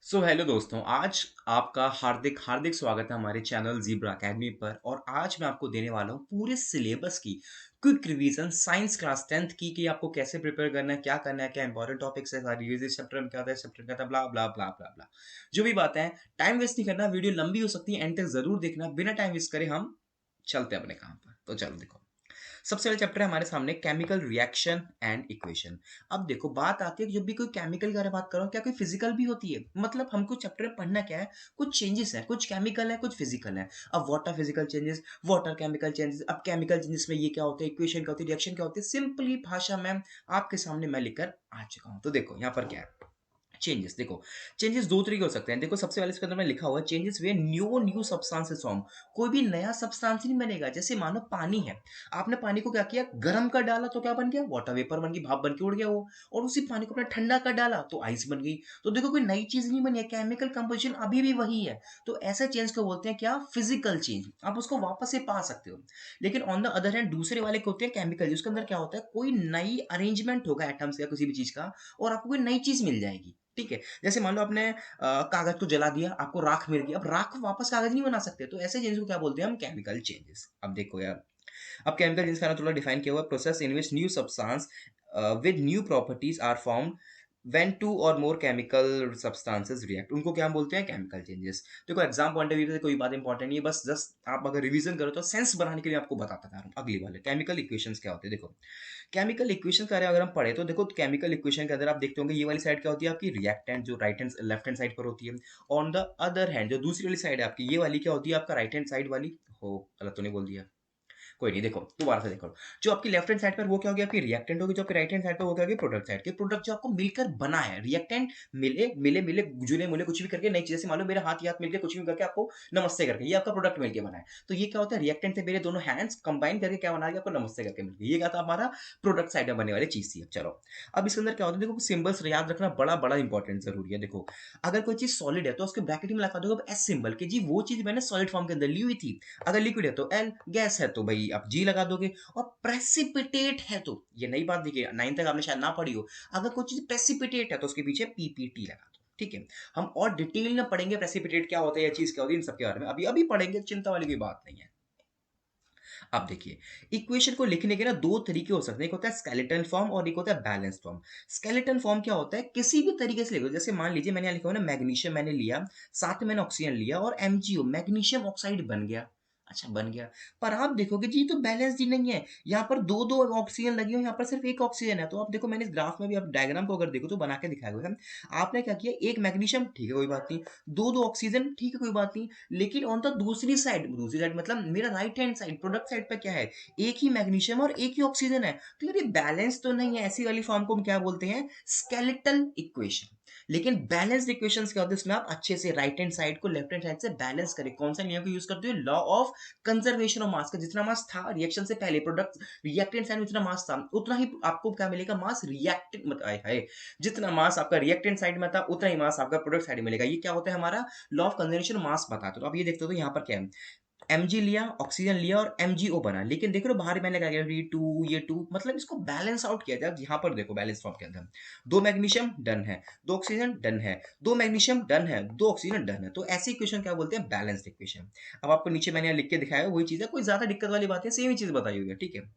Hello दोस्तों, आज आपका हार्दिक हार्दिक स्वागत है हमारे चैनल ज़ीब्रा अकेडमी पर। और आज मैं आपको देने वाला हूँ पूरे सिलेबस की quick revision science class 10th की कि आपको कैसे प्रिपेयर करना है, क्या करना है, क्या इंपॉर्टेंट टॉपिक्स है, सारी इस चैप्टर में क्या होता है, इस चैप्टर में क्या होता है, ब्ला ब्ला ब्ला ब्ला ब्ला। जो भी बातें हैं, टाइम वेस्ट नहीं करना, वीडियो लंबी हो सकती है, एंड तक जरूर देखना। बिना टाइम वेस्ट करे हम चलते हैं अपने काम पर। तो चलो देखो, सबसे पहले चैप्टर है हमारे सामने केमिकल रिएक्शन एंड इक्वेशन। अब देखो, बात आती है कि जब भी कोई केमिकल की अगर बात करो, क्या कोई फिजिकल भी होती है? मतलब हमको चैप्टर में पढ़ना क्या है, कुछ चेंजेस है, कुछ केमिकल है, कुछ फिजिकल है। अब what are physical changes, what are chemical changes. अब केमिकल चेंजेस में ये क्या होता है, इक्वेशन क्या होती है, रिएक्शन क्या होती है, सिंपली भाषा में आपके सामने मैं लिखकर आ चुका हूं। तो देखो यहाँ पर क्या है, चेंजेस। देखो, चेंजेस दो तरीके हो सकते हैं। देखो, सबसे पहले इसके अंदर में लिखा हुआ है चेंजेस वे न्यू न्यू सब्सटेंसेस फॉर्म। कोई भी नया सब्सटेंस नहीं बनेगा। जैसे मानो पानी है, आपने पानी को क्या किया, गर्म कर डाला तो क्या बन गया, वाटर वेपर बन गई, भाप बन के उड़ गया वो। और उसी पानी को अपने ठंडा कर डाला तो आइस बन गई। तो देखो, कोई नई चीज नहीं बनी है, केमिकल कंपोजिशन अभी भी वही है। तो ऐसे चेंज को बोलते हैं क्या, फिजिकल चेंज। आप उसको वापस से पा सकते हो। लेकिन ऑन द अदर हैंड दूसरे वाले को होते हैं केमिकल, जिसके अंदर क्या होता है, कोई नई अरेंजमेंट होगा एटम्स या किसी भी चीज का, और आपको कोई नई चीज मिल जाएगी। ठीक है। जैसे मान लो आपने कागज को जला दिया, आपको राख मिल गई। अब राख को वापस कागज नहीं बना सकते, तो ऐसे चेंज को क्या बोलते हैं हम, केमिकल चेंजेस। अब देखो यार, अब केमिकल चेंज का थोड़ा डिफाइन किया हुआ है, process in which new substance with new properties are found when two or more chemical substances react, उनको क्या हम बोलते हैं, केमिकल चेंजेस। देखो, एग्जाम पॉइंट ऑफ व्यू से कोई बात इंपॉर्टेंट नहीं है, बस जस्ट आप अगर रिवीजन करो तो सेंस बनाने के लिए आपको बताता जा रहा हूँ। अगली वाले केमिकल इक्वेशंस क्या होते हैं, देखो केमिकल इक्वेशन का अगर हम पढ़े तो देखो, केमिकल इक्वेशन के अंदर आप देखते होंगे ये वाली साइड क्या होती है आपकी, रिएक्टेंट, जो right hand left hand side पर होती है। ऑन द अदर हैंड जो दूसरी वाली साइड है आपकी, ये वाली क्या होती है, आपका राइट हैंड साइड वाली। हो, गलत तो नहीं बोल दिया? कोई नहीं, देखो दोबारा से देखो। जो आपकी लेफ्ट हैंड साइड पर वो क्या होगी, आपकी रिएक्टेंट होगी। जो आपकी राइट हैंड साइड पर वो क्या होगी, प्रोडक्ट साइड के। प्रोडक्ट जो आपको मिलकर बना है, रिएक्टेंट मिले मिले मिले जुले मुले कुछ भी करके नई चीज। जैसे मान लो मेरे हाथ हाथ मिलकर कुछ भी करके आपको नमस्ते करके, ये आपका प्रोडक्ट मिलकर बना है। तो ये क्या होता है, रिएक्टेंट से मेरे दोनों हैंड्स कंबाइन करके क्या बना के आपको नमस्ते करके मिल गया। ये क्या था, हमारा प्रोडक्ट साइड में बनने वाली चीज थी। अब चलो, अब इसके अंदर क्या होता है, देखो सिंबल्स याद रखना बड़ा बड़ा इंपॉर्टेंट जरूरी है। देखो, अगर कोई चीज सॉलिड है तो उसके ब्रैकेट में लगा दो एस सिंबल कि जी वो चीज मैंने सॉलिड फॉर्म के अंदर ली हुई थी। अगर लिक्विड है तो एल, गैस है तो भाई आप जी लगा दोगे। और प्रेसिपिटेट है तो, ये नई बात देखिए, 9 तक आपने शायद ना पढ़ी हो, अगर कोई चीज प्रेसिपिटेट है तो उसके पीछे पीपीटी लगा दो। ठीक है। हम और डिटेल में पढ़ेंगे प्रेसिपिटेट क्या होता है, ये चीज क्या होती है, इन सब के बारे में अभी अभी पढ़ेंगे, चिंता वाली कोई बात नहीं है। अब देखिए, इक्वेशन को लिखने के ना दो तरीके हो सकते हैं, एक होता है स्केलेटन फॉर्म और एक होता है बैलेंस फॉर्म। स्केलेटन फॉर्म क्या होता है, किसी भी तरीके से लिखो। जैसे मान लीजिए मैंने यहाँ लिखा हुआ ना, मैग्नीशियम मैंने लिया, साथ में मैंने ऑक्सीजन लिया और एमजीओ मैग्नीशियम ऑक्साइड बन गया। अच्छा, बन गया। पर आप देखोगे जी, तो बैलेंस ही नहीं है। यहाँ पर दो दो ऑक्सीजन लगी हुई, यहाँ पर सिर्फ एक ऑक्सीजन है। तो आप देखो, मैंने इस ग्राफ में भी, आप डायग्राम को अगर देखो तो बना के दिखाया हुआ है। आपने क्या किया, एक मैग्नीशियम ठीक है कोई बात नहीं, दो दो ऑक्सीजन ठीक है कोई बात नहीं। लेकिन ऑन द दूसरी साइड मतलब मेरा right hand side, product side पे क्या है, एक ही मैग्नीशियम और एक ही ऑक्सीजन है। तो यार ये बैलेंस तो नहीं है। ऐसी वाली फॉर्म को हम क्या बोलते हैं, स्केलेटल इक्वेशन। लेकिन बैलेंस्ड इक्वेशंस क्या होते हैं, इसमें आप अच्छे से राइट हैंड साइड को लेफ्ट हैंड साइड से बैलेंस करें। कौन सा नियम को यूज करते हो, law of conservation of mass का। जितना मास था रिएक्शन से पहले, प्रोडक्ट रिएक्टेंट साइड में जितना मास था, उतना ही आपको क्या मिलेगा, मास रिएक्टेंट मत आए है। जितना मास आपका रिएक्टेंट साइड में था, उतना ही मास आपका प्रोडक्ट साइड में मिलेगा। ये क्या होता है, हमारा लॉ ऑफ कंजर्वेशन मास बताते हो। तो अब ये देखते हो तो यहाँ पर क्या है, एमजी लिया, ऑक्सीजन लिया और एमजीओ बना। लेकिन देख रहे हो बाहर मैंने क्या किया, ये टू ये टू, मतलब इसको बैलेंस आउट किया जाए। यहाँ पर देखो बैलेंस फॉर्म के अंदर दो मैग्नीशियम डन है, दो ऑक्सीजन डन है, दो मैग्नीशियम डन है, दो ऑक्सीजन डन है। तो ऐसी इक्वेशन क्या बोलते हैं, बैलेंस्ड इक्वेशन। अब आपको नीचे मैंने यहाँ लिख के दिखाया है, वही चीज है, कोई ज्यादा दिक्कत वाली बात है, सेम ही चीज बताई हुई है। ठीक है।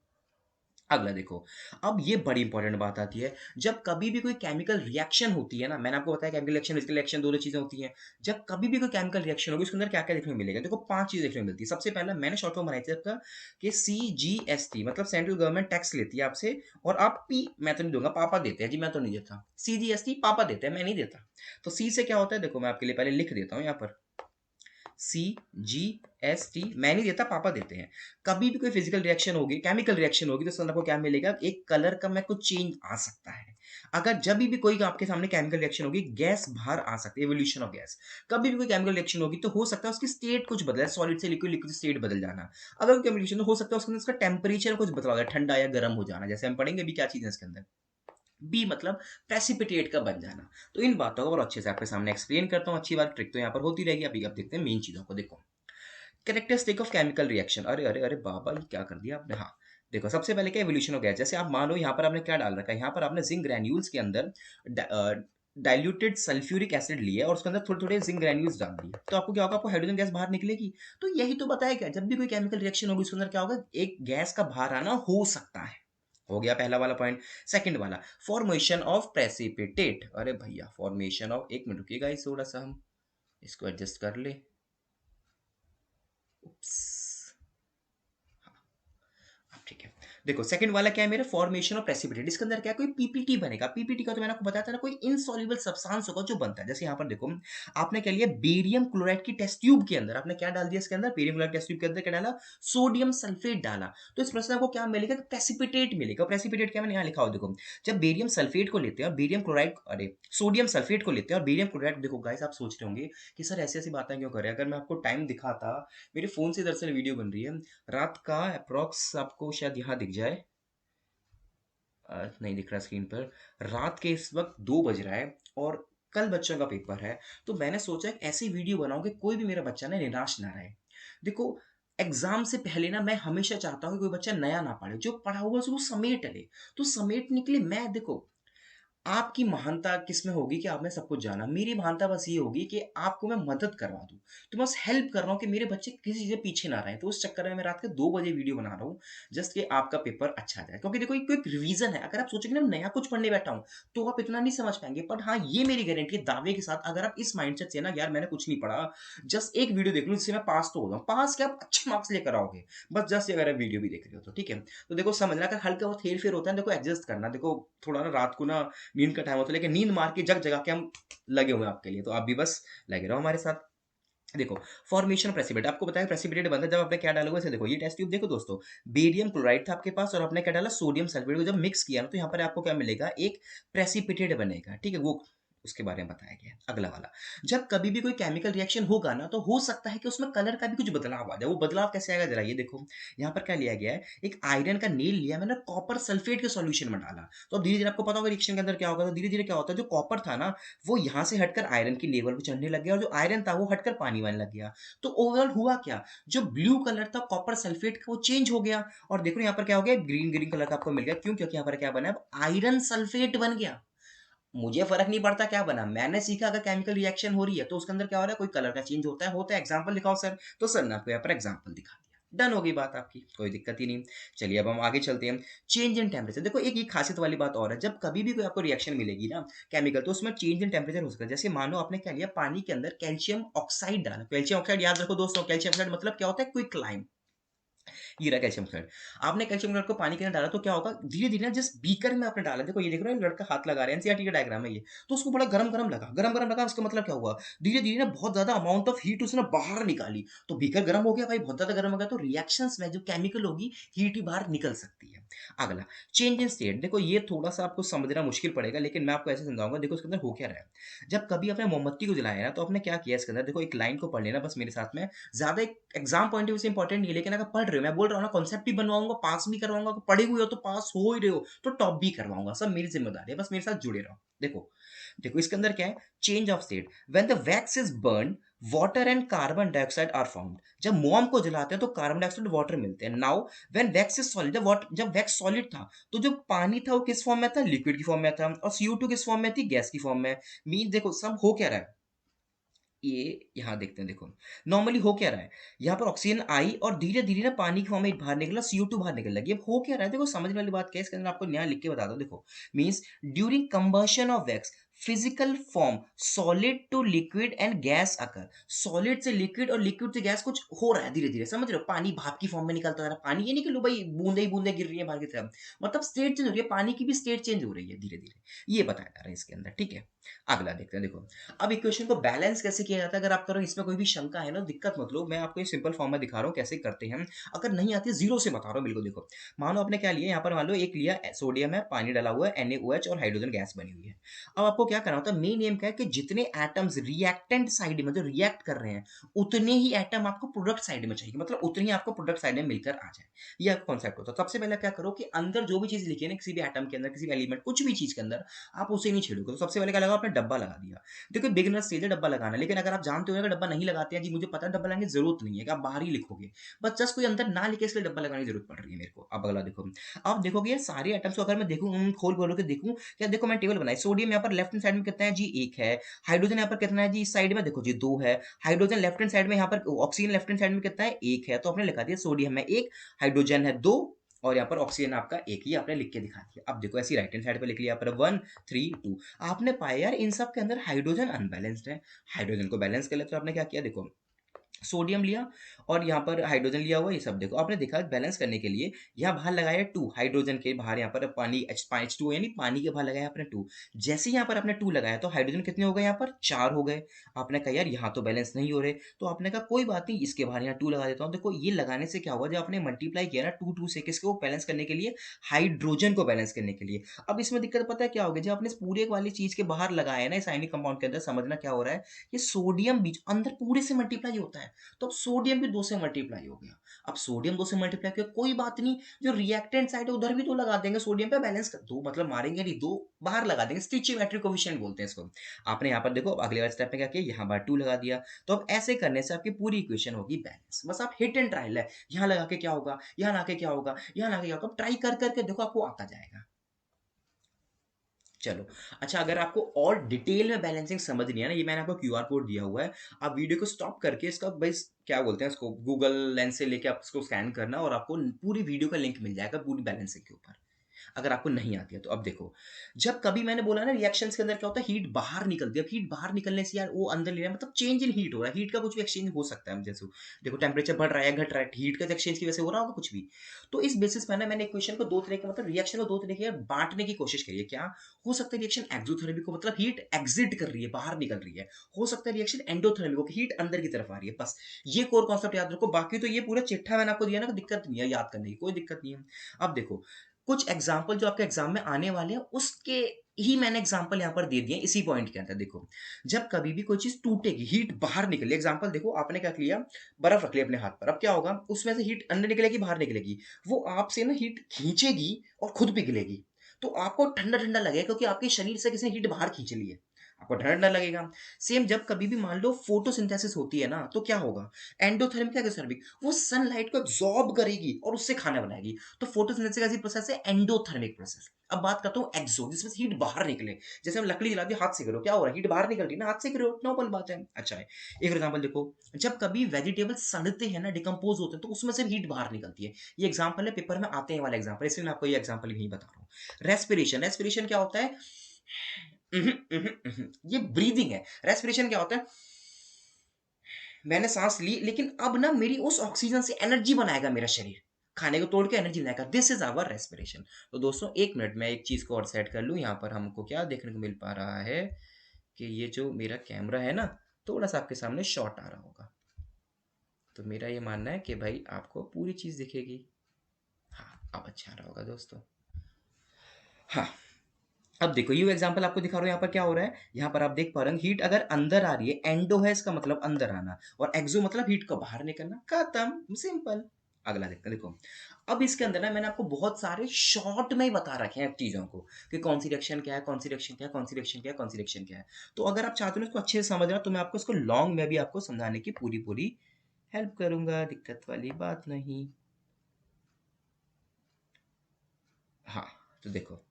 अगला देखो, अब ये बड़ी इंपॉर्टेंट बात आती है। जब कभी भी कोई केमिकल रिएक्शन होती है ना, मैंने आपको बताया केमिकल रिएक्शन फिजिकल रिएक्शन दोनों चीजें होती हैं। जब कभी भी कोई केमिकल रिएक्शन होगी, उसके अंदर क्या क्या देखने को मिलेगा, देखो पांच चीजें देखने को मिलती है। सबसे पहला मैंने शॉर्ट फॉर्म बनाई थी आपका, कि CGST मतलब सेंट्रल गवर्नमेंट टैक्स लेती है आपसे। और आप पी, मैं तो नहीं दूंगा, पापा देते हैं जी, मैं तो नहीं देता। CGST पापा देते हैं, मैं नहीं देता। तो सी से क्या होता है, देखो मैं आपके लिए पहले लिख देता हूँ यहाँ पर, CGST मैं नहीं देता, पापा देते हैं। कभी भी कोई फिजिकल रिएक्शन होगी, केमिकल रिएक्शन होगी, तो उसके अंदर आपको क्या मिलेगा, एक कलर का में कुछ चेंज आ सकता है। अगर जब भी कोई आपके सामने केमिकल रिएक्शन होगी, गैस बाहर आ सकती है, एवोल्यूशन ऑफ गैस। कभी भी कोई केमिकल रिएक्शन होगी तो हो सकता है उसकी स्टेट कुछ बदले, सॉलिड से लिक्विड, लिक्विड स्टेट बदल जाना। अगर कोई केमिकल रिएक्शन हो सकता है उसके अंदर उसका टेम्परेचर कुछ बदला हो जाए, ठंडा या गर्म हो जाना। जैसे हम पढ़ेंगे भी क्या चीज है इसके अंदर, बी मतलब प्रेसिपिटेट का बन जाना। तो इन बातों को और अच्छे से आपके सामने एक्सप्लेन करता हूँ। अच्छी बात, ट्रिक तो यहाँ पर होती रहेगी। अभी आप देखते हैं मेन चीजों को। देखो, कैरेक्टरिस्टिक ऑफ केमिकल रिएक्शन। अरे अरे अरे बाबा, ये क्या कर दिया आपने। हाँ, देखो सबसे पहले क्या, एवोल्यूशन हो गया। जैसे आप मान लो यहाँ पर आपने क्या डाल रखा है, यहाँ पर आपने जिंक ग्रैन्यूल्स के अंदर डाइल्यूटेड सल्फ्यूरिक एसिड लिया और उसके अंदर थोड़े-थोड़े जिंक ग्रैन्यूल्स डाल दिए। तो आपको क्या होगा, आपको हाइड्रोजन गैस बाहर निकलेगी। तो यही तो बताया गया, जब भी कोई केमिकल रिएक्शन होगी उसके अंदर क्या होगा, एक गैस का बाहर आना हो सकता है। हो गया पहला वाला पॉइंट। सेकंड वाला, फॉर्मेशन ऑफ प्रेसिपिटेट। अरे भैया, फॉर्मेशन ऑफ, एक मिनट रुकिएगा, इस थोड़ा-सा हम इसको एडजस्ट कर ले। उप्स। अब ठीक है। देखो सेकंड वाला क्या है मेरा, फॉर्मेशन ऑफ प्रेसिपिटेट। इसके अंदर क्या है, कोई पीपीटी बनेगा। पीपीटी का तो मैंने आपको बताया था ना, कोई इनसॉल्युबल सब्सटेंस होगा जो बनता है। जैसे यहाँ पर देखो, आपने क्या लिया, बेरियम क्लोराइड की टेस्ट ट्यूब के अंदर आपने क्या डाल दिया, इसके अंदर बेरियम क्लोराइड टेस्ट ट्यूब के अंदर क्या डाला, सोडियम सल्फेट डाला। तो इस प्रश्न को क्या मिलेगा, प्रेसिपिटेट मिलेगा। प्रेसिपिटेट क्या, मैंने यहाँ लिखा हो देखो, जब बेरियम सल्फेट को लेते हैं और बेरियम क्लोराइड, अरे सोडियम सल्फेट को लेते हैं और बेरियम क्लोराइड, देखो गाइस आप सोच रहे होंगे कि सर ऐसी ऐसी बातें क्यों कर रहे हैं। अगर मैं आपको टाइम दिखाता, मेरे फोन से दरअसल वीडियो बन रही है, रात का अप्रॉक्स आपको शायद यहाँ दिख जाए, नहीं दिख रहा स्क्रीन पर। रात के इस वक्त 2 बज रहा है और कल बच्चों का पेपर है। तो मैंने सोचा एक ऐसी वीडियो बनाऊं कि कोई भी मेरा बच्चा ना निराश ना रहे। देखो, एग्जाम से पहले ना मैं हमेशा चाहता हूँ कि कोई बच्चा नया ना पढ़े, जो पढ़ा हुआ है उसको समेट ले। तो समेटने के लिए मैं, देखो, आपकी महानता किसमें होगी कि आपने सब कुछ जाना। मेरी महानता बस ये होगी कि आपको मैं मदद करवा दूं। तो मैं बस हेल्प कर रहा हूँ कि मेरे बच्चे किसी चीज़ से पीछे ना रहें। तो उस चक्कर में मैं रात के 2 बजे वीडियो बना रहा हूँ, जस्ट कि आपका पेपर अच्छा जाए। क्योंकि देखो, एक एक रिवीजन है। अगर आप सोचोगे ना नया कुछ पढ़ने बैठा हूँ, तो आप इतना नहीं समझ पाएंगे। बट हाँ, ये मेरी गारंटी है दावे के साथ, अगर आप इस माइंडसेट से ना, यार मैंने कुछ नहीं पढ़ा, जस्ट एक वीडियो देख लूँ जिससे मैं पास तो हो जाऊँ, पास क्या, आप अच्छे मार्क्स लेकर आओगे। बस जस्ट अगर आप वीडियो भी देख रहे हो तो ठीक है। तो देखो समझना, अगर हल्का बहुत हेर फेर होता है, देखो एडजस्ट करना। देखो थोड़ा ना रात को ना नींद का टाइम होता है, लेकिन नींद मार के जग जगा के हम लगे हुए हैं आपके लिए। तो आप भी बस लगे रहो हमारे साथ। देखो, फॉर्मेशन प्रेसिपिटेट आपको बताया, प्रेसिपिटेट बनता है जब आपने क्या डाला हुआ है। देखो ये टेस्ट ट्यूब देखो दोस्तों, बेरियम क्लोराइड था आपके पास और आपने क्या डाला, सोडियम सल्फेट को जब मिक्स किया ना, तो यहाँ पर आपको क्या मिलेगा, एक प्रेसिपिटेट बनेगा। ठीक है, वो उसके बारे में बताया गया है। अगला वाला, जब कभी भी कोई केमिकल रिएक्शन होगा ना, तो हो सकता है कि उसमें कलर का भी कुछ बदलाव आ जाए। वो बदलाव कैसे आएगा, जरा ये देखो। यहाँ पर क्या लिया गया है, एक आयरन का नील लिया मैंने, कॉपर सल्फेट के सॉल्यूशन में डाला। तो अब धीरे धीरे आपको पता होगा रिएक्शन के अंदर क्या होगा। तो धीरे धीरे क्या होता है, जो कॉपर था ना, वो यहाँ से हटकर आयरन की लेवल पे चढ़ने लग गया, और जो आयरन था वो हटकर पानी में लग गया। तो ओवरऑल हुआ क्या, जो ब्लू कलर था कॉपर सल्फेट का, वो चेंज हो गया। और देखो यहाँ पर क्या हो गया, ग्रीन ग्रीन कलर का आपको मिल गया। क्यों, क्योंकि यहाँ पर क्या बना, अब आयरन सल्फेट बन गया। मुझे फर्क नहीं पड़ता क्या बना, मैंने सीखा अगर केमिकल रिएक्शन हो रही है तो उसके अंदर क्या हो रहा है, कोई कलर का चेंज होता है। एग्जांपल दिखाओ सर, तो सर ने आपको यहाँ पर एग्जांपल दिखा दिया। डन हो गई बात आपकी, कोई दिक्कत ही नहीं। चलिए अब हम आगे चलते हैं। चेंज इन टेम्परेचर, देखो एक ये खासियत वाली बात और है, जब कभी भी कोई आपको रिएक्शन मिलेगी ना केमिकल, तो उसमें चेंज इन टेम्परेचर हो सकता है। जैसे मानो आपने क्या लिया, पानी के अंदर कैल्शियम ऑक्साइड डाला। कैल्शियम ऑक्साइड याद रखो दोस्तों, कैल्शियम ऑक्साइड मतलब क्या होता है, क्विक लाइम। ये रहा कैल्शियम क्लोराइड। आपने कैल्शियम क्लोराइड को पानी के अंदर डाला तो क्या होगा, धीरे धीरे ना जिस बीकर में आपने डाला, देखो ये देख रहे हो लड़का हाथ लगा रहा है, एनसीईआरटी का डायग्राम है ये। तो उसको बड़ा गरम गरम लगा, गरम गरम लगा, उसका मतलब क्या हुआ, धीरे धीरे ना बहुत ज्यादा अमाउंट ऑफ हीट उसने बाहर निकाली। तो बीकर गर्म हो गया भाई, बहुत ज्यादा गर्म हो गया, तो रिएक्शंस में जो केमिकल होगी, हीट ही बाहर निकल सकती है। अगला, चेंज इन स्टेट। देखो ये थोड़ा सा आपको समझना मुश्किल पड़ेगा, लेकिन मैं आपको ऐसे समझाऊंगा। देखो इसके अंदर हो क्या रहा है, जब कभी आपने मोमबत्ती को जलाया ना, तो आपने क्या किया इसके अंदर, देखो एक लाइन को पढ़ लेना बस मेरे साथ में। ज्यादा एक एग्जाम पॉइंट ऑफ व्यू से इंपॉर्टेंट नहीं है, लेकिन अगर पढ़ रहे हो, मैं बोल रहा हूँ ना, कॉन्सेप्ट भी बनवाऊंगा, पास भी करवाऊंगा। अगर पढ़े हुए हो तो पास हो ही रहे हो तो टॉप भी करवाऊंगा, सब मेरी जिम्मेदारी है, बस मेरे साथ जुड़े रहो। देखो, देखो इसके अंदर क्या है, change of state. When the wax is burn, water and carbon dioxide are found. जब मोम को जलाते हैं तो कार्बन डाइऑक्साइड वाटर मिलते हैं। Now when wax is solid, जब वैक्स सॉलिड था, तो जो पानी था वो किस फॉर्म में था, लिक्विड की फॉर्म में था, और CO2 किस फॉर्म में थी, गैस की फॉर्म में। मीन देखो सब हो क्या रहा है, ये यहाँ देखते हैं। देखो नॉर्मली हो क्या रहा है, यहाँ पर ऑक्सीजन आई और धीरे धीरे ना पानी की फॉर्म में बाहर निकला, CO2 बाहर निकल लगी। अब हो क्या रहा है, देखो समझने वाली बात क्या है, इसके अंदर आपको यहाँ लिख के बता दो। देखो, means during combustion of wax, physical form solid to liquid and gas occur. Solid से लिक्विड और लिक्विड से गैस कुछ हो रहा है धीरे धीरे, समझ रहे हो, पानी भाप की फॉर्म में निकलता जा रहा है। पानी ये नहीं कि लो भाई बूंदे ही बूंदे गिर रही है बाहर की तरफ, मतलब स्टेट चेंज हो रही है, पानी की भी स्टेट चेंज हो रही है धीरे धीरे। ये बताया जा रहा है इसके अंदर, ठीक है। अगला देखते हैं। देखो, अब इक्वेशन को बैलेंस कैसे किया जाता है, अगर आप करो इसमें कोई भी शंका है ना, दिक्कत मत लो, मैं आपको ये सिंपल फॉर्म में दिखा रहा हूँ कैसे करते हैं। अगर नहीं आती जीरो से बता रहा हूँ बिल्कुल। देखो, मानो आपने क्या लिया, यहाँ पर मान लो एक लिया सोडियम है, पानी डाला हुआ है, NaOH और हाइड्रोजन गैस बनी हुई है। अब आपको क्या करना होता है, मेन एम क्या है कि जितने एटम्स रिएक्टेंट साइड में जो रिएक्ट कर रहे हैं, उतने ही एटम आपको प्रोडक्ट साइड में चाहिए, मतलब उतने ही आपको प्रोडक्ट साइड में मिलकर आ जाए। ये आपका कॉन्सेप्ट होता है। सबसे पहले क्या करो कि अंदर जो भी चीज लिखी है ना, किसी भी एटम के अंदर, किसी भी एलिमेंट, कुछ भी चीज के अंदर, आप उसे नहीं छेड़ोगे। तो सबसे पहले क्या लगा, आपने डब्बा लगा दिया। देखो बिगिनर स्टेज है डब्बा लगाना, लेकिन अगर आप जानते हो कि डब्बा नहीं लगाते हैं जी, मुझे पता है डब्बा लगाने की जरूरत नहीं है, कि आप बाहर ही लिखोगे, बस जस्ट कोई अंदर ना लिखे, इसलिए डब्बा लगाने की जरूरत पड़ रही है मेरे को। अब अगला देखो, आप देखोगे ये सारे एटम्स को अगर मैं देखूं, खोल बोल के देखूं, क्या देखो मैं टेबल बनाई, सोडियम यहाँ पर लेफ्ट हैंड साइड में कितना है जी 1 है। हाइड्रोजन यहाँ पर कितना है जी इस साइड में देखो जी 2 है। हाइड्रोजन लेफ्ट हैंड साइड में यहाँ पर ऑक्सीजन लेफ्ट हैंड साइड में कितना है 1 है। तो आपने लिखा दिया सोडियम में 1, हाइड्रोजन है 2 और यहाँ पर ऑक्सीजन आपका 1 ही आपने लिख के दिखा दिया। अब देखो ऐसी राइट हैंड साइड पे लिख लिया यहाँ पर 1 3 2। आपने पाया यार इन सब के अंदर हाइड्रोजन अनबैलेंस्ड है। हाइड्रोजन को बैलेंस कर लिया तो आपने क्या किया देखो सोडियम लिया और यहाँ पर हाइड्रोजन लिया हुआ ये सब देखो आपने देखा बैलेंस करने के लिए यहाँ बाहर लगाया 2 हाइड्रोजन के बाहर यहाँ पर पानी H2 यानी पानी के बाहर लगाया आपने 2। जैसे ही यहाँ पर आपने 2 लगाया तो हाइड्रोजन कितने हो गए यहाँ पर 4 हो गए। आपने कहा यार यहाँ तो बैलेंस नहीं हो रहे तो आपने कहा कोई बात नहीं इसके बाहर यहाँ 2 लगा देता हूँ। देखो ये लगाने से क्या हुआ जब आपने मल्टीप्लाई किया ना 2 से किसको बैलेंस करने के लिए हाइड्रोजन को बैलेंस करने के लिए। अब इसमें दिक्कत पता है क्या होगी जब आपने इस पूरे वाली चीज के बाहर लगाया ना इस आयनिक कंपाउंड के अंदर समझना क्या हो रहा है ये सोडियम बीच अंदर पूरे से मल्टीप्लाई होता है। तो अब सोडियम भी 2 से मल्टीप्लाई हो गया। अब सोडियम 2 से मल्टीप्लाई किया कोई बात नहीं जो रिएक्टेंट साइड है उधर भी 2 लगा देंगे सोडियम पे बैलेंस कर 2 मतलब मारेंगे नहीं 2 बाहर लगा देंगे स्टिचियोमेट्रिक कोएफिशिएंट बोलते हैं इसको। आपने यहाँ पर देखो अगले वाले स्टेप में क्या किया यहाँ बार 2 लगा दिया। तो अब ऐसे करने से आपकी पूरी इक्वेशन होगी बैलेंस। बस आप हिट एंड ट्रायल है यहाँ लगा के क्या होगा यहाँ लगा के क्या होगा यहाँ लगा के क्या होगा ट्राई कर करके देखो आपको आता जाएगा। चलो अच्छा अगर आपको और डिटेल में बैलेंसिंग समझनी है ना ये मैंने आपको क्यूआर कोड दिया हुआ है। आप वीडियो को स्टॉप करके इसका बस क्या बोलते हैं इसको गूगल लेंस से लेके आप इसको स्कैन करना और आपको पूरी वीडियो का लिंक मिल जाएगा पूरी बैलेंसिंग के ऊपर अगर आपको नहीं आती है तो। अब देखो जब कभी मैंने बोला ना रिएक्शंस के अंदर क्या होता है हीट बाहर निकलती है। अब हीट बाहर निकलने से यार वो अंदर ले रहा है मतलब चेंज इन हीट हो रहा है। हीट का कुछ भी एक्सचेंज हो सकता है जैसे देखो टेम्परेचर बढ़ रहा है घट रहा है हीट का एक्सचेंज की वजह से हो रहा होगा कुछ भी। तो इस बेसिस पर ना मैंने इक्वेशन को दो तरह के मतलब रिएक्शन को दो तरह के बांटने की कोशिश करी है। क्या हो सकता है रिएक्शन एक्सोथर्मिक को मतलब हीट एग्जिट कर रही है बाहर निकल रही है। हो सकता है रिएक्शन एंडोथर्मिक को हीट अंदर की तरफ आ रही है। बस ये कोर कॉन्सेप्ट याद रखो। बाकी तो ये पूरा चिट्ठा मैंने आपको दिया ना दिक्कत नहीं है याद करने की कोई दिक्कत नहीं है। अब देखो कुछ एग्जाम्पल जो आपके एग्जाम में आने वाले हैं उसके ही मैंने एग्जाम्पल यहाँ पर दे दिए इसी पॉइंट के अंदर। देखो जब कभी भी कोई चीज टूटेगी हीट बाहर निकले एग्जाम्पल देखो आपने क्या किया बर्फ रख लिया अपने हाथ पर। अब क्या होगा उसमें से हीट अंदर निकलेगी बाहर निकलेगी वो आपसे ना हीट खींचेगी और खुद पिघलेगी। तो आपको ठंडा ठंडा लगेगा क्योंकि आपके शरीर से किसी ने हीट बाहर खींच ली है आपको ठंडा ठंडा लगेगा। सेम जब कभी भी मान लो फोटोसिंथेसिस होती है ना तो क्या होगा एंडोथर्मिक एक्सोथर्मिक वो सनलाइट को एब्जॉर्ब करेगी और उससे खाना बनाएगी। तो फोटोसिंथेसिस का प्रोसेस है एंडोथर्मिक प्रोसेस। अब बात करता हूँ एक्सो जिसमें हीट बाहर निकले। जैसे हम लकड़ी जलाते हाथ से करो क्या हो रहा है हीट बाहर निकल रही है ना हाथ से करो नॉर्मल बात है। अच्छा है एक एग्जांपल देखो जब कभी वेजिटेबल सड़ते हैं ना डिकम्पोज होते हैं तो उसमें से हीट बाहर निकलती है। ये एग्जांपल है पेपर में आते हैं वाला एग्जांपल इसलिए मैं आपको ये एग्जांपल नहीं बता रहा हूँ। रेस्पिरेशन रेस्पिरेशन क्या होता है ये ब्रीदिंग है। रेस्पिरेशन क्या होता है मैंने सांस ली लेकिन अब ना मेरी उस ऑक्सीजन से एनर्जी बनाएगा मेरा शरीर खाने को तोड़ के एनर्जी बनाएगा दिस इज आवर रेस्पिरेशन। तो दोस्तों एक मिनट में एक चीज को और सेट कर लूं यहाँ पर हमको क्या देखने को मिल पा रहा है कि ये जो मेरा कैमरा है ना थोड़ा सा आपके सामने शॉर्ट आ रहा होगा। तो मेरा ये मानना है कि भाई आपको पूरी चीज दिखेगी। हाँ अब अच्छा आ रहा होगा दोस्तों। हाँ अब देखो ये एग्जांपल आपको दिखा रहा हूं यहाँ पर क्या हो रहा है यहाँ पर आप देख पा रहे हैं हीट अगर अंदर आ रही है एंडो है इसका मतलब अंदर आना और एक्सो मतलब हीट को बाहर निकलना खत्म सिंपल। अगला देखते हैं देखो अब इसके अंदर ना मैंने आपको बहुत सारे शॉर्ट में ही बता रखे हैं चीजों को कि कौन सी रिएक्शन क्या है कौन सी रिएक्शन क्या है कौन सी रिएक्शन क्या है कौन सी रिएक्शन क्या है। तो अगर आप चाहते हो इसको अच्छे से समझना तो मैं आपको इसको लॉन्ग में भी आपको समझाने की पूरी पूरी हेल्प करूंगा दिक्कत वाली बात नहीं। हाँ तो देखो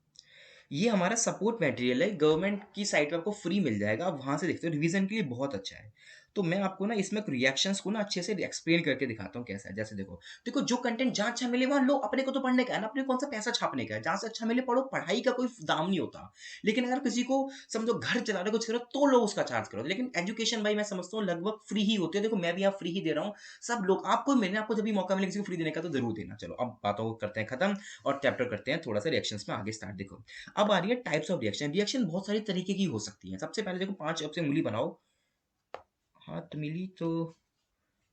ये हमारा सपोर्ट मटेरियल है गवर्नमेंट की साइट पे आपको फ्री मिल जाएगा आप वहां से देखते हो रिवीजन के लिए बहुत अच्छा है। तो मैं आपको ना इसमें रिएक्शंस को ना अच्छे से एक्सप्लेन करके दिखाता हूँ कैसा है। जैसे देखो देखो जो कंटेंट जहाँ अच्छा मिले वहां लो अपने को तो पढ़ने का है ना अपने को कौन सा पैसा छापने का है जहाँ से अच्छा मिले पढ़ो पढ़ाई का कोई दाम नहीं होता। लेकिन अगर किसी को समझो घर चलाने कुछ करो तो लो उसका चार्ज करो लेकिन एजुकेशन भाई मैं समझता हूँ लगभग फ्री ही होती है। देखो मैं भी यहाँ फ्री ही दे रहा हूँ सब लोग आपको मिलने आपको जब भी मौका मिले किसी को फ्री देने का तो जरूर देना। चलो अब बातों को करते हैं खत्म और चैप्टर करते हैं थोड़ा सा रिएक्शंस में आगे स्टार्ट। देखो अब आ रही है टाइप्स ऑफ रिएक्शन। रिएक्शन बहुत सारी तरीके की हो सकती है। सबसे पहले देखो 5 अब से उंगली बनाओ हाथ मिली तो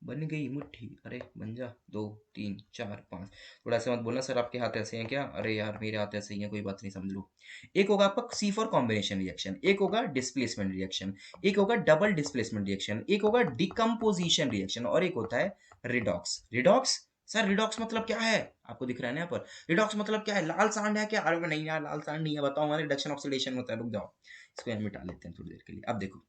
बन गई मुट्ठी अरे बन जा 2 3 4 5। थोड़ा ऐसे मत बोलना सर आपके हाथ ऐसे हैं क्या अरे यार मेरे हाथ ऐसे ही हैं कोई बात नहीं समझ लो। एक होगा आपका सी फॉर कॉम्बिनेशन रिएक्शन एक होगा डिस्प्लेसमेंट रिएक्शन एक होगा डबल डिस्प्लेसमेंट रिएक्शन एक होगा डिकम्पोजिशन रिएक्शन और एक होता है रिडॉक्स। रिडॉक्स सर रिडॉक्स मतलब क्या है आपको दिख रहा है ना यहाँ पर रिडॉक्स मतलब क्या है लाल सांड है क्या। अरे नहीं यार लाल सांड नहीं है बताओ हमारे रिडक्शन ऑक्सीडेशन होता है रुक जाओ इसको यहाँ मिटा लेते हैं थोड़ी देर के लिए। अब देखो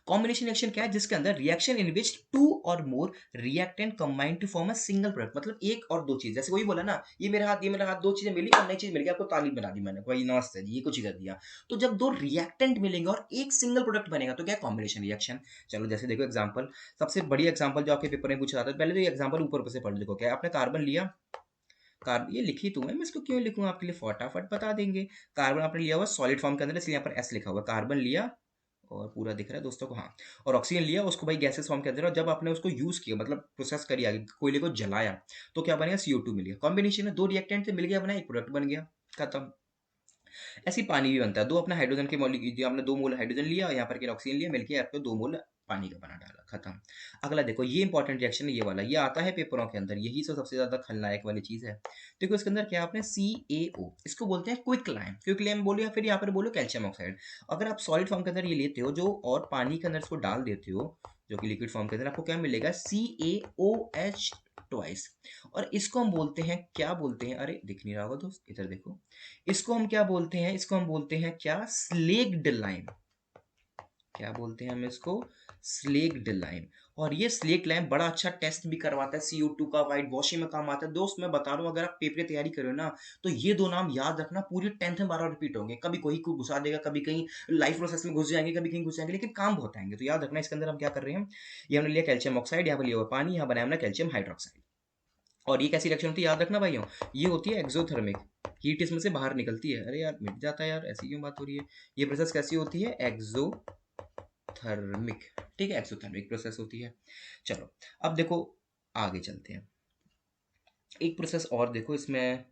कॉम्बिनेशन रिएक्शन क्या है, जिसके अंदर reaction in which two or more reactant combine to form a single product, मतलब एक और दो चीज, जैसे वही बोला ना, ये मेरा हाथ, दो चीजें मिली और नई चीज मिल गई, आपको तालीम बना दी मैंने, भाई नमस्ते जी, ये कुछ ही कर दिया। तो जब दो रिएक्टेंट मिलेंगे और एक सिंगल प्रोडक्ट बनेगा तो क्या कॉम्बिनेशन रिएक्शन। चलो जैसे देखो एग्जाम्पल, सबसे बड़ी एग्जाम्पल जो आपके पेपर में पूछा था, पहले तो ये एग्जाम्पल ऊपर ऊपर से पढ़ देखो, क्या है, आपने कार्बन लिया, कार्बन ये लिखी तो मैं इसको क्यों लिखूं आपके लिए, फटाफट बता देंगे। कार्बन आपने लिया हुआ सॉलिड फॉर्म के अंदर, इसलिए यहाँ पर एस लिखा हुआ, कार्बन लिया और पूरा दिख रहा है दोस्तों को, हाँ। और ऑक्सीजन लिया उसको भाई गैसेस फॉर्म के अंदर, और जब आपने उसको यूज किया मतलब प्रोसेस करी आगे, कोयले को जलाया, तो क्या बनेगा, CO2 मिल गया। कॉम्बिनेशन है, दो रिएक्टेंट से मिल गया, बना एक प्रोडक्ट बन गया, खत्म। ऐसे ही पानी भी बनता है, दो अपना हाइड्रोजन के मॉलिक्यूल, आपने दो मोल हाइड्रोजन लिया और यहाँ पर ऑक्सीजन लिया, मिलकर आपको दो मोल पानी का बना डाला, खत्म। अगला देखो, ये इंपॉर्टेंट रिएक्शन है, ये वाला, ये आता है पेपरों के अंदर, यही तो सबसे ज्यादा खलनायक वाली चीज है। देखो इसके अंदर क्या, आपने CaO, इसको बोलते हैं क्विक लाइम, क्विक लाइम बोलो या फिर यहाँ पर बोलो कैल्शियम ऑक्साइड। अगर आप सॉलिड फॉर्म के अंदर ये लेते हो जो, और पानी के अंदर इसको डाल देते हो, जो कि लिक्विड फॉर्म के अंदर, आपको क्या मिलेगा, CaOH ट्वाइस। और इसको हम बोलते हैं, क्या बोलते हैं, अरे दिख नहीं रहा होगा दोस्त, इधर देखो, इसको हम क्या बोलते हैं, इसको हम बोलते हैं क्या, स्लेक्ड लाइम। क्या बोलते हैं हम इसको, स्लेक्ड लाइम। और ये स्लेक्ड लाइम बड़ा अच्छा टेस्ट भी करवाता है, CO2 का, वाइट वॉशिंग में काम आता है दोस्त। मैं बता रहा हूँ, अगर आप पेपर की तैयारी कर रहे हो ना, तो ये दो नाम याद रखना, पूरी 10th में 12 रिपीट होंगे, कभी कोई को घुसा देगा, कभी कहीं लाइफ प्रोसेस में घुस जाएंगे, कभी कहीं घुस जाएंगे, लेकिन काम बहुत आएंगे। तो याद रखना, इसके अंदर हम क्या कर रहे हैं, ये हमने लिया कैल्शियम ऑक्साइड, यहाँ पर लिया हुआ पानी, यहाँ बनाया हमने कैल्शियम हाइड्रोक्साइड। और ये कैसी रिएक्शन होती है, याद रखना भाइयों, ये होती है एक्सोथर्मिक, हीट इसमें से बाहर निकलती है। अरे यार मिट जाता है यार, ऐसी क्यों बात हो रही है। ये प्रोसेस कैसी होती है, एक्सोथर्मिक, ठीक है, एक्सोथर्मिक प्रोसेस होती है। चलो अब देखो, आगे चलते हैं, एक प्रोसेस और देखो, इसमें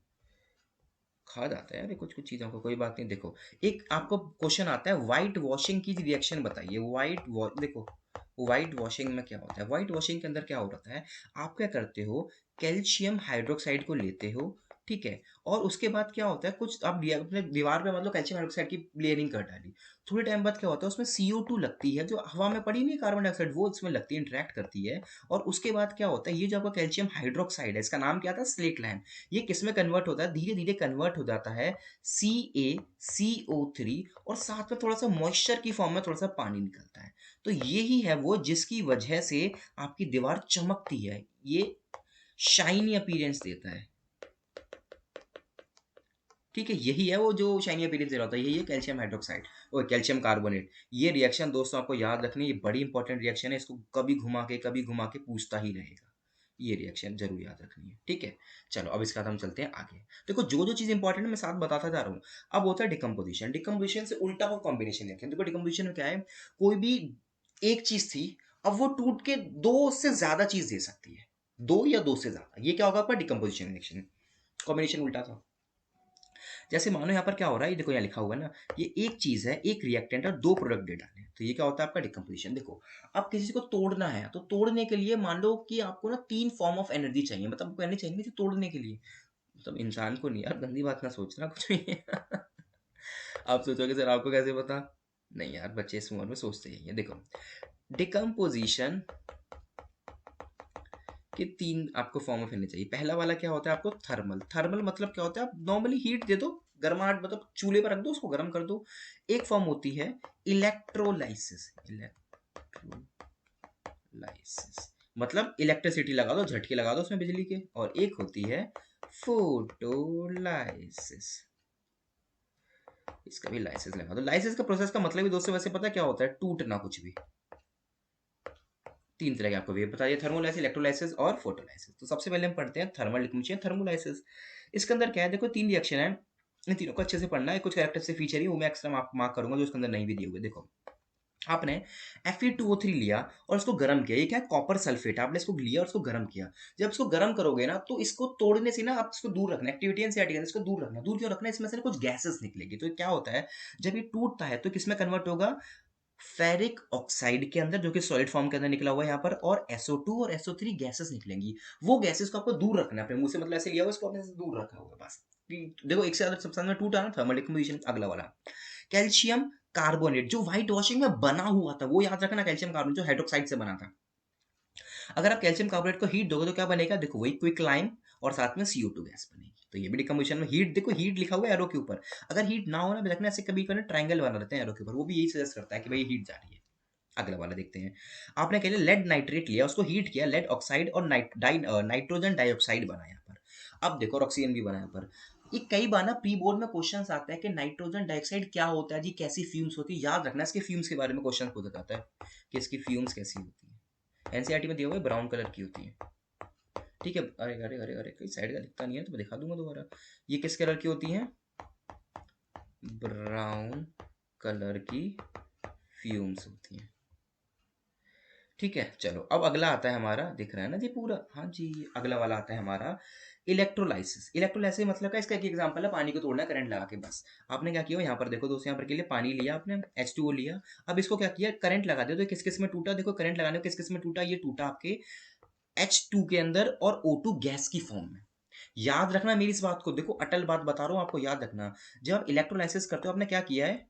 खा जाता है यार कुछ कुछ चीज़ों को, कोई बात नहीं। देखो एक आपको क्वेश्चन आता है, व्हाइट वॉशिंग की रिएक्शन बताइए। देखो व्हाइट वॉशिंग में क्या होता है, व्हाइट वॉशिंग के अंदर क्या हो रहा है, आप क्या करते हो, कैल्शियम हाइड्रोक्साइड को लेते हो, ठीक है, और उसके बाद क्या होता है, कुछ आप अपने दीवार पे मतलब कैल्शियम हाइड्रोक्साइड की लेयरिंग कर डाली, थोड़े टाइम बाद क्या होता है, उसमें CO2 लगती है, जो हवा में पड़ी नहीं, कार्बन डाइऑक्साइड, वो इसमें लगती है, इंटरेक्ट करती है। और उसके बाद क्या होता है, ये जो आपका कैल्शियम हाइड्रोक्साइड है, इसका नाम क्या था, स्लेट लाइम, ये किस में कन्वर्ट होता है, धीरे धीरे कन्वर्ट हो जाता है CaCO3, और साथ में थोड़ा सा मॉइस्चर की फॉर्म में थोड़ा सा पानी निकलता है। तो ये ही है वो, जिसकी वजह से आपकी दीवार चमकती है, ये शाइनी अपीयरेंस देता है, ठीक है, यही है वो जो शाइनी अपीयरेंस दे रहा होता है, यही है कैल्शियम हाइड्रोक्साइड और कैल्शियम कार्बोनेट। ये रिएक्शन दोस्तों आपको याद रखनी है, ये बड़ी इंपॉर्टेंट रिएक्शन है, इसको कभी घुमा के पूछता ही रहेगा, ये रिएक्शन जरूर याद रखनी है, ठीक है। चलो अब इसके बाद हम चलते हैं आगे। देखो जो जो चीज इंपॉर्टेंट है मैं साथ बताता जा रहा हूँ। अब होता है डिकम्पोजिशन, डिकम्पोजिशन से उल्टा वो कॉम्बिनेशन रिएक्शन। देखो डिकम्पोजिशन में क्या है, कोई भी एक चीज थी, अब वो टूट के दो से ज्यादा चीज दे सकती है, दो या दो से ज्यादा, ये क्या होगा आपका डिकम्पोजिशन रिएक्शन। कॉम्बिनेशन उल्टा था, जैसे मानो यहाँ पर क्या हो रहा है, ये देखो यहाँ लिखा हुआ है ना, ये एक चीज है, एक रिएक्टेंट और दो प्रोडक्ट दे डाले, तो ये क्या होता है आपका डिकम्पोजिशन। देखो अब किसी को तोड़ना है, तो तोड़ने के लिए मान लो कि आपको ना तीन फॉर्म ऑफ एनर्जी चाहिए, मतलब आपको एनर्जी चाहिए तोड़ने के लिए, मतलब इंसान को नहीं यार, गंदी बात ना सोचना कुछ भी आप सोचोगे सर आपको कैसे पता, नहीं यार बच्चे इस उम्र में सोचते ही हैं। देखो डिकम्पोजिशन कि तीन आपको फॉर्म ऑफ एनर्जी चाहिए। पहला वाला क्या होता है आपको, थर्मल। थर्मल मतलब क्या होता है, आप नॉर्मली हीट दे दो, गर्माहट मतलब चूल्हे पर रख दो, उसको गर्म कर दो। एक फॉर्म होती है इलेक्ट्रोलाइसिस, इलेक्ट्रोलाइसिस मतलब इलेक्ट्रिसिटी लगा दो, झटके लगा दो उसमें बिजली के। और एक होती है फोटोलाइसिस, इसका भी लाइसिस लगा दो। लाइसिस का प्रोसेस का मतलब ही दोस्तों वैसे पता क्या होता है, टूटना कुछ भी। तीन तरह के आपको वेव बताइए, थर्मोलाइसिस, इलेक्ट्रोलाइसिस और फोटोलाइसिस। तो सबसे पहले हम पढ़ते हैं थर्मल डिकम्पोजिशन, थर्मोलाइसिस। इसके अंदर क्या है, देखो तीन रिएक्शन है, इन तीनों को अच्छे से पढ़ना है, कुछ कैरेक्टरिस्टिक फीचर ही वो मैं एक्स्ट्रा मार्क करूंगा जो उसके अंदर नहीं भी दिए हुए। देखो आपने Fe2O3 लिया और उसको गर्म किया, ये क्या है, कॉपर सल्फेट, आपने इसको लिया और इसको गर्म किया। जब इसको गर्म करोगे ना, तो इसको तोड़ने से ना आप इसको दूर रखना, एक्टिविटी एनसीईआरटी इसको दूर रखना। दूर क्यों रखना, इसमें से ना कुछ गैसेस निकलेगी। तो क्या होता है, जब ये टूटता है तो किसमें कन्वर्ट होगा, फेरिक ऑक्साइड के अंदर, जो कि सॉलिड फॉर्म के अंदर निकला हुआ है यहाँ पर, और SO2 और SO3 गैसेस निकलेंगी। वो गैसेस को आपको दूर रखना है अपने मुंह से, मतलब ऐसे लिया हुआ इसको अपने से दूर रखा हुआ बस। देखो एक से ज्यादा सबसे में टूटा ना, थर्मल डिकम्पोजिशन। अगला वाला कैल्शियम कार्बोनेट, जो व्हाइट वॉशिंग में बना हुआ था, वो याद रखना, कैल्शियम कार्बोनेट जो हाइड्रोक्साइड से बना था। अगर आप कैल्शियम कार्बोनेट को हीट दोगे तो क्या बनेगा, देखो वही क्विक लाइम और साथ में CO2 गैस बनेगी। तो ये भी डिकम्पोजिशन में हीट, देखो हीट लिखा हुआ है एरो के ऊपर, अगर हीट ना हो ना देखना, ऐसे कभी कभी ट्रायंगल बना रहते हैं एरो के ऊपर, वो भी यही सजेस्ट करता है कि भाई हीट जा रही है। अगला वाला देखते हैं। आपने क्या लिया, लेड नाइट्रेट लिया, उसको हीट किया, लेड ऑक्साइड और नाइट्रोजन डाइऑक्साइड बना यहाँ पर। अब देखो, और ऑक्सीजन भी बना यहाँ पर। ये कई बार ना प्री बोर्ड में क्वेश्चंस आता है कि नाइट्रोजन डाइऑक्साइड क्या होता है जी, कैसी फ्यूम्स होती है। याद रखना, इसके फ्यूम्स के बारे में क्वेश्चन पूछा जाता है कि इसकी फ्यूम्स कैसी होती है। एनसीईआरटी में दिया हुआ है, ब्राउन कलर की होती है। ठीक है। अरे अरे अरे अरे, कोई साइड का दिखता नहीं है तो मैं दिखा दूंगा दोबारा। ये किस कलर की होती है, ब्राउन कलर की फ्यूम्स होती हैं। ठीक है, चलो अब अगला आता है हमारा, दिख रहा है ना जी पूरा, हाँ जी। अगला वाला आता है हमारा इलेक्ट्रोलाइसिस। इलेक्ट्रोलाइसिस मतलब क्या, इसका एक एग्जांपल है, पानी को तोड़ना है करंट लगा के, बस। आपने क्या किया, यहाँ पर देखो दोस्तों, यहाँ पर के लिए पानी लिया आपने, H2O लिया। अब इसको क्या किया, करंट लगा दिया, तो किस किस में टूटा, देखो करंट लगाने को किस किस में टूटा, ये टूटा आपके H2 के अंदर और O2 गैस की फॉर्म में। याद रखना मेरी इस बात को, देखो अटल बात बता रहा हूँ आपको, याद रखना। जब आप इलेक्ट्रोलाइसिस करते हो, आपने क्या किया है,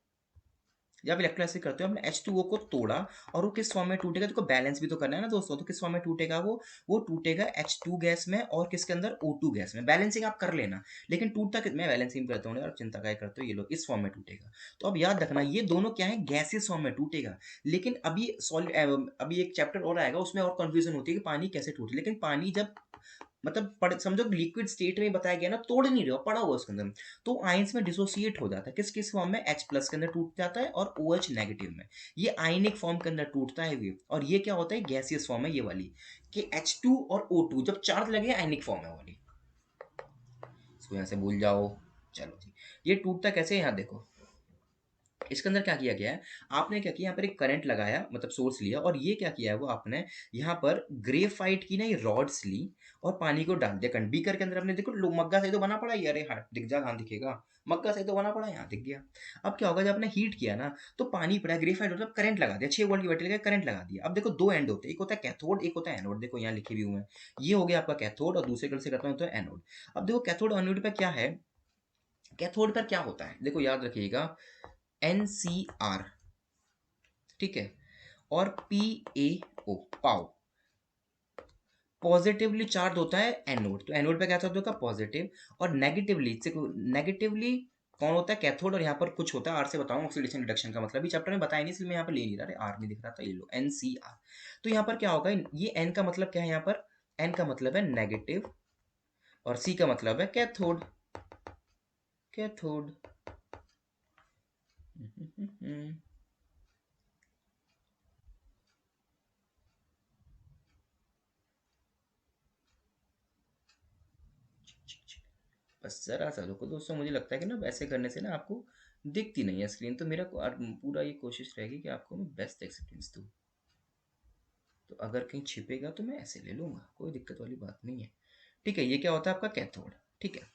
जब इलेक्ट्रोलाइसिस करते हो, हमने H2O को तोड़ा, और वो किस फॉर्म में टूटेगा, तो बैलेंस भी तो करना है ना दोस्तों, तो किस फॉर्म में टूटेगा वो टूटेगा H2 गैस में, और किसके अंदर, O2 गैस में। बैलेंसिंग आप कर लेना, लेकिन टूटता मैं बैलेंसिंग करता हूँ यार, चिंता क्या करते हो, ये लो इस फॉर्म में टूटेगा। तो अब याद रखना, ये दोनों क्या है, गैसेस फॉर्म में टूटेगा। लेकिन अभी सॉलिड, अभी एक चैप्टर और आएगा, उसमें और कंफ्यूजन होती है कि पानी कैसे टूटे। लेकिन पानी जब मतलब पढ़ समझो लिक्विड स्टेट में बताया गया ना, तोड़ नहीं रहे हो, पड़ा हुआ उसके अंदर, तो आयंस में डिसोसिएट हो जाता है, किस किस फॉर्म में, H प्लस के अंदर टूट जाता है, और OH नेगेटिव में। ये आयनिक फॉर्म के अंदर टूटता है ये, और ये क्या होता है, गैसियस फॉर्म है ये वाली, कि H2 और O2 जब चार्ज लगे, आयनिक फॉर्म है वाली। इसको यहाँ से भूल जाओ। चलो जी, ये टूटता कैसे, यहाँ देखो, इसके अंदर क्या किया गया है, आपने क्या किया, यहाँ पर एक करंट लगाया, मतलब सोर्स लिया, और ये क्या किया है वो आपने यहाँ पर ग्रेफाइट की ना ये रॉड्स ली, और पानी को डाल दिया बीकर के अंदर। आपने देखो मग्गा सही तो बना पड़ा ये, अरे हाँ दिख जा, कहाँ दिखेगा, मग्गा सही तो बना पड़ा, यहाँ दिख गया। अब क्या होगा, जब आपने हीट किया ना, तो पानी पड़ा, ग्रेफाइट मतलब करंट लगा दिया, 6 वोल्ट की बैटरी लगा, करंट लगा दिया। अब देखो दो एंड होते हैं, एक होता है कैथोड, एक होता है एनोड, देखो यहाँ लिखे भी हुए हैं। ये हो गया आपका कैथोड, और दूसरे कलर से करता हूँ तो एनोड। अब देखो कैथोड और एनोड पे क्या है, कैथोड पर क्या होता है, देखो याद रखिएगा, NCR, ठीक है, और PaO, पाओ, पॉजिटिवली चार्ज होता है एनोड, तो एनोड पे क्या चार्ज होगा, पॉजिटिव। और नेगेटिवली कौन होता है, कैथोड, और यहाँ पर कुछ होता है, आर से बताऊंगा, ऑक्सीडेशन रिडक्शन का मतलब, ये चैप्टर में बताया नहीं, इसलिए मैं यहाँ पे ले नहीं रहा, अरे आर नहीं दिख रहा था, ये लो NCR। तो यहाँ पर क्या होगा, ये N का मतलब क्या है, यहाँ पर N का मतलब है नेगेटिव, और C का मतलब है कैथोड, कैथोड। बस जरा सा रुको दोस्तों, मुझे लगता है कि ना वैसे करने से ना आपको दिखती नहीं है स्क्रीन, तो मेरा पूरा ये कोशिश रहेगी कि आपको मैं बेस्ट एक्सपीरियंस दूँ। तो अगर कहीं छिपेगा तो मैं ऐसे ले लूँगा, कोई दिक्कत वाली बात नहीं है। ठीक है, ये क्या होता है आपका कैथोड। ठीक है,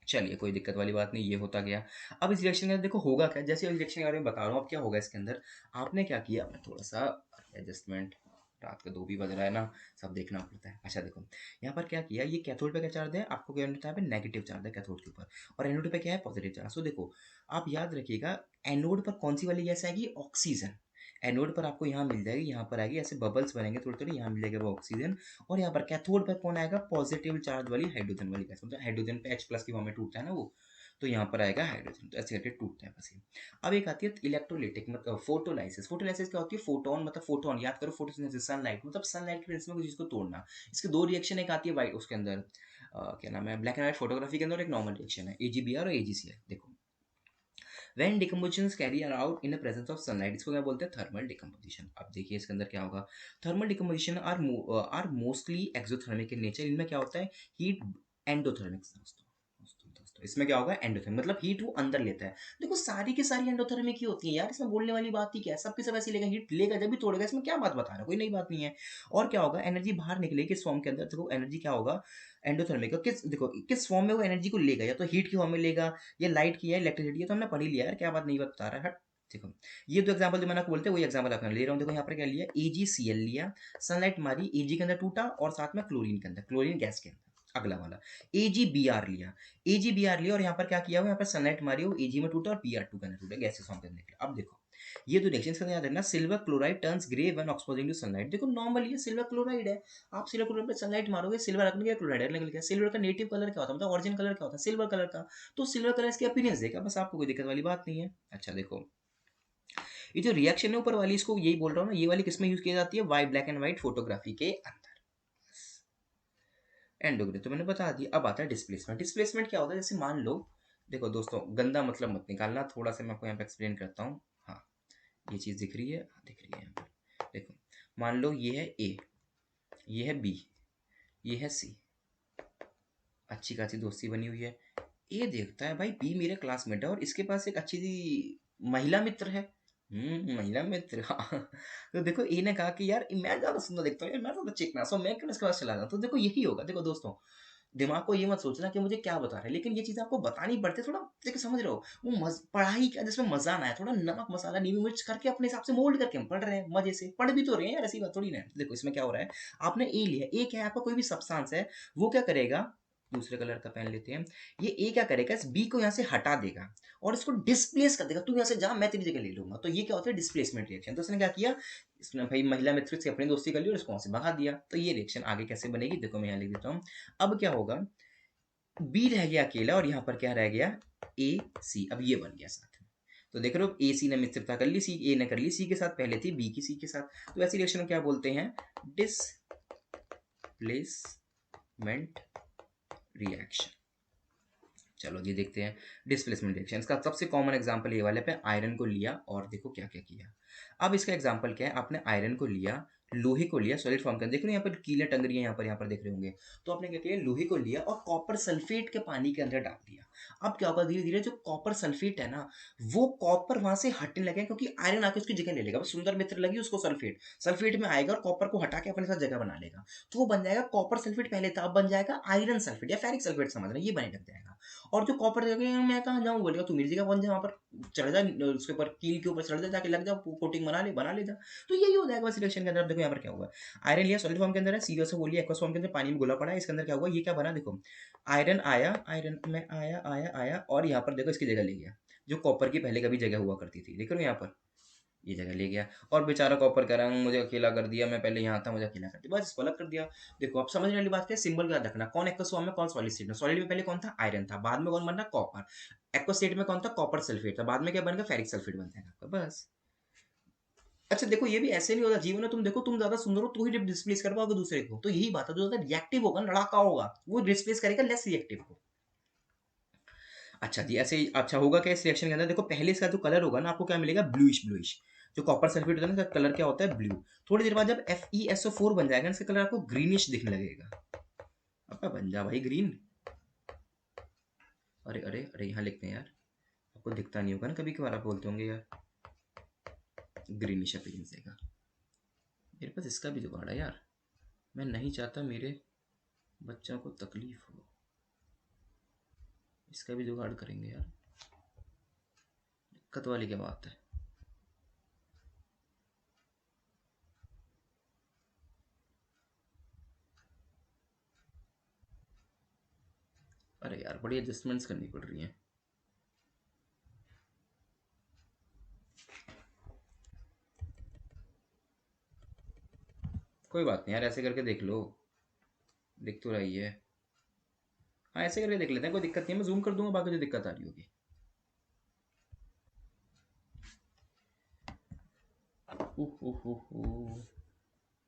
चलिए कोई दिक्कत वाली बात नहीं, ये होता गया। अब इस रिएक्शन के अंदर देखो होगा क्या, जैसे इस रिएक्शन के बारे में बता रहा हूँ, अब क्या होगा इसके अंदर, आपने क्या किया, आपने थोड़ा सा एडजस्टमेंट, रात का 2 भी बज रहा है ना, सब देखना पड़ता है। अच्छा देखो, यहाँ पर क्या किया, ये कैथोड पे क्या चार्ज है, आपको क्या होता है, नेगेटिव चार्ज है कैथोड के ऊपर, और एनोड पे क्या है, पॉजिटिव चार्ज। तो देखो आप याद रखिएगा, एनोड पर कौन सी वाली गैस आएगी, ऑक्सीजन। एनोड पर आपको यहाँ मिल जाएगी, यहाँ पर आएगी, ऐसे बबल्स बनेंगे थोड़े थोड़े, यहाँ मिल जाएगा वो ऑक्सीजन। और यहाँ पर कैथोड पर कौन आएगा, पॉजिटिव चार्ज वाली हाइड्रोजन वाली गैस, मतलब हाइड्रोजन पे H प्लस की फॉर्म में टूटता है ना वो, तो यहाँ पर आएगा हाइड्रोजन, तो ऐसे करके टूटता है बस ये। अब एक आती है इलेक्ट्रोलिटिक, मतलब फोटोलाइसिस। फोटोलाइसिस क्या होती है, फोटोन मतलब फोटोन, याद करो, फोटोसिंथेसिस सनलाइट, मतलब सनलाइट के रेस में कुछ चीज को तोड़ना। इसके दो रिएक्शन, एक आती है वाइट उसके अंदर, क्या नाम है, ब्लैक एंड व्हाइट फोटोग्राफी के अंदर, एक नॉर्मल रिएक्शन है, AGBR और AGCL। देखो, when decomposition is carried out in the presence of sunlight, इसको क्या बोलते हैं, थर्मल डिकम्पोजिशन। अब देखिए इसके अंदर क्या होगा, thermal decomposition are mostly exothermic in nature. इनमें क्या होता है, हीट एंडोथर्मिक दोस्तों, इसमें क्या होगा, एंडोथर्मिक मतलब हीट वो अंदर लेता है। देखो सारी की सारी एंडोथर्मिक ही होती है यार, इसमें बोलने वाली बात ही क्या है, सबके सब ऐसे लेगा, हीट लेगा जब भी तोड़ेगा, इसमें क्या बात बता रहा है, कोई नई बात नहीं है। और क्या होगा, एनर्जी बाहर निकलेगी इस फॉर्म के अंदर, देखो एनर्जी क्या होगा, एंडोथर्मिक का किस, देखो किस फॉर्म में वो एनर्जी को लेगा, या तो हीट की फॉर्म में लेगा, ये लाइट की है, इलेक्ट्रिसिटी है, तो हमने पढ़ ही लिया यार, क्या बात नहीं बता रहा है, हट। देखो ये दो एग्जांपल जो मैंने आपको बोलते हैं, वही एग्जांपल आपने ले रहा हूँ। देखो यहाँ पर क्या लिया, AgCl लिया, सनलाइट मारी, Ag के अंदर टूटा, और साथ में क्लोरीन के अंदर, क्लोरीन गैस के अंदर। अगला वाला AgBr लिया, AgBr लिया, और यहाँ पर क्या किया हुआ, यहाँ पर सनलाइट मारी, वो Ag में टूटा, और Br2 के अंदर टूटा, गैसेस फॉर्म करने के लिए। अब देखो ये दो रिएक्शन का याद रखना, silver chloride turns grey when exposing to sunlight. देखो नॉर्मली ये सिल्वर क्लोराइड है, आप सिल्वर क्लोराइड पे सनलाइट मारोगे, सिल्वर रखने के क्लोराइड निकल गया। सिल्वर का नेटिव कलर क्या होता है, मतलब ओरिजिन कलर क्या होता है, सिल्वर कलर का, तो सिल्वर कलर इसकी अपीयरेंस देगा, बस आपको कोई दिक्कत वाली बात नहीं है। अच्छा देखो, ये जो रिएक्शन है ऊपर वाली, इसको यही बोल रहा हूँ ना, ये वाली किसमें यूज की जाती है, white black and white photography के अंदर। एंड हो गया, तो मैंने बता दिया। अब आता है डिस्प्लेसमेंट। डिस्प्लेसमेंट क्या होता है, जैसे मान लो, देखो दोस्तों गंदा मतलब मत निकालना, थोड़ा सा मैं आपको यहाँ पे एक्सप्लेन करता हूँ। हाँ, ये चीज़ दिख रही है, हाँ, दिख रही है यहाँ पर। देखो मान लो ये है ए, ये है बी, ये है सी, अच्छी खासी दोस्ती बनी हुई है। ए देखता है भाई बी मेरे क्लासमेट है और इसके पास एक अच्छी सी महिला मित्र है। महिला मित्र, हाँ। तो देखो ए ने कहा कि यार मैं ज्यादा सुंदर दिखता हूँ यार, मैं ज्यादा चिकना सो, मैं क्यों इसके पास चला जाऊँ। तो देखो यही होगा। देखो दोस्तों, दिमाग को ये मत सोचना कि मुझे क्या बता रहे हैं, लेकिन ये चीजें आपको बतानी पड़ती है। थोड़ा देखो समझ रहे हो, वो पढ़ाई का जिसमें मजा ना है, थोड़ा नमक मसाला नींबू मिर्च करके अपने हिसाब से मोल्ड करके हम पढ़ रहे हैं, मजे से पढ़ भी तो रहे हैं यार, ऐसी बात थोड़ी ना है। देखो इसमें क्या हो रहा है, आपने ए लिया, ए क्या है आपका, कोई भी सब्सटेंस है, वो क्या करेगा, दूसरे कलर का पेन लेते हैं, ये ए क्या करेगा, इस बी को यहाँ से हटा देगा और इसको डिस्प्लेस कर देगा, तू यहाँ से जा मैं तेरी जगह ले लूंगा। तो ये क्या होता है, डिस्प्लेसमेंट रिएक्शन। तो उसने क्या किया, इसने भाई महिला मित्र से अपनी दोस्ती कर ली और इसको वहां से भगा दिया। तो ये रिएक्शन आगे कैसे बनेगी, देखो मैं यहाँ लिख देता हूँ। अब क्या होगा, बी रह गया अकेला और यहाँ पर क्या रह गया, ए सी। अब ये बन गया साथ में। तो देख रहे हो, ए सी ने मित्रता कर ली, सी ए ने कर ली सी के साथ, पहले थी बी की सी के साथ। तो ऐसी रिएक्शन को क्या बोलते हैं, डिस्प्लेसमेंट रिएक्शन। चलो ये देखते हैं डिस्प्लेसमेंट रिएक्शन। इसका सबसे कॉमन एग्जांपल ये वाले पे, आयरन को लिया और देखो क्या क्या किया। अब इसका एग्जांपल क्या है, आपने आयरन को लिया, लोहे को लिया सॉलिड फॉर्म के अंदर, देख रहे हो यहाँ पर कीलें टंग रही है, यहाँ पर देख रहे होंगे। तो आपने क्या किया, लोहे को लिया और कॉपर सल्फेट के पानी के अंदर डाल दिया। अब क्या होगा, धीरे धीरे जो कॉपर सल्फेट है ना, वो कॉपर वहां से हटने लगे, क्योंकि आयरन आके उसकी जगह ले लेगा। सुंदर मित्र लगी उसको सल्फेट, सल्फेट में आएगा और कॉपर को हटा के अपने साथ जगह बना लेगा। तो वो बन जाएगा कॉपर सल्फेट, पहले था, अब बन जाएगा आयरन सल्फेट या फेरिक सल्फेट, समझ रहे, ये बने लग जाएगा। और जो कॉपर जगह, मैं कहाँ जाऊँ, बोलेगा तू मेरी जगह बन जा, वहां पर चढ़ जा, उसके ऊपर कील के ऊपर चढ़ जा, जाके लग जा, कोटिंग बना ले जा। तो यही हो जाएगा बस रिएक्शन के अंदर। देखो यहाँ पर क्या हुआ, आयरन लिया सॉलिड फॉर्म के अंदर है, सीओ बोलिए एक्वस फॉर्म के अंदर पानी में घुला पड़ा है, इसके अंदर क्या हुआ, ये क्या बना, देखो आयरन आया, आयरन में आया आया आया और यहाँ पर देखो इसकी जगह ले गया, जो कॉपर की पहले कभी जगह हुआ करती थी, देख रहे हो यहाँ पर ये जगह ले गया। और बेचारा कॉपर कह रहा हूँ मुझे अकेला कर दिया, मैं पहले यहाँ था मुझे अकेला कर दिया, बस इसको अलग कर दिया। देखो अब समझने वाली बात है, सिंबल याद रखना, कौन एक्वस फॉर्म में, कौन सॉलिड स्टेट में। सॉलिड में पहले कौन था, आयरन था, बाद में कौन बन रहा, कॉपर। एक्वस स्टेट में कौन था, कॉपर सल्फेट था, बाद में क्या बन गया, फेरिक सल्फेट बन जाएगा आपका, बस। अच्छा देखो ये भी ऐसे नहीं होता जीवन में, तुम देखो तुम ज्यादा सुंदर हो तो ही डिस्प्लेस कर पाओगे दूसरे को। तो यही बात है, जो ज्यादा रिएक्टिव होगा, लड़ाका होगा, वो डिस्प्लेस करेगा लेस रिएक्टिव को। अच्छा जी, ऐसे अच्छा होगा क्या इस रिएक्शन के अंदर, देखो पहले इसका जो कलर होगा ना, आपको क्या मिलेगा, ब्लूइश ब्लूइश। जो कॉपर सल्फेट होता है ना, इसका कलर क्या होता है, ब्लू। थोड़ी देर बाद जब FeSO4 बन जाएगा, इसका कलर आपको ग्रीनिश दिखने लगेगा। अब बन जा भाई ग्रीन। अरे अरे अरे, यहाँ लिखते हैं यार, आपको दिखता नहीं होगा ना, कभी कभार आप बोलते होंगे यार, ग्रीनिश अपीयरेंस देगा। मेरे पास इसका भी जुगाड़ है यार, मैं नहीं चाहता मेरे बच्चों को तकलीफ हो, इसका भी जुगाड़ करेंगे यार, दिक्कत वाली क्या बात है। अरे यार बड़ी एडजस्टमेंट्स करनी पड़ रही हैं। कोई बात नहीं यार, ऐसे करके देख लो, दिख तो रही है। हाँ ऐसे करके देख लेते हैं, कोई दिक्कत नहीं है, मैं जूम कर दूंगा, बाकी जो दिक्कत आ रही होगी।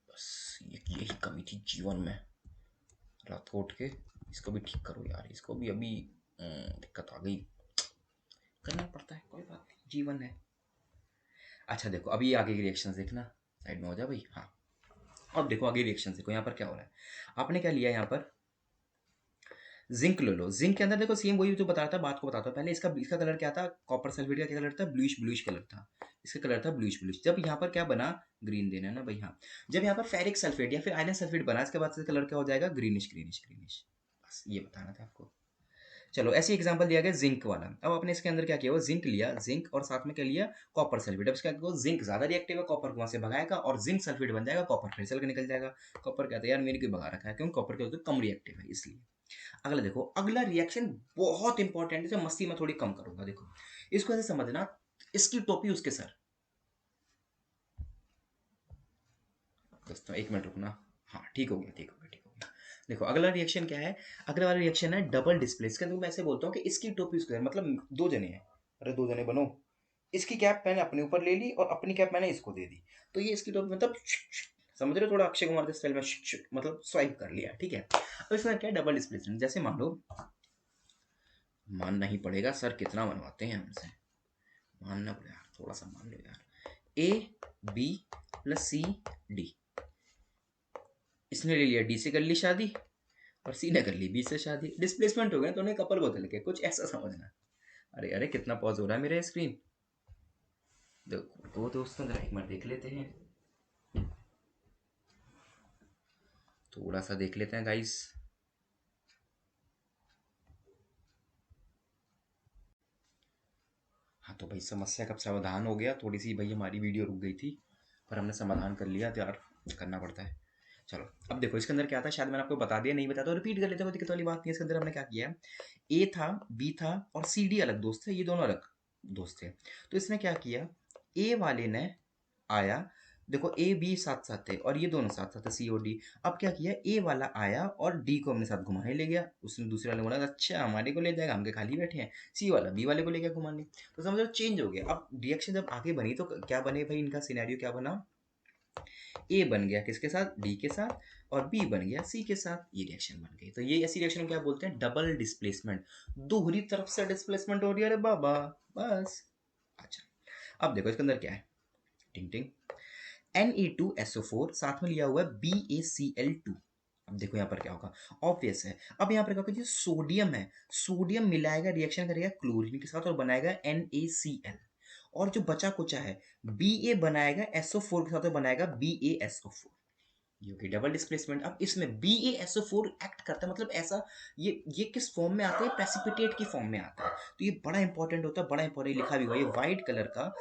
बस यही कमी थी जीवन में, रात को उठ के इसको भी ठीक करो यार, इसको भी अभी दिक्कत आ गई, करना पड़ता है, कोई बात नहीं, जीवन है। अच्छा देखो अभी आगे के रिएक्शन देखना, साइड में हो जा भाई, हाँ। अब देखो आगे रिएक्शन देखो, यहाँ पर क्या हो रहा है, आपने क्या लिया यहाँ पर, जिंक ले लो। जिंक के अंदर देखो सेम वही जो बता रहा था, बात को बताता हूँ पहले। इसका इसका कलर क्या था, कॉपर सल्फेट का क्या कलर था, ब्लूइश ब्लूइश कलर था। इसका कलर था ब्लूइश ब्लूइश। जब यहाँ पर क्या बना, ग्रीन देना है ना भाई, हाँ। जब यहाँ पर फेरिक सल्फेट या फिर आयरन सल्फेट बना, इसके बाद से कलर क्या हो जाएगा, ग्रीनिश ग्रीनिश ग्रीनिश। बस ये बताना था आपको। चलो ऐसे एग्जांपल दिया गया जिंक वाला। अब आपने इसके अंदर क्या किया, वो जिंक लिया, जिंक और साथ में क्या लिया, कॉपर सल्फेट। अब इसका जिंक ज्यादा रिएक्टिव है, कॉपर को वहां से भगाएगा और जिंक सल्फेट बन जाएगा, कॉपर फिर से निकल जाएगा। कॉपर कहता है यार मेरे को भगा रखा है, क्यों, कॉपर के कम रिएक्टिव है इसलिए। अगला देखो, अगला रिएक्शन बहुत इंपॉर्टेंट है, इसे मस्ती में थोड़ी कम करूंगा। देखो इसको ऐसे समझना, इसकी टोपी उसके सर। दोस्तों एक मिनट रुकना, हाँ ठीक हो गया ठीक हो गया ठीक हो गया। देखो अगला रिएक्शन क्या है, अगला वाला रिएक्शन है डबल डिस्प्लेस का। मैं ऐसे बोलता हूँ कि इसकी टोपी उसके सर, मतलब दो जने हैं, अरे दो जने बनो, इसकी कैप मैंने अपने ऊपर ले ली और अपनी कैप मैंने इसको दे दी। तो ये इसकी टोपी मतलब समझ रहे हो, थोड़ा अक्षय कुमार के स्टाइल में मतलब स्वाइप कर लिया, ठीक है। अब इसमें क्या है, डबल डिस्प्लेसमेंट। जैसे मान लो, मानना ही पड़ेगा, सर कितना बनवाते हैं हमसे, मानना पड़ेगा यार, थोड़ा सा मान लो यार। A B plus C D, इसने ले लिया डी से कर ली शादी और सी ने कर ली बी से शादी, डिस्प्लेसमेंट हो गए तो उन्हें कपल बदल के, कुछ ऐसा समझना। अरे अरे कितना पॉज हो रहा है मेरा स्क्रीन, देखो तो दोस्तों जरा एक बार देख लेते हैं, थोड़ा सा देख लेते हैं गाइस। हाँ तो भाई समस्या का समाधान हो गया, थोड़ी सी भाई हमारी वीडियो रुक गई थी, पर हमने समाधान कर लिया, तो यार करना पड़ता है। चलो अब देखो इसके अंदर क्या था, शायद मैंने आपको बता दिया, नहीं बताया तो रिपीट कर लेते हैं, कोई दिक्कत वाली बात नहीं है। इसके अंदर हमने क्या किया, ए था, बी था और सी डी अलग दोस्त थे, ये दोनों अलग दोस्त थे। तो इसने क्या किया, ए वाले ने आया, देखो ए बी साथ साथ थे और ये दोनों साथ साथ थे, सी और डी। अब क्या किया, ए वाला आया और डी को अपने साथ घुमाने ले गया, उसने दूसरे वाले को बोला अच्छा हमारे को ले जाएगा, हम के खाली बैठे हैं। सी वाला बी वाले को ले गया घुमाने, तो समझो चेंज हो गया। अब रिएक्शन जब आगे बनी तो क्या बने भाई, इनका सिनेरियो क्या बना, ए बन गया किसके साथ, डी के साथ और बी बन गया सी के साथ, ये रिएक्शन बन गई। तो ये ऐसी रिएक्शन को क्या बोलते हैं, डबल डिस्प्लेसमेंट, दोहरी तरफ से डिस्प्लेसमेंट हो रही है, अरे बाबा बस। अच्छा अब देखो इसके अंदर क्या है, टिंग टिंग, Na2SO4 साथ में लिया हुआ है BaCl2। अब देखो यहाँ पर क्या होगा, ऑब्वियस है। अब यहाँ पर क्या होगा, जो सोडियम है, सोडियम मिलाएगा, रिएक्शन करेगा क्लोरीन के साथ और बनाएगा NaCl, और जो बचा कुचा है Ba बनाएगा SO4 के साथ और बनाएगा BaSO4, ये होगी डबल डिस्प्लेसमेंट। अब इसमें BaSO4 एक्ट करता है, मतलब ऐसा, ये किस फॉर्म में आता है, प्रेसिपिटेट की फॉर्म में आता है। तो ये बड़ा इंपॉर्टेंट होता है, बड़ा इंपॉर्टेंट लिखा भी हुआ है, ये व्हाइट कलर का,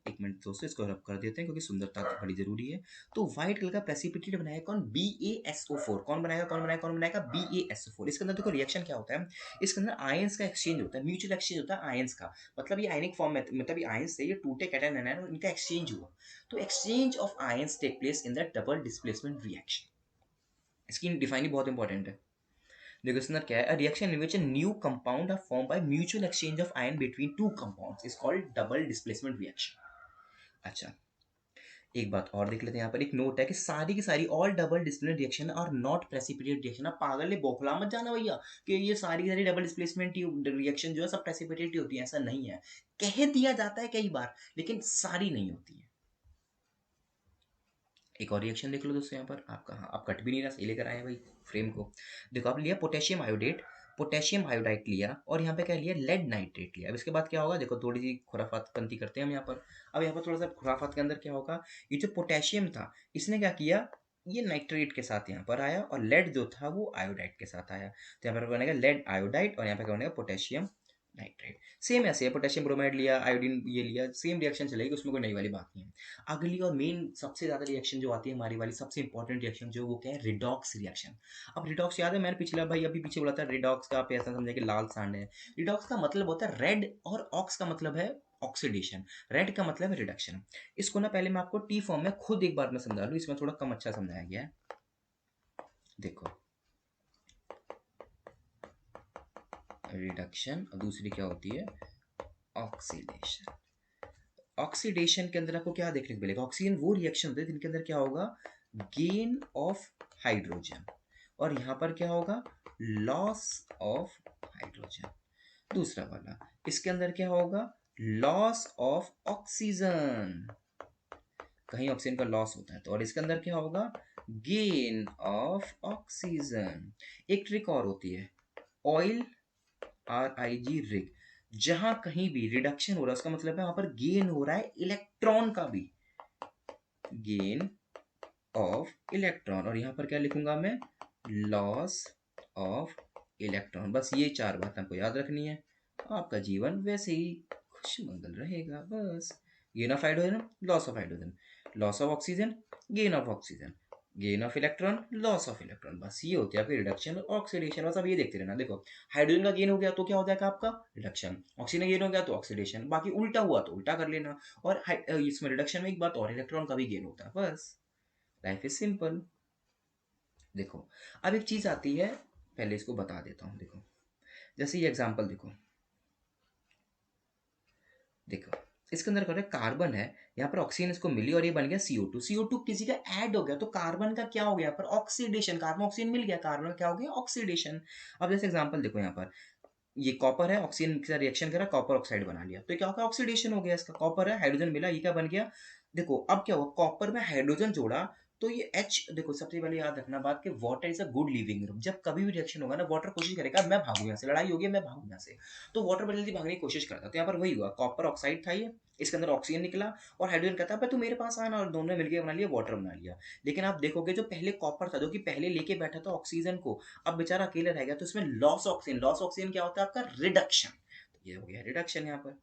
एक मिनट दोस्तों इसको रब कर देते हैं क्योंकि सुंदरता तो बड़ी जरूरी है। तो व्हाइट कलर का प्रेसिपिटेट बनाएगा कौन, BaSO4, कौन बनाएगा, कौन बनाएगा, कौन बनाएगा, BaSO4। इसके अंदर देखो रिएक्शन क्या होता है, इसके अंदर आयंस का एक्सचेंज होता है, म्यूचुअल एक्सचेंज होता है आयंस का, मतलब ये आयनिक फॉर्म में, मतलब ये आयंस से ये टूटे कैटायन एनायन और इनका एक्सचेंज हुआ। तो exchange of ions take place in the double displacement reaction, इसकी डिफाइन ही बहुत इंपॉर्टेंट है। देखो इसके अंदर क्या है, reaction in which a new compound are form by mutual exchange of ion between two compounds is called double displacement reaction. अच्छा एक बात और देख लेते हैं, यहाँ पर एक नोट है कि सारी की सारी ऑल डबल डिस्प्लेसमेंट रिएक्शन और नॉट प्रेसिपिटेट रिएक्शन। आप पागल है, बौखला मत जाना भैया कि ये सारी की सारी डबल डिस्प्लेसमेंट रिएक्शन जो है सब प्रेसिपिटेट होती है, ऐसा नहीं है। कह दिया जाता है कई बार, लेकिन सारी नहीं होती है। एक और रिएक्शन देख लो दोस्तों, यहाँ पर आपका, हाँ आप कट भी नहीं रहा, सही लेकर आए हैं भाई फ्रेम को। देखो आप लिया पोटेशियम आयोडेट, पोटेशियम आयोडाइड लिया और यहाँ पे क्या लिया, लेड नाइट्रेट लिया। अब इसके बाद क्या होगा, देखो थोड़ी सी खुराफातपंती करते हैं हम यहाँ पर। अब यहाँ पर थोड़ा सा खुराफात के अंदर क्या होगा, ये जो पोटेशियम था इसने क्या किया, ये नाइट्रेट के साथ यहाँ पर आया और लेड जो था वो आयोडाइड के साथ आया, तो यहाँ पर बनेगा लेड आयोडाइड और यहाँ पे क्या बनेगा, पोटेशियम नाइट्रेट। सेम ऐसे है, पोटेशियम ब्रोमाइड लिया, आयोडीन ये लिया, सेम रिएक्शन चलेगी, उसमें कोई नई वाली बात नहीं है। अगली और मेन सबसे ज्यादा रिएक्शन जो आती है हमारी वाली, सबसे इंपॉर्टेंट रिएक्शन जो, वो क्या है, रिडॉक्स रिएक्शन। अब रिडॉक्स याद है, मैंने पिछला भाई अभी पीछे बोला था, रिडॉक्स का आप ऐसा समझे कि लाल सांड है। रिडॉक्स का मतलब होता है रेड, और ऑक्स का मतलब है ऑक्सीडेशन, रेड का मतलब है रिडक्शन। इसको ना पहले मैं आपको टी फॉर्म में खुद एक बार में समझा लूँ, इसमें थोड़ा कम अच्छा समझाया गया है। देखो रिडक्शन और दूसरी क्या होती है, ऑक्सीडेशन। ऑक्सीडेशन के अंदर आपको क्या देखने को मिलेगा, ऑक्सीजन वो रिएक्शन होते हैं जिनके अंदर क्या होगा, गेन ऑफ हाइड्रोजन, और यहाँ पर क्या होगा, लॉस ऑफ हाइड्रोजन। दूसरा वाला, इसके अंदर क्या होगा, लॉस ऑफ ऑक्सीजन, कहीं ऑक्सीजन का लॉस होता है तो, और इसके अंदर क्या होगा, गेन ऑफ ऑक्सीजन। एक ट्रिक और होती है, ऑयल, RIG रिग, जहां कहीं भी रिडक्शन हो रहा है उसका मतलब है वहां पर गेन हो रहा है इलेक्ट्रॉन का भी, गेन ऑफ इलेक्ट्रॉन, और यहां पर क्या लिखूंगा मैं, लॉस ऑफ इलेक्ट्रॉन। बस ये चार बात आपको याद रखनी है, आपका जीवन वैसे ही खुशमंगल रहेगा बस। Gain of hydrogen, loss of hydrogen, loss of oxygen, gain of oxygen, gain of electron, loss of electron, बस ये होती है आपकी रिडक्शन और ऑक्सीडेशन। बस अब ये देखते रहना। देखो हाइड्रोजन का गेन हो गया तो क्या हो जाएगा आपका, रिडक्शन, ऑक्सीजन गेन हो गया तो ऑक्सीडेशन, बाकी उल्टा हुआ तो उल्टा कर लेना। और इसमें रिडक्शन में एक बात और, इलेक्ट्रॉन का भी गेन होता है, बस लाइफ इज सिंपल। देखो अब एक चीज आती है, पहले इसको बता देता हूँ। देखो जैसे ये एग्जांपल देखो, देखो इसके अंदर क्या हो रहा है, कार्बन है, यहाँ पर ऑक्सीजन इसको मिली और ये बन गया CO2। CO2 किसी का ऐड हो गया तो कार्बन का क्या हो गया, यहाँ पर ऑक्सीडेशन, कार्बन ऑक्सीजन मिल गया, कार्बन क्या हो गया, ऑक्सीडेशन। अब जैसे एग्जांपल देखो, यहाँ पर ये कॉपर है, ऑक्सीजन के साथ रिएक्शन करा, कॉपर ऑक्साइड बना लिया, तो क्या होगा, ऑक्सीडेशन हो गया इसका। कॉपर है, हाइड्रोजन मिला, ये क्या बन गया, देखो अब क्या हुआ, कॉपर में हाइड्रोजन जोड़ा तो ये H, देखो सबसे पहले याद रखना बात कि water is a good leaving group. जब कभी भी रिएक्शन होगा ना, वाटर कोशिश करेगा मैं भागू यहाँ से, लड़ाई होगी मैं भागू यहाँ से, तो वाटर बड़ी जल्दी भागने की कोशिश करता है। तो यहाँ पर वही हुआ, कॉपर ऑक्साइड था ये, इसके अंदर ऑक्सीजन निकला और हाइड्रोजन कहता है तू मेरे पास आना, और दोनों ने मिलकर बना लिया वाटर, बना लिया। लेकिन आप देखोगे जो पहले कॉपर था, जो कि पहले लेके बैठा था ऑक्सीजन को, अब बेचारा अकेले रह गया, तो इसमें लॉस ऑक्सीजन, लॉस ऑक्सीजन क्या होता है आपका, रिडक्शन। तो ये हो गया रिडक्शन, यहाँ पर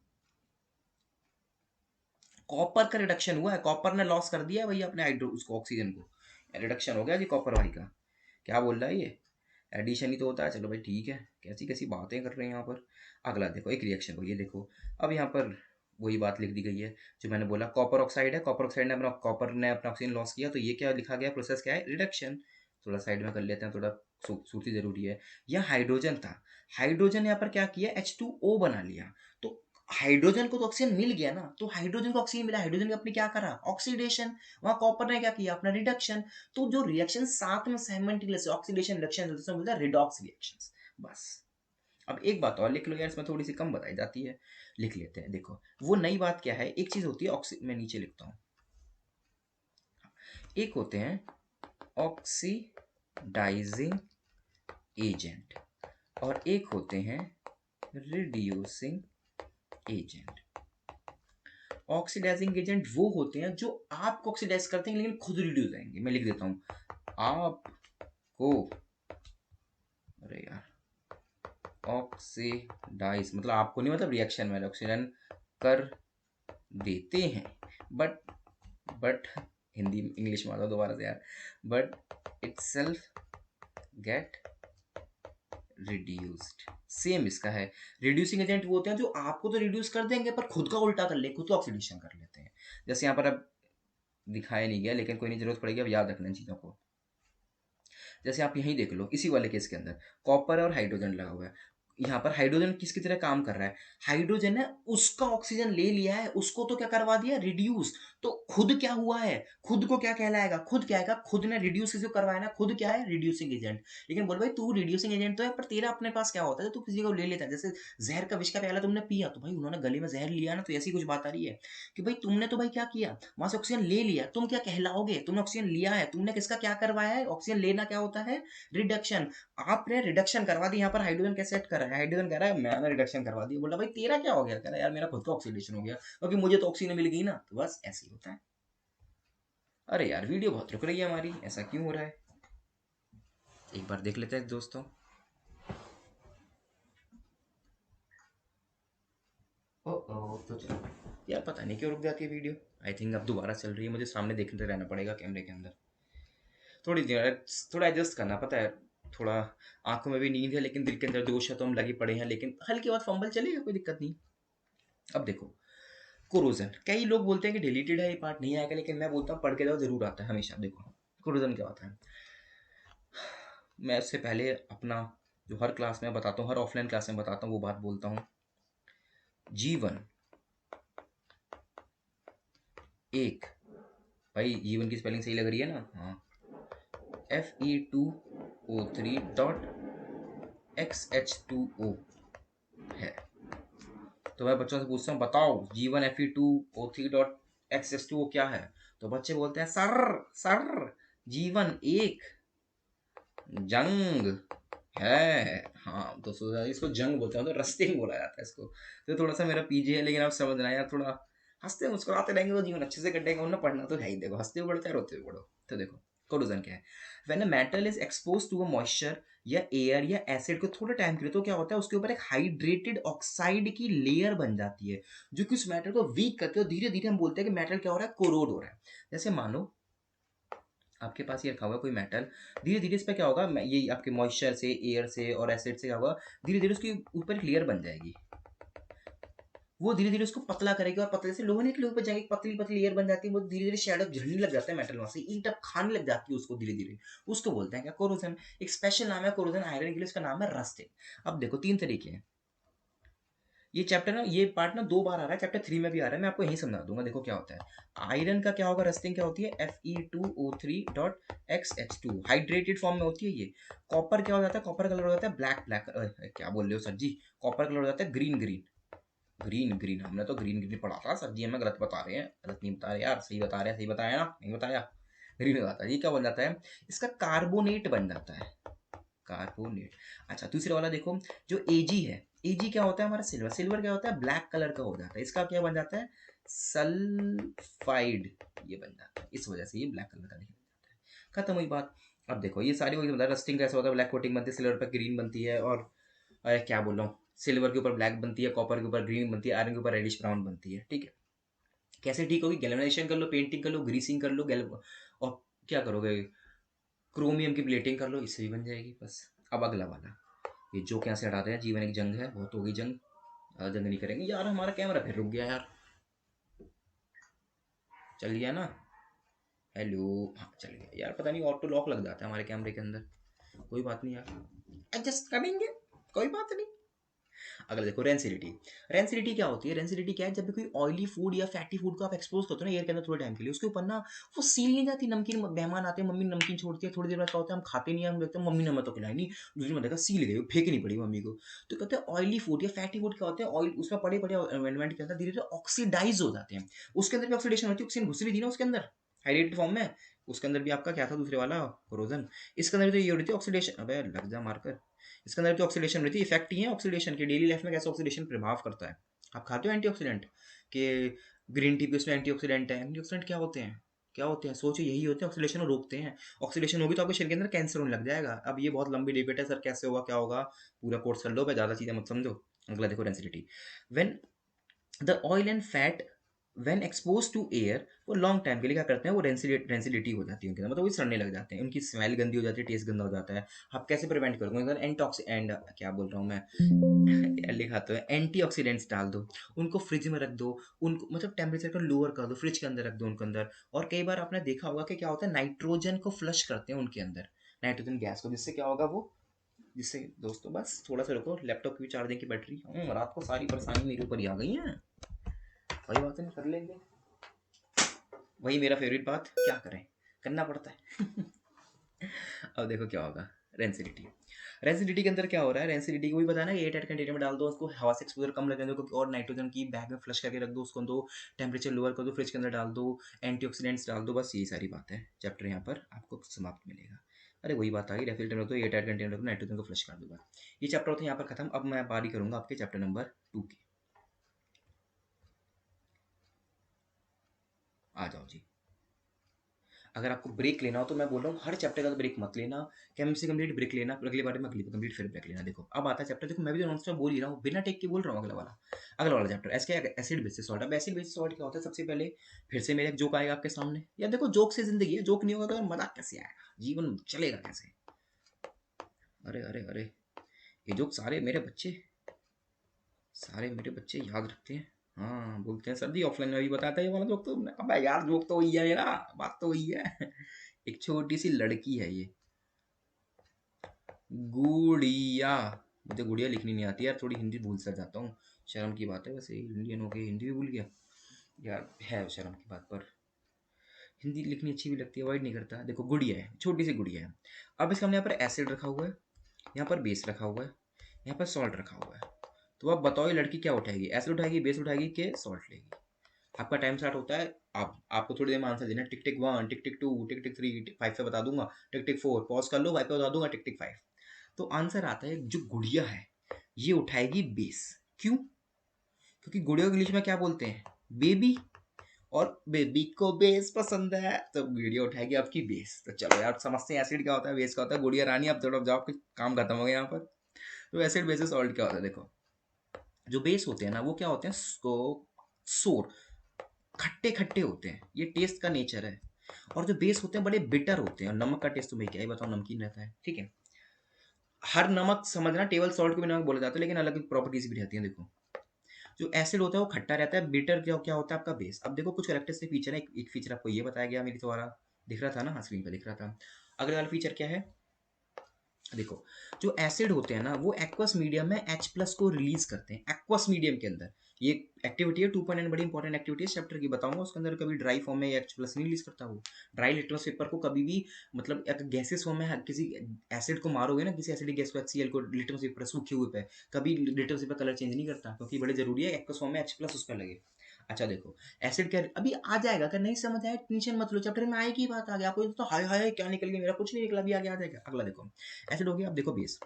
कॉपर का रिडक्शन हुआ है, कॉपर ने लॉस कर दिया है भैया अपने हाइड्रो उसको, ऑक्सीजन को, रिडक्शन हो गया जी कॉपर भाई का। क्या बोल रहा है ये, एडिशन ही तो होता है। चलो भाई ठीक है, कैसी कैसी बातें कर रहे हैं यहाँ पर। अगला देखो, एक रिएक्शन को, ये देखो, अब यहाँ पर वही बात लिख दी गई है जो मैंने बोला, कॉपर ऑक्साइड है, कॉपर ऑक्साइड ने अपना, कॉपर ने अपना ऑक्सीजन लॉस किया, तो ये क्या लिखा गया, प्रोसेस क्या है, रिडक्शन। थोड़ा साइड में कर लेते हैं, थोड़ा खूबसूरती जरूरी है। यह हाइड्रोजन था, हाइड्रोजन यहाँ पर क्या किया, H2O बना लिया, तो हाइड्रोजन को तो ऑक्सीजन मिल गया ना, तो हाइड्रोजन को ऑक्सीजन मिला, हाइड्रोजन ने अपने क्या करा, ऑक्सीडेशन, वहां कॉपर ने क्या किया, अपना रिडक्शन। तो जो रिएक्शन साथ में साइमल्टेनियसली ऑक्सीडेशन रिडक्शन चलते हैं बोलते हैं रिडॉक्स रिएक्शंस। बस। अब एक बात और लिख लो यार, इसमें थोड़ी सी कम बताई जाती है, लिख लेते हैं। देखो वो नई बात क्या है, एक चीज होती है मैं नीचे लिखता हूँ, एक होते हैं ऑक्सीडाइजिंग एजेंट और एक होते हैं रिड्यूसिंग एजेंट। ऑक्सीडाइजिंग एजेंट वो होते हैं जो आपको ऑक्सीडाइज करते हैं लेकिन खुद रिड्यूस आएंगे। मैं लिख देता हूं, आपको, अरे यार, ऑक्सीडाइज मतलब आपको नहीं, मतलब रिएक्शन में ऑक्सीजन कर देते हैं, बट हिंदी इंग्लिश में आता दोबारा से यार, but itself gate reduced. Same इसका है, रिड्यूसिंग एजेंट वो होते हैं जो आपको तो रिड्यूस कर देंगे पर खुद का उल्टा कर ले, खुद को ऑक्सीडेशन कर लेते हैं। जैसे यहाँ पर अब दिखाया नहीं गया लेकिन कोई नहीं, जरूरत पड़ेगी, अब याद रखना इन चीज़ों को। जैसे आप यहीं देख लो, इसी वाले केस के अंदर कॉपर और हाइड्रोजन लगा हुआ है, यहाँ पर हाइड्रोजन किसकी तरह काम कर रहा है, हाइड्रोजन ने उसका ऑक्सीजन ले लिया है, उसको तो क्या करवा दिया, रिड्यूस। तो खुद क्या हुआ है, खुद को क्या कहलाएगा, खुद क्या आएगा, खुद ने रिड्यूस किसी को करवाया ना, खुद क्या है, रिड्यूसिंग एजेंट। लेकिन बोल भाई तू रिड्यूसिंग एजेंट तो है, पर तेरा अपने पास क्या होता है, तू किसी को ले लेता है। जैसे जहर का विष का प्याला तुमने पिया, तो भाई उन्होंने गले में जहर लिया ना, तो ऐसी कुछ बात आ रही है कि भाई तुमने तो भाई क्या किया, वहां से ऑक्सीजन ले लिया, तुम क्या कहलाओगे, तुमने ऑक्सीजन लिया है, तुमने किसका क्या करवाया है, ऑक्सीजन लेना क्या होता है, रिडक्शन। आपने रिडक्शन करवा दी, यहाँ पर हाइड्रोजन कैसे सेट कर रहा है, हाइड्रोजन कह रहा है मैंने रिडक्शन करवा दी, बोला भाई तेरा क्या हो गया, कह रहा है यार मेरा खुद का ऑक्सीडेशन हो गया क्योंकि मुझे तो ऑक्सीजन मिल गई ना, तो बस ऐसे ही होता है। अरे यार वीडियो बहुत रुक रही है हमारी, ऐसा क्यों हो रहा है, एक बार देख लेते हैं दोस्तों। ओ ओ, तो चलो यार, पता नहीं क्यों रुक जाती है वीडियो। आई थिंक अब दोबारा चल रही है, मुझे सामने देखते रहना पड़ेगा कैमरे के अंदर। थोड़ी देर, थोड़ा एडजस्ट करना, पता है थोड़ा आंखों में भी नींद है लेकिन दिल के अंदर जोश है, तो हम लगे पड़े हैं, लेकिन हल्की बात फंबल चलेगा, कोई दिक्कत नहीं। अब देखो, कोरोजन, कई लोग बोलते हैं कि डिलीटेड है ये पार्ट, नहीं आएगा, लेकिन मैं बोलता हूँ पढ़ के जाओ, जरूर आता है हमेशा। देखो कोरोजन क्या होता है, मैं उससे पहले अपना जो हर क्लास में बताता हूँ, हर ऑफलाइन क्लास में बताता हूँ, वो बात बोलता हूँ। जीवन एक, भाई जीवन की स्पेलिंग सही लग रही है ना, हाँ, Fe2O3.XH2O है। तो मैं बच्चों से पूछता हूँ बताओ जीवन Fe2O3.XH2O क्या है, तो बच्चे बोलते हैं सर, सर जीवन एक जंग है। हाँ तो इसको जंग बोलते हैं, तो रस्ते में बोला जाता है इसको। तो थोड़ा सा मेरा पीजी है, लेकिन आप समझ रहे हैं यार, थोड़ा हंसते मुस्कुराते रहेंगे तो जीवन अच्छे से कटेगा, उन्हें पढ़ना तो है ही। देखो हंसते हुए पढ़ते हैं, रोते हुए पढ़ो। तो देखो कोरोजन क्या है, when a metal is expose to a moisture या एयर या एसिड को थोड़े टाइम के लिए, तो क्या होता है उसके ऊपर एक हाइड्रेटेड ऑक्साइड की लेयर बन जाती है, जो कि उस मेटल को वीक करते हो, धीरे धीरे हम बोलते हैं कि मेटल क्या हो रहा है, कोरोड हो रहा है। जैसे मानो आपके पास ये रखा हुआ है कोई मेटल, धीरे धीरे इस पर क्या होगा, ये आपके मॉइस्चर से, एयर से और एसिड से क्या होगा, धीरे धीरे उसके ऊपर एक लेयर बन जाएगी, वो धीरे धीरे उसको पतला करेगी, और पतले से लोहे के ऊपर जाएगी, पतली पतली लेयर बन जाती है, वो धीरे धीरे शेडो झड़ने लग जाता है मेटल, वहां से ईट अप खाने लग जाती है उसको धीरे धीरे। उसको बोलते हैं क्या, कोरोजन। एक स्पेशल नाम है कोरोजन आयरन के लिए, उसका नाम है रस्टिंग। अब देखो तीन तरीके हैं, ये चैप्टर ना, ये पार्ट ना 2 बार आ रहा है, चैप्टर 3 में भी आ रहा है, मैं आपको यहीं समझा दूंगा। देखो क्या होता है, आयरन का क्या होगा, रस्टिंग क्या होती है, Fe2O3.XH2, हाइड्रेटेड फॉर्म में होती है ये। कॉपर क्या हो जाता है, कॉपर कलर हो जाता है ब्लैक ब्लैक, क्या बोल रहे हो सर जी, कॉपर कलर हो जाता है ग्रीन ग्रीन, ग्रीन ग्रीन, हमने तो ग्रीन ग्रीन पढ़ा था सर जी, हमें गलत बता रहे हैं, गलत नहीं बता रहे यार, सही बता रहे हैं, सही बताया ना, नहीं बताया, ग्रीन हो जाता है। ये क्या बन जाता है, इसका कार्बोनेट बन जाता है, कार्बोनेट। अच्छा दूसरे वाला देखो, जो एजी है, एजी क्या होता है हमारा, सिल्वर, सिल्वर क्या होता है, ब्लैक कलर का हो जाता है, इसका क्या बन जाता है, सल्फाइड, ये बन जाता है, इस वजह से ये ब्लैक कलर का नहीं बन जाता है। खत्म हुई बात। अब देखो ये सारी वही बता, रस्टिंग कैसे होता है, ब्लैक कोटिंग बनती है, सिल्वर पर ग्रीन बनती है, और अरे क्या बोल रहा हूँ, सिल्वर के ऊपर ब्लैक बनती है, कॉपर के ऊपर ग्रीन बनती है, आयरन के ऊपर रेडिश ब्राउन बनती है, ठीक है। कैसे ठीक होगी, गैल्वेनाइजेशन कर लो, पेंटिंग कर लो, ग्रीसिंग कर लो, और क्या करोगे, क्रोमियम की प्लेटिंग कर लो, इससे भी बन जाएगी बस। अब अगला वाला, ये जो कैसे हटाते हैं, जीवन एक जंग है, बहुत होगी जंग, जंग नहीं करेंगे यार, हमारा कैमरा फिर रुक गया यार, चल गया ना, हेलो, हाँ चल गया यार, पता नहीं ऑटो लॉक लग जाता है हमारे कैमरे के अंदर, कोई बात नहीं यार, एडजस्ट करेंगे, कोई बात नहीं। अगर देखो रेंसिडिटी, रेंसिडिटी क्या होती है, रेंसिडिटी क्या है, जब भी कोई ऑयली फूड या फैटी फूड को आप एक्सपोज करते हो ना एयर के अंदर थोड़े टाइम के लिए, उसके ऊपर ना वो सील नहीं जाती, नमकीन, मेहमान आते हैं, मम्मी नमकीन छोड़ती है, थोड़ी देर बाद क्या होता है, हम खाते नहीं है, हम देखते हैं मम्मी ने हमें तो खिलाई नहीं, दूसरी में देखा सील गई, फेंकनी पड़ी मम्मी को। तो कहते हैं ऑयली फूड या फैटी फूड क्या होते हैं, ऑयल उसमें पड़े पड़े एनवायरमेंट के अंदर धीरे धीरे ऑक्सीडाइज हो जाते हैं, उसके अंदर भी ऑक्सीडेशन होती है, ऑक्सीजन घुस रही थी ना उसके अंदर हाइड्रेटेड फॉर्म में, उसके अंदर भी आपका क्या था दूसरे वाला, कोरोजन, इसके अंदर भी तो ये हो रही थी ऑक्सीडेशन, अबे लग जा मारकर, इसके अंदर तो ऑक्सीडेशन रहती है, इफेक्ट ही है ऑक्सीडेशन के, डेली लाइफ में कैसे ऑक्सीडेशन प्रभाव करता है। आप खाते हो एंटीऑक्सीडेंट के, ग्रीन टी भी उसमें एंटीऑक्सीडेंट है, एंटीऑक्सीडेंट क्या होते हैं, क्या होते हैं, सोचो यही होते हैं, ऑक्सीडेशन को रोकते हैं, ऑक्सीडेशन होगी तो आपके शरीर के अंदर कैंसर होने लग जाएगा। अब ये बहुत लंबी डिबेट है सर, कैसे होगा क्या होगा, पूरा कोर्स कर लो, पे ज़्यादा चीज़ें मत समझो। अगला देखो density, when the oil and fat when expose to air, वो लॉन्ग टाइम के लिए क्या करते हैं, वो रेंसिडिटी हो जाती है उनके अंदर, मतलब वो सड़ने लग जाते हैं, उनकी स्मेल गंदी हो जाती है, टेस्ट गंदा हो जाता है। आप कैसे प्रिवेंट करोगे, एंटॉक्सी एंड क्या बोल रहा हूँ मैं यार, लिखा तो है, एंटी ऑक्सीडेंट्स डाल दो, उनको फ्रिज में रख दो, उनको मतलब टेम्परेचर को लोअर कर दो, फ्रिज के अंदर रख दो उनके अंदर। और कई बार आपने देखा होगा कि क्या होता है, नाइट्रोजन को फ्लश करते हैं उनके अंदर, नाइट्रोजन गैस को, जिससे क्या होगा वो, जिससे दोस्तों बस थोड़ा सा रुको, लैपटॉप की चार्जिंग की बैटरी, रात को सारी परेशानी मेरे ऊपर ही आ गई है, कोई बात नहीं कर लेंगे, वही मेरा फेवरेट बात, क्या करें, करना पड़ता है अब देखो क्या होगा, रेंसिडिटी, रेंसिडिटी के अंदर क्या हो रहा है, रेंसिडिटी को भी पता है ना, एयर टाइट कंटेनर में डाल दो उसको, हवा से एक्सपोजर कम लगने दो, और नाइट्रोजन की बैग में फ्लश करके रख दो उसको, दो टेम्परेचर लोअर कर दो, फ्रिज के अंदर डाल दो, एंटीऑक्सीडेंट्स डाल दो, बस यही सारी बात है, चैप्टर यहाँ पर आपको समाप्त मिलेगा। अरे वही बात आ गई, रेफ्रिजरेटर में तो एयर टाइट कंटेनर को नाइट्रोजन को फ्लश कर दूंगा, ये चैप्टर होता है यहाँ पर खत्म। अब मैं बारी करूंगा आपके चैप्टर नंबर 2 की, आ जाओ जी। अगर आपको ब्रेक लेना हो तो मैं बोल रहा हूँ हर चैप्टर का तो ब्रेक मत लेना, केमिस्ट्री कंप्लीट ब्रेक लेना, फिर अगले बारे में अगली कंप्लीट फिर ब्रेक लेना। देखो अब आता है चैप्टर, देखो मैं भी तो नॉन स्टॉप बोल ही रहा हूँ, बिना टेक के बोल रहा हूँ, अगला वाला चैप्टर एसिड बेसिस सॉल्ट। अब एसिड बेसिस सॉल्ट क्या होता है, सबसे पहले फिर से मेरा एक जोक आएगा आपके सामने, या देखो जोक से जिंदगी है, जोक नहीं होगा तो मजाक कैसे आएगा, जीवन चलेगा कैसे। अरे अरे अरे, ये जोक सारे मेरे बच्चे याद रखते हैं, हाँ बोलते हैं सर जी ऑफलाइन में भी बताता है ये वाला जोक, तो अब यार जोक तो वही है मेरा, बात तो वही है एक छोटी सी लड़की है ये, गुड़िया, मुझे गुड़िया लिखनी नहीं आती यार, थोड़ी हिंदी भूल सा जाता हूँ, शर्म की बात है, वैसे इंडियन हो के हिंदी भी भूल गया यार, है शर्म की बात, पर हिंदी लिखनी अच्छी भी लगती है, अवॉइड नहीं करता। देखो गुड़िया है, छोटी सी गुड़िया है, अब इसका हमने यहाँ पर एसिड रखा हुआ है, यहाँ पर बेस रखा हुआ है, यहाँ पर सॉल्ट रखा हुआ है, तो अब बताओ ये लड़की क्या उठाएगी, एसिड उठाएगी, बेस उठाएगी कि सॉल्ट लेगी। आपका टाइम स्टार्ट होता है, आप आपको थोड़ी देर में आंसर देना, टिक टिक 1, टिक टिक 2, टिक टिक 3, टिक 5 पे बता दूंगा, टिक टिक 4 पॉज कर लो, 5 पे बता दूंगा, टिक टिक 5। तो आंसर आता है, जो गुड़िया है ये उठाएगी बेस, क्यों, क्योंकि गुड़िया को इंग्लिश में क्या बोलते हैं, बेबी, और बेबी को बेस पसंद है, तो गुड़िया उठाएगी आपकी बेस। तो चलो यार समझते हैं एसिड क्या होता है, बेस क्या होता है, गुड़िया रानी अब थोड़ा जाओ, काम खत्म हो गया यहाँ पर। तो एसिड बेसिस सॉल्ट क्या होता है, देखो जो बेस होते हैं ना वो क्या होते हैं, सोर, खट्टे खट्टे होते हैं, ये टेस्ट का नेचर है, और जो बेस होते हैं बड़े बिटर होते हैं, और नमक का टेस्ट तो मैं क्या ही बताऊं, नमकीन रहता है, ठीक है। हर नमक समझना, टेबल सॉल्ट को भी नमक बोला जाता है, लेकिन अलग प्रॉपर्टीज भी रहती हैं। देखो जो एसिड होता है वो खट्टा रहता है, बिटर क्या क्या होता है आपका बेस। अब देखो कुछ कैरेक्टरिस्टिक फीचर है, एक फीचर आपको ये बताया गया मेरी द्वारा, दिख रहा था ना, हाँ स्क्रीन पर दिख रहा था। अगले वाला फीचर क्या है, देखो, जो एसिड होते हैं ना वो एक्वस मीडियम में H प्लस को रिलीज करते हैं एक्वस मीडियम के अंदर। ये एक्टिविटी है 2.9, बड़ी इंपॉर्टेंट एक्टिविटी है, चैप्टर की बताऊंगा। उसके अंदर कभी ड्राई फॉर्म में H प्लस नहीं रिलीज करता वो। ड्राई लिटमस पेपर को कभी भी, मतलब एक गैसेस फॉर्म में किसी एसिड को मारोगे ना, किसी एसिडिक गैस को HCl को लिटमस पेपर सूखे हुए पे, कभी लिटमस पेपर कलर चेंज नहीं करता, क्योंकि बड़े जरूरी है एक्वस फॉर्म में H प्लस उस पर लगे। अच्छा देखो, एसिड क्या अभी आ जाएगा, अगर नहीं समझ आए टेंशन मत लो, चैप्टर में आएगी बात, आ गया आपको तो हाय हाय क्या निकल गया, मेरा कुछ नहीं निकला, अभी आगे आ जाएगा। अगला देखो, एसिड हो गया। अब देखो बेस।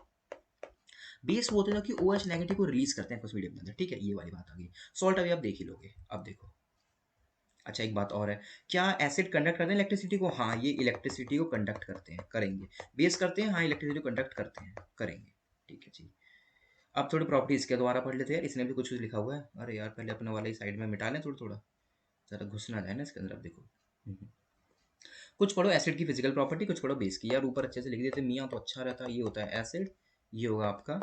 बेस वो होते हैं कि OH नेगेटिव को रिलीज करते हैं कुछ मीडियम के अंदर, ठीक है, ये वाली बात आ गई। सॉल्ट अभी आप देख ही लोगे। अब देखो, अच्छा एक बात और है, क्या एसिड कंडक्ट करते हैं इलेक्ट्रिसिटी को? हाँ, ये इलेक्ट्रिसिटी को कंडक्ट करते हैं, करेंगे। बेस करते हैं, हाँ इलेक्ट्रिसिटी को कंडक्ट करते हैं, करेंगे। ठीक है जी। अब थोड़ी प्रॉपर्टीज के दोबारा पढ़ लेते हैं यार, इसने भी कुछ कुछ लिखा हुआ है। अरे यार पहले अपने वाले साइड में मिटा लें थोड़ा थोड़ा, जरा घुस ना जाए ना इसके अंदर। अब देखो, कुछ पढ़ो एसिड की फिजिकल प्रॉपर्टी, कुछ पढ़ो बेस की। यार ऊपर अच्छे से लिख देते मियाँ तो अच्छा रहता। ये होता है एसिड, ये होगा आपका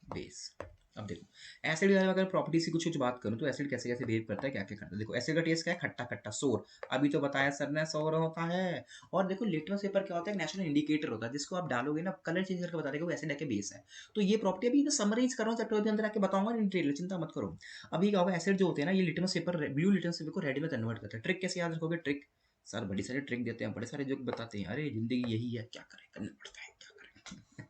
बेस। अब देखो, एसिड की अगर प्रॉपर्टीज की कुछ कुछ बात करूं तो एसिड कैसे कैसे बिहेव करता है, क्या क्या करता है। देखो, एसिड का टेस्ट क्या है? खट्टा खट्टा, सोर। अभी तो बताया सर ने, सोर होता है। और देखो, लिटमस पेपर क्या होता है? नेचुरल इंडिकेटर होता है, जिसको आप डालोगे ना, कलर चेंज करके बता देगा वो एसिड है कि बेस है। तो ये प्रॉपर्टी अभी समराइज कर रहा हूँ, चैप्टर के अंदर आके बताऊंगा इन डिटेल, चिंता मत करो। अभी क्या होगा, एसिड जो होते हैं ना, ये litmus paper, blue litmus paper को रेड में कन्वर्ट करते हैं। ट्रिक कैसे याद रखोगे? ट्रिक सर बड़ी सारी ट्रिक देते हैं, बड़े सारे जो बताते हैं, अरे जिंदगी यही है, क्या करें, करना पड़ता है, क्या करें।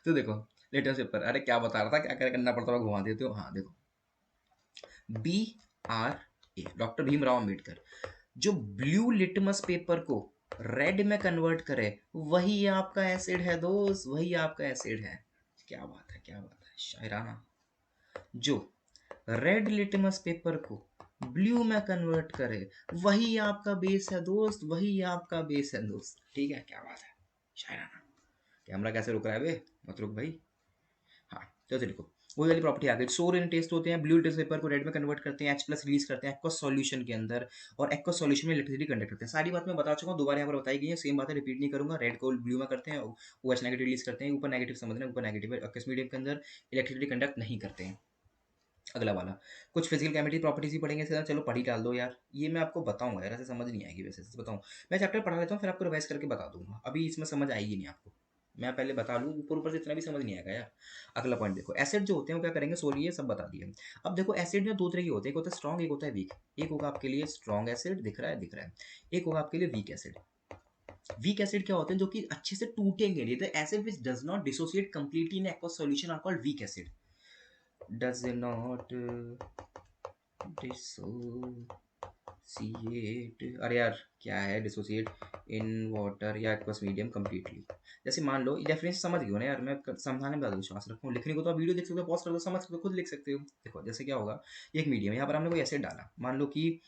तो देखो, लिटमस पेपर, अरे क्या बता रहा था, क्या क्या करना पड़ता है, घुमा देते हो। हाँ देखो, BRA, डॉक्टर भीमराव अंबेडकर, जो ब्लू लिटमस पेपर को रेड में कन्वर्ट करे, वही आपका एसिड है दोस्त, वही आपका एसिड है। क्या बात है, क्या बात है, शायराना। जो रेड लिटमस पेपर को ब्लू में कन्वर्ट करे, वही आपका बेस है दोस्त, वही आपका बेस है दोस्त। ठीक है, क्या बात है, शायराना। कैमरा कैसे रुक रहा है बे, मत रुक भाई। हाँ, तो देखो, वही वाली प्रॉपर्टी आ गई। सोर इन टेस्ट होते हैं, ब्लू टेस्ट पेपर को रेड में कन्वर्ट करते हैं, H प्लस रिलीज करते हैं एक्वस सॉल्यूशन के अंदर, और एक्वस सॉल्यूशन में इलेक्ट्रिसिटी कंडक्ट करते हैं। सारी बात मैं बता चुका हूँ, दोबारा यहाँ पर बताई गई है, सेम बातें रिपीट नहीं करूंगा। रेड को ब्लू में करते हैं, OH नेगेटिव रिलीज करते हैं, ऊपर नेगेटिव समझना, ऊपर नेगेटिव है, एक्वस मीडियम के अंदर इलेक्ट्रिसिटी कंडक्ट नहीं करते हैं। अगला वाला, कुछ फिजिकल केमिस्ट्री प्रॉपर्टीज ही पढ़ेंगे इसके अंदर। चलो पढ़ ही डाल दो यार, ये मैं आपको बताऊंगा यार, ऐसे समझ नहीं आएगी, वैसे सच बताऊं। मैं चैप्टर पढ़ा लेता हूँ, फिर आपको रिवाइज करके बता दूंगा, अभी इसमें समझ आएगी नहीं आपको। मैं पहले बता लूँ, ऊपर ऊपर से इतना भी समझ नहीं आएगा यार। अगला पॉइंट देखो, एसिड जो होते हैं वो क्या करेंगे, सोलिए सब बता दिए। अब देखो, एसिड में दो तरह के होते हैं, एक होता है स्ट्रॉन्ग, एक होता है वीक। एक होगा आपके लिए स्ट्रॉन्ग एसिड, दिख रहा है, दिख रहा है। एक होगा आपके लिए वीक एसिड। वीक एसिड क्या होते हैं? जो कि अच्छे से टूटेंगे नहीं। The acid which does not dissociate completely in aqueous solution are called weak acid. Does not dissociate, अरे यार क्या है डिसोसिएट इन वाटर या एक्वस मीडियम कंप्लीटली। जैसे मान लो, डेफिनेशन समझ गए हो ना यार, मैं समझाने में ज़्यादा विश्वास रखता हूँ। लिखने को तो आप वीडियो देख सकते हो, पॉज कर दो, समझ सकते हो, खुद लिख सकते हो। देखो जैसे क्या होगा, एक मीडियम, यहाँ पर हमने कोई एसिड डाला, मान लो कि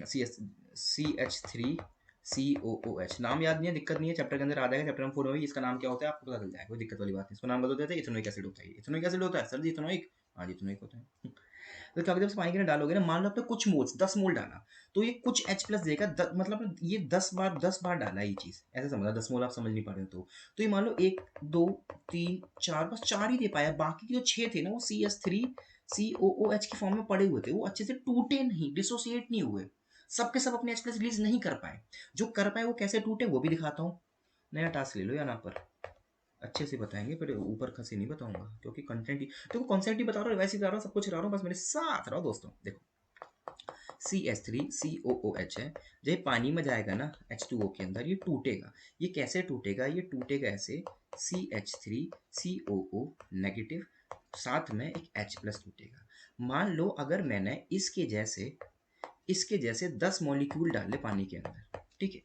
CH3COOH, नाम याद नहीं है, दिक्कत नहीं है, चैप्टर के अंदर आ जाएगा, चैप्टर नंबर 4 में इसका नाम क्या होता है आपको पता चल जाएगा, कोई दिक्कत वाली बात नहीं। इसका नाम बदल देते हैं, इथेनोइक एसिड होता है। इथेनोइक एसिड होता है सर जी, इथेनोइक, हाँ जी इथेनोइक होता है। तो क्या होगा, जब पानी के अंदर डालोगे ना, मान लो आपने कुछ मोल्स 10 मोल डाला, तो ये कुछ H प्लस देगा, मतलब ये 10 बार डाला है ये चीज, ऐसे समझना। 10 मोल आप समझ नहीं पा रहे हो तो ये मान लो 1 2 3 4, बस 4 ही दे पाया, बाकी के जो 6 थे ना वो CH3COOH के फॉर्म में पड़े हुए थे, वो अच्छे से टूटे नहीं, डिसोसिएट नहीं हुए, सबके सब अपने H प्लस रिलीज नहीं कर पाए। जो कर पाए वो कैसे टूटे वो भी दिखाता हूँ। नया टास्क ले लो यहाँ पर, अच्छे से बताएंगे, पर ऊपर खसे नहीं बताऊंगा, क्योंकि कंटेंट ही देखो, कॉन्सेप्ट ही बता रहा हूँ, वैसे ही बता रहा हूँ, सब कुछ बता रहा हूँ, बस मेरे साथ रहो दोस्तों। देखो, CH3COOH है, जब ये पानी में जाएगा ना H2O के अंदर, ये टूटेगा। ये कैसे टूटेगा? ये टूटेगा ऐसे, CH3COO नेगेटिव, साथ में एक H प्लस टूटेगा। मान लो अगर मैंने इसके जैसे 10 मॉलिक्यूल डाले पानी के अंदर, ठीक है,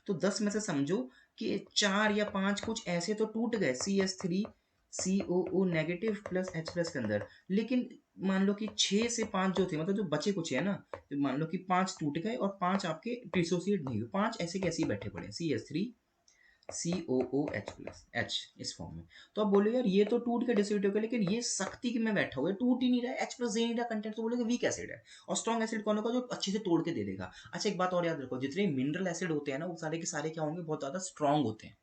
तो 10 में से समझो कि 4 या 5 कुछ ऐसे तो टूट गए, CH3COO negative plus H plus के अंदर। लेकिन मान लो कि 6 से 5 जो थे, मतलब जो बचे कुछ है ना, तो मान लो कि 5 टूट गए और 5 आपके डिसोसिएट नहीं हुए, 5 ऐसे कैसे ही बैठे पड़े, CH3COOH प्लस H इस फॉर्म में। तो आप बोलोगे यार ये तो टूट के डिसोसिएट हो गया, लेकिन ये सख्ती में बैठा हुआ है, टूट ही नहीं रहा है, H प्लस दे नहीं रहा कंटेंट, तो बोलोगे वीक एसिड है। और स्ट्रॉन्ग एसिड कौन होगा? जो अच्छे से तोड़ के दे देगा। अच्छा एक बात और याद रखो, जितने मिनरल एसिड होते हैं ना, वो सारे के सारे क्या होंगे, बहुत ज्यादा स्ट्रॉन्ग होते हैं,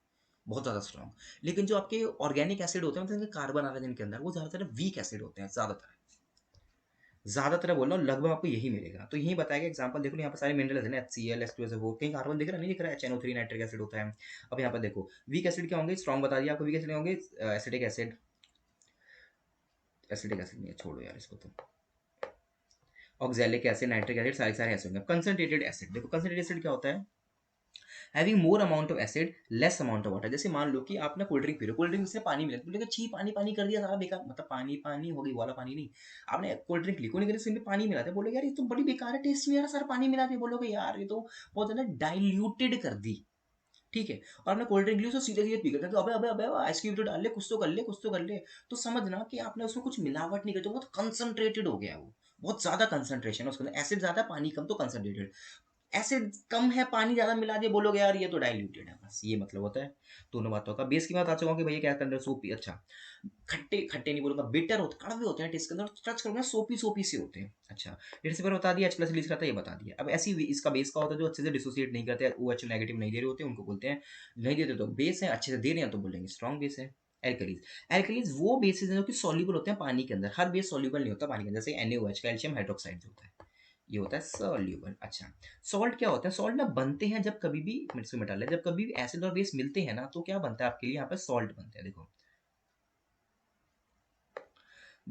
बहुत ज्यादा स्ट्रॉन्ग। लेकिन जो आपके ऑर्गेनिक एसिड होते हैं, मतलब कार्बन आ रहा है जिनके अंदर, वो ज्यादातर वीक एसिड होते हैं ज्यादातर। ज़्यादातर बोल रहा हूँ, लगभग आपको यही मिलेगा। तो यही बताया गया एग्जांपल देखो यहाँ पे सारे मिनरल्स हैं ना, HCl, H2SO4, कहीं कार्बन दिख रहा है? नहीं दिख रहा है, HNO3 नाइट्रिक एसिड होता है। अब यहाँ पर देखो वीक एसिड क्या होंगे, स्ट्रॉन्ग बता दिया आपको, वीक एसिड होंगे एसिटिक एसिड, एसिटिक एसिड नहीं है, छोड़ो यार इसको तो, ऑक्सैलिक एसिड, नाइट्रिक एसिड, सारे सारे एसिड होंगे। कंसंट्रेटेड एसिड, देखो कंसंट्रेटेड एसिड क्या होता है, having more amount of acid less amount of water. जैसे मान लो कि आपने कोल्ड ड्रिंक पी रहे हो, कोल्ड ड्रिंक से पानी मिला, बोलेगा छी पानी पानी कर दिया सारा बेकार, मतलब पानी पानी हो गई वाला पानी नहीं, आपने कोल्ड ड्रिंक ली, कोई नहीं इसमें पानी मिला था, बोलोगे यार ये तो बड़ी बेकार है, टेस्ट में यार सारा पानी मिला दिया, बोलोगे यार ये तो बहुत ज्यादा डाइल्यूटेड कर दी, ठीक है। और आपने कोल्ड ड्रिंक ली उसको सीधे सीधे पी गए तो अबे अबे अबे आइसक्रीम तो डाल ले, कुछ तो कर ले, कुछ तो कर ले। तो समझना कि आपने उसमें कुछ मिलावट नहीं की, तो बहुत कंसंट्रेटेड हो गया वो, बहुत ज्यादा कंसंट्रेशन है उसके अंदर, एसिड ज्यादा पानी कम, तो कंसंट्रेटेड। एसिड कम है पानी ज्यादा मिला दिया, बोलोगे यार ये तो डाइल्यूटेड है, बस ये मतलब होता है दोनों बातों का। बेस की बात आ चुका हूं कि भैया क्या करना है, सोपी, अच्छा खट्टे खट्टे नहीं बोलूंगा, बिटर होते, कड़वे होते हैं टेस्ट के अंदर, टच करोगे सोपी सोपी से होते हैं। अच्छा जैसे पर बता दिया H+ रिलीज करता है, ये बता दिया। अब ऐसी इसका बेस का होता है जो अच्छे से डिसोसिएट नहीं करते, OH नेगेटिव नहीं दे रहे होते उनको बोलते हैं, नहीं देते तो बेस है, अच्छे से दे रहे हैं तो बोलेंगे स्ट्रॉन्ग बेस है। एल्कलीज, एल्कलीज वो बेसिस हैं जो कि सॉल्युबल होते हैं पानी के अंदर, हर बेस सॉल्युबल नहीं होता पानी के अंदर, जैसे NaOH कैल्शियम हाइड्रोक्साइड जो होता है, ये होता है सॉल्युबल। अच्छा सॉल्ट क्या होता है, सॉल्ट ना बनते हैं जब कभी भी, इसको मिटा ले, जब कभी भी एसिड और बेस मिलते हैं ना, तो क्या बनता है आपके लिए यहाँ पे सॉल्ट बनते हैं। देखो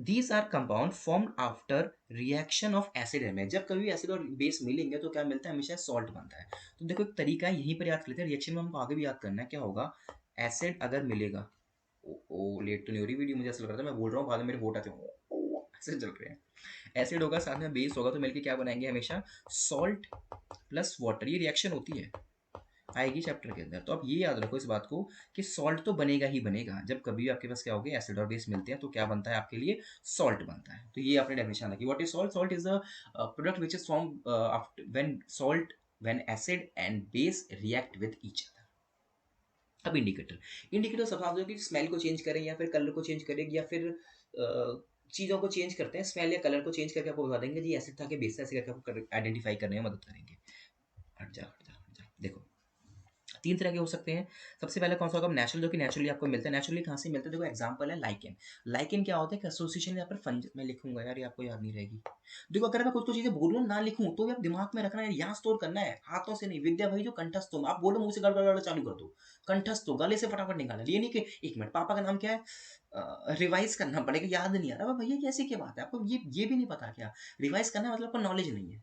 these are compound formed after reaction of acid and base, जब कभी एसिड और बेस मिलेंगे तो क्या मिलता है, हमेशा सॉल्ट बनता है। तो देखो एक तरीका है, यहीं पर याद कर लेते हैं, रिएक्शन में हमको आगे भी याद करना है, क्या होगा, एसिड अगर मिलेगा, ओ लेट तो नहीं हो रही वीडियो, मुझे ऐसा लग रहा था मैं बोल रहा हूँ, बाद में मेरे वोट आते हैं, ऐसे चल रहे हैं। एसिड होगा साथ में बेस होगा, तो मिलके क्या बनाएंगे हमेशा, सॉल्ट प्लस वाटर, ये रिएक्शन होती है, आएगी चैप्टर के अंदर। तो आप ये याद रखो इस बात को कि सॉल्ट तो बनेगा ही बनेगा, जब कभी आपके पास क्या होगा, एसिड और बेस मिलते हैं तो क्या बनता है आपके लिए, सॉल्ट बनता है। तो ये आपने डेफिनेशन रखी, what is salt, salt is a product which is form after when salt, when acid and base react with each other. अब इंडिकेटर, इंडिकेटर सब आप कि स्मेल को चेंज करें या फिर कलर को चेंज करें या फिर चीज़ों को चेंज करते हैं, स्मेल या कलर को चेंज करके आपको बता देंगे जी एसिड था कि बेस था, ऐसे करके आपको आइडेंटिफाई करने में मदद करेंगे। हट जा हट जा हट जा, देखो तीन तरह के हो सकते हैं। सबसे पहले कौन सा होगा, नेचुरल, जो कि नेचुरली आपको मिलता है। नेचुरली कहाँ से मिलता है, देखो एग्जांपल है लाइकेन। लाइकेन क्या होता है, एसोसिएशन या फिर फंज, मैं लिखूंगा यार ये आपको याद नहीं रहेगी। देखो अगर मैं कुछ कुछ चीजें बोलूँ ना लिखूं तो भी आप दिमाग में रखना है, यहाँ स्टोर करना है, हाथों से नहीं, विद्या भाई जो कंठस्थ हो, आप बोलो मुंह से गड़बड़ चालू कर दो, कंठस्थ हो, गले से फटाफट निकाला, ये नहीं कि एक मिनट पापा का नाम क्या है, रिवाइज करना पड़ेगा, याद नहीं आ रहा भैया कैसे क्या बात है, आपको ये भी नहीं पता क्या रिवाइज करना है, मतलब आपको नॉलेज नहीं है।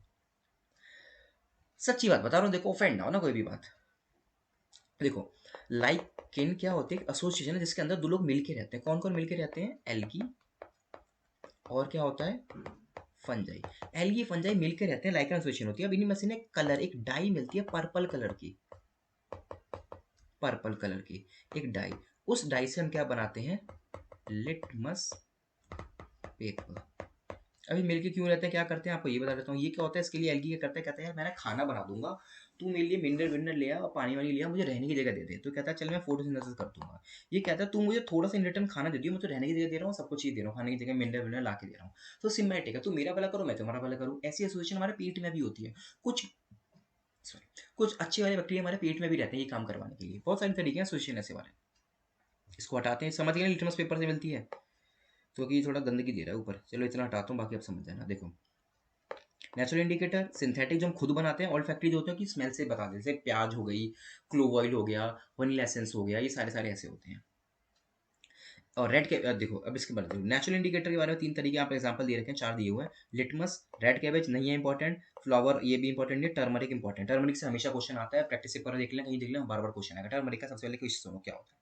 सच्ची बात बता रहा हूँ, देखो ऑफेंड ना हो ना कोई भी बात। देखो लाइकेन क्या होते हैं, एसोसिएशन है जिसके अंदर दो लोग मिलके रहते हैं, कौन कौन मिलके रहते हैं, एल्गी और क्या होता है, फंजाई। एल्गी फंजाई मिलके रहते हैं, लाइकेन एसोसिएशन होती है। अब इन्हीं में से ना कलर, एक डाई मिलती है पर्पल कलर की, पर्पल कलर की एक डाई, उस डाई से हम क्या बनाते हैं, लिटमस पेपर। अभी मिलके क्यों रहते हैं, क्या करते हैं, आपको ये बता देता हूँ। ये क्या होता है, इसके लिए एल्गी क्या करता है, कहता है यार मैं खाना बना दूंगा, तू मेरे लिए मिनरल विनरल ले आ और पानी वानी लिया, मुझे रहने की जगह दे दे। तो कहता है चल मैं फोटोसिंथेसिस कर दूंगा। ये कहता है तू मुझे थोड़ा सा इन रिटर्न खाना दे दियो, मैं तो रहने की जगह दे रहा हूँ, सब कुछ चीज दे रहा हूँ, खाने की जगह मिनरल विनरल ला के दे रहा हूँ। तो सिम्मेटिक है, तू मेरा भला करो मैं तुम्हारा भला करूँ। ऐसी एसोसिएशन हमारे पेट में भी होती है, कुछ सॉरी कुछ अच्छे वाले बैक्टीरिया हमारे पेट में भी रहते हैं ये काम करवाने के लिए। बहुत सारे तरीके हैं एसोसिएशन ऐसे वाले, इसको हटाते हैं, समझ गए लिटमस पेपर से मिलती है, क्योंकि थोड़ा गंदगी दे रहा है ऊपर, चलो इतना हटाता हूँ, बाकी आप समझ जाना। देखो नेचुरल इंडिकेटर, सिंथेटिक जो हम खुद बनाते हैं, ऑल्फैक्टरी जो होते हैं कि स्मेल से बता देते, जैसे प्याज हो गई, क्लोव ऑयल हो गया, वनीला एसेंस हो गया, ये सारे सारे ऐसे होते हैं। और रेड के देखो अब इसके बारे में नेचुरल इंडिकेटर के बारे में तीन तरीके आप एग्जांपल दे रखे हैं, चार दिए हुए हैं। लिटमस, रेड कैबेज नहीं है इंपॉर्टेंट, फ्लावर ये भी इंपॉर्टेंट नहीं, टर्मरिक इंपॉर्टेंट, टर्मरिक से हमेशा क्वेश्चन आता है, प्रैक्टिस पेपर देख लें, कहीं देख लें, बार बार क्वेश्चन आएगा। टर्मरिक का सबसे पहले क्वेश्चन सुनो क्या होता है।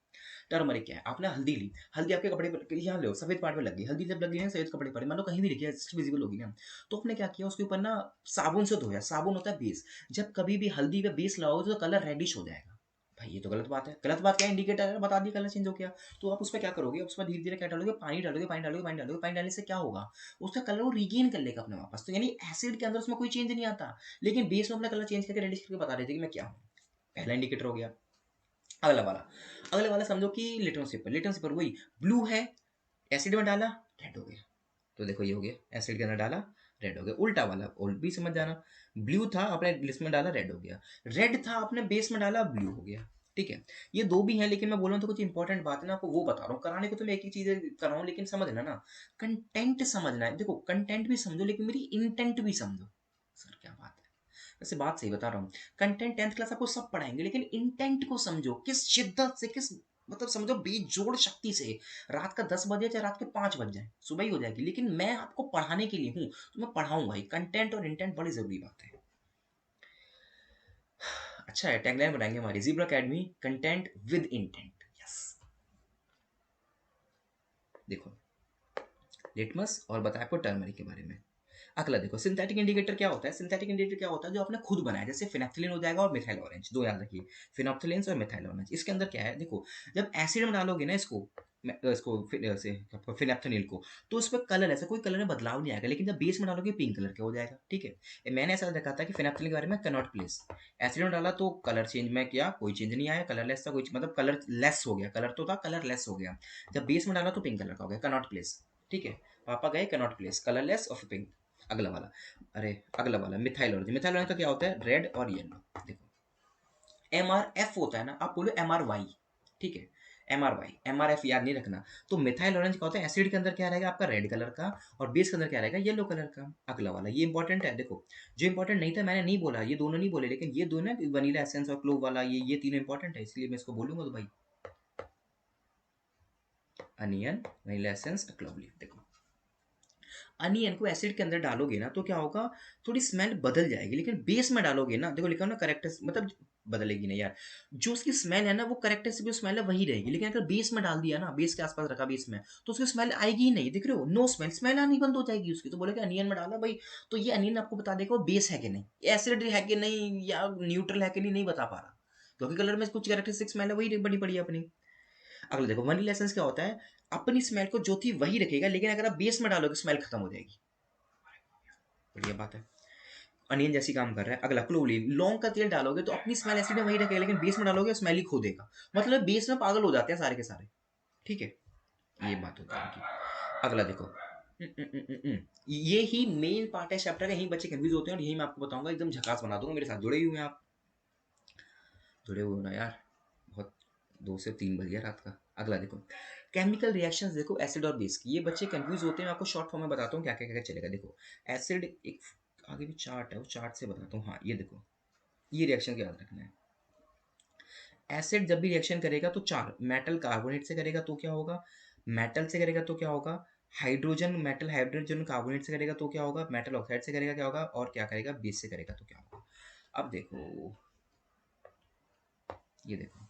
टर्मरिक क्या है, आपने हल्दी ली, हल्दी आपके कपड़े पर यहाँ लो, सफेद पार्ट पे लग गई हल्दी, जब लग गई ना सफेद कपड़े पर, मान लो कहीं भी लिखी विजिबल होगी ना, तो आपने क्या किया उसके ऊपर ना साबुन से धोया, साबुन होता है बेस, जब कभी भी हल्दी पे बेस लगाओगे तो कलर रेडिश हो जाएगा। भाई ये तो गलत बात है, गलत बात क्या इंडिकेटर है, बता दिया कलर चेंज हो गया। तो आप उस पर क्या करोगे, उस पर धीरे धीरे क्या डालोगे, पानी डालोगे, पानी डालोगे, पानी डालोगे, पानी डालने से क्या होगा, उसका कलर वो रिगेन कर लेगा अपने वापस। तो यानी एसिड के अंदर उसमें कोई चेंज नहीं आता, लेकिन बेस में अपना कलर चेंज करके रेडिश करके बता देते कि मैं क्या हूँ। पहला इंडिकेटर हो गया। अगला वाला, अगले वाला समझो कि लिटमस पेपर, लिटमस पेपर वही ब्लू है, एसिड में डाला रेड हो गया। तो देखो ये हो गया, एसिड के अंदर डाला रेड हो गया। उल्टा वाला उल्ट भी समझ जाना, ब्लू था आपने लिस्ट में डाला रेड हो गया, रेड था आपने बेस में डाला ब्लू हो गया। ठीक है? ये 2 भी हैं, लेकिन मैं बोल रहा हूँ तो कुछ इंपॉर्टेंट बात है ना, आपको वो बता रहा हूँ। कराने को तो मैं एक ही चीज़ें कर रहा हूँ, लेकिन समझना ना, कंटेंट समझना है। देखो कंटेंट भी समझो, लेकिन मेरी इंटेंट भी समझो। सर क्या बात है! वैसे बात सही बता रहा हूँ। कंटेंट 10th क्लास आपको सब पढ़ाएँगे, लेकिन इंटेंट को समझो। किस शिद्दत से, किस मतलब समझो बेजोड़ शक्ति से, रात का 10 बजे चाहे रात के 5 बज जाएँ, सुबह ही हो जाएगी, लेकिन मैं आपको पढ़ाने के लिए हूँ, तो मैं पढ़ाऊँगा ही। कंटेंट और इंटेंट बड़ी ज़रूरी बात है। अच्छा है, टैगलाइन बनाएँगे हमारी, zebra academy content with intent. Yes. देखो, लिटमस और बताया आपको टर्मरिक के बारे में। अगला देखो, सिंथेटिक इंडिकेटर क्या होता है? सिंथेटिक इंडिकेटर क्या होता है? जो आपने खुद बनाया, जैसे फिनैप्थलीन हो जाएगा और मिथाइल ऑरेंज, 2 याद रखिए, फिनोप्थलीन्स और मिथाइल ऑरेंज। इसके अंदर क्या है? देखो, जब एसिड में डालोगे ना इसको, इसको फिनैप्थलीन को, तो उसमें कलर, ऐसा कोई कलर में बदलाव नहीं आएगा, लेकिन जब बेस में डालोगे पिंक कलर का हो जाएगा, ठीक है? मैंने ऐसा देखा था कि फिनैप्थलीन के बारे में, कैनॉट प्लेस। एसिड में डाला तो कलर चेंज में किया, कोई चेंज नहीं आया, कलरलेस था, कोई मतलब कलर लेस हो गया, कलर तो था, कलर लेस हो गया। जब बेस में डाला तो पिंक कलर का हो गया, कैनॉट प्लेस, ठीक है? पापा गए कैनॉट प्लेस, कलरलेस और फिर पिंक। अगला वाला, अरे अगला वाला मिथाइल ऑरेंज। मिथाइल ऑरेंज का क्या होता है? रेड और येलो। देखो, एम आर एफ होता है ना, आप बोलो एम आर वाई, ठीक है? M R Y, M R F याद नहीं रखना। तो मिथाइल ऑरेंज क्या होता है? एसिड के अंदर क्या रहेगा आपका? रेड कलर का, और बेस के अंदर क्या रहेगा? येलो कलर का। अगला वाला ये इंपॉर्टेंट है, देखो, जो इंपॉर्टेंट नहीं था मैंने नहीं बोला, ये दोनों नहीं बोले, लेकिन ये दोनों वनीला एसेंस और क्लोव वाला, ये तीनों इंपॉर्टेंट है, इसलिए मैं इसको बोलूंगा तो भाई, onion, vanilla essence, clove leaf. देखो, अनियन को एसिड के अंदर डालोगे ना तो क्या होगा? थोड़ी स्मेल बदल जाएगी, लेकिन बेस में डालोगे ना, देखो लिखा है ना करेक्टर, मतलब बदलेगी नहीं यार, जो उसकी स्मेल है ना वो करेक्टर से जो स्मेल है वही रहेगी, लेकिन अगर बेस में डाल दिया ना, बेस के आसपास रखा बेस में, तो उसकी स्मेल आएगी ही नहीं। दिख रहे हो? नो स्मेल, स्मेल आनी बंद हो जाएगी उसकी। तो बोलेगा अनियन में डाला भाई, तो ये अनियन आपको बता देगा वो बेस है कि नहीं, एसिड है कि नहीं, या न्यूट्रल है कि नहीं बता पा रहा, क्योंकि कलर में कुछ कैरेक्टरिस्टिक स्मेल है वही बड़ी पड़ी है अपनी। अगला देखो, वनीला एसेंस क्या होता है? अपनी स्मेल को जो थी वही रखेगा, लेकिन अगर आप बेस में डालोगे स्मेल खत्म हो जाएगी। बढ़िया बात है, अनियन जैसी काम कर रहा है। अगला क्लोवलीन, लौंग का तेल डालोगे तो अपनी स्मेल एसिड में वही रखेगा, लेकिन बेस में डालोगे स्मेल ही खो देगा। मतलब बेस में पागल हो जाते हैं सारे के सारे, ठीक है? ये बात होती है उनकी। अगला देखो, ये ही मेन पार्ट है चैप्टर का, यही बच्चे कंफ्यूज होते हैं, और यही मैं आपको बताऊंगा, एकदम झकास बना दूंगा। मेरे साथ जुड़े हुए हैं आप, जुड़े हुए हो ना यार? बहुत, 2 से 3 बज गया रात का। अगला देखो, केमिकल रिएक्शंस देखो एसिड और बेस की, ये बच्चे कंफ्यूज होते हैं, मैं आपको शॉर्ट फॉर्म में बताता हूँ क्या क्या क्या चलेगा। देखो, एसिड एक, आगे भी चार्ट है, वो चार्ट से बताता हूँ। हाँ ये देखो, ये रिएक्शन का याद रखना है। एसिड जब भी रिएक्शन करेगा तो चार, मेटल कार्बोनेट से करेगा तो क्या होगा? मेटल से करेगा तो क्या होगा? हाइड्रोजन, मेटल हाइड्रोजन कार्बोनेट से करेगा तो क्या होगा? मेटल ऑक्साइड से करेगा क्या होगा? और क्या करेगा? बेस से करेगा तो क्या होगा? अब देखो, ये देखो,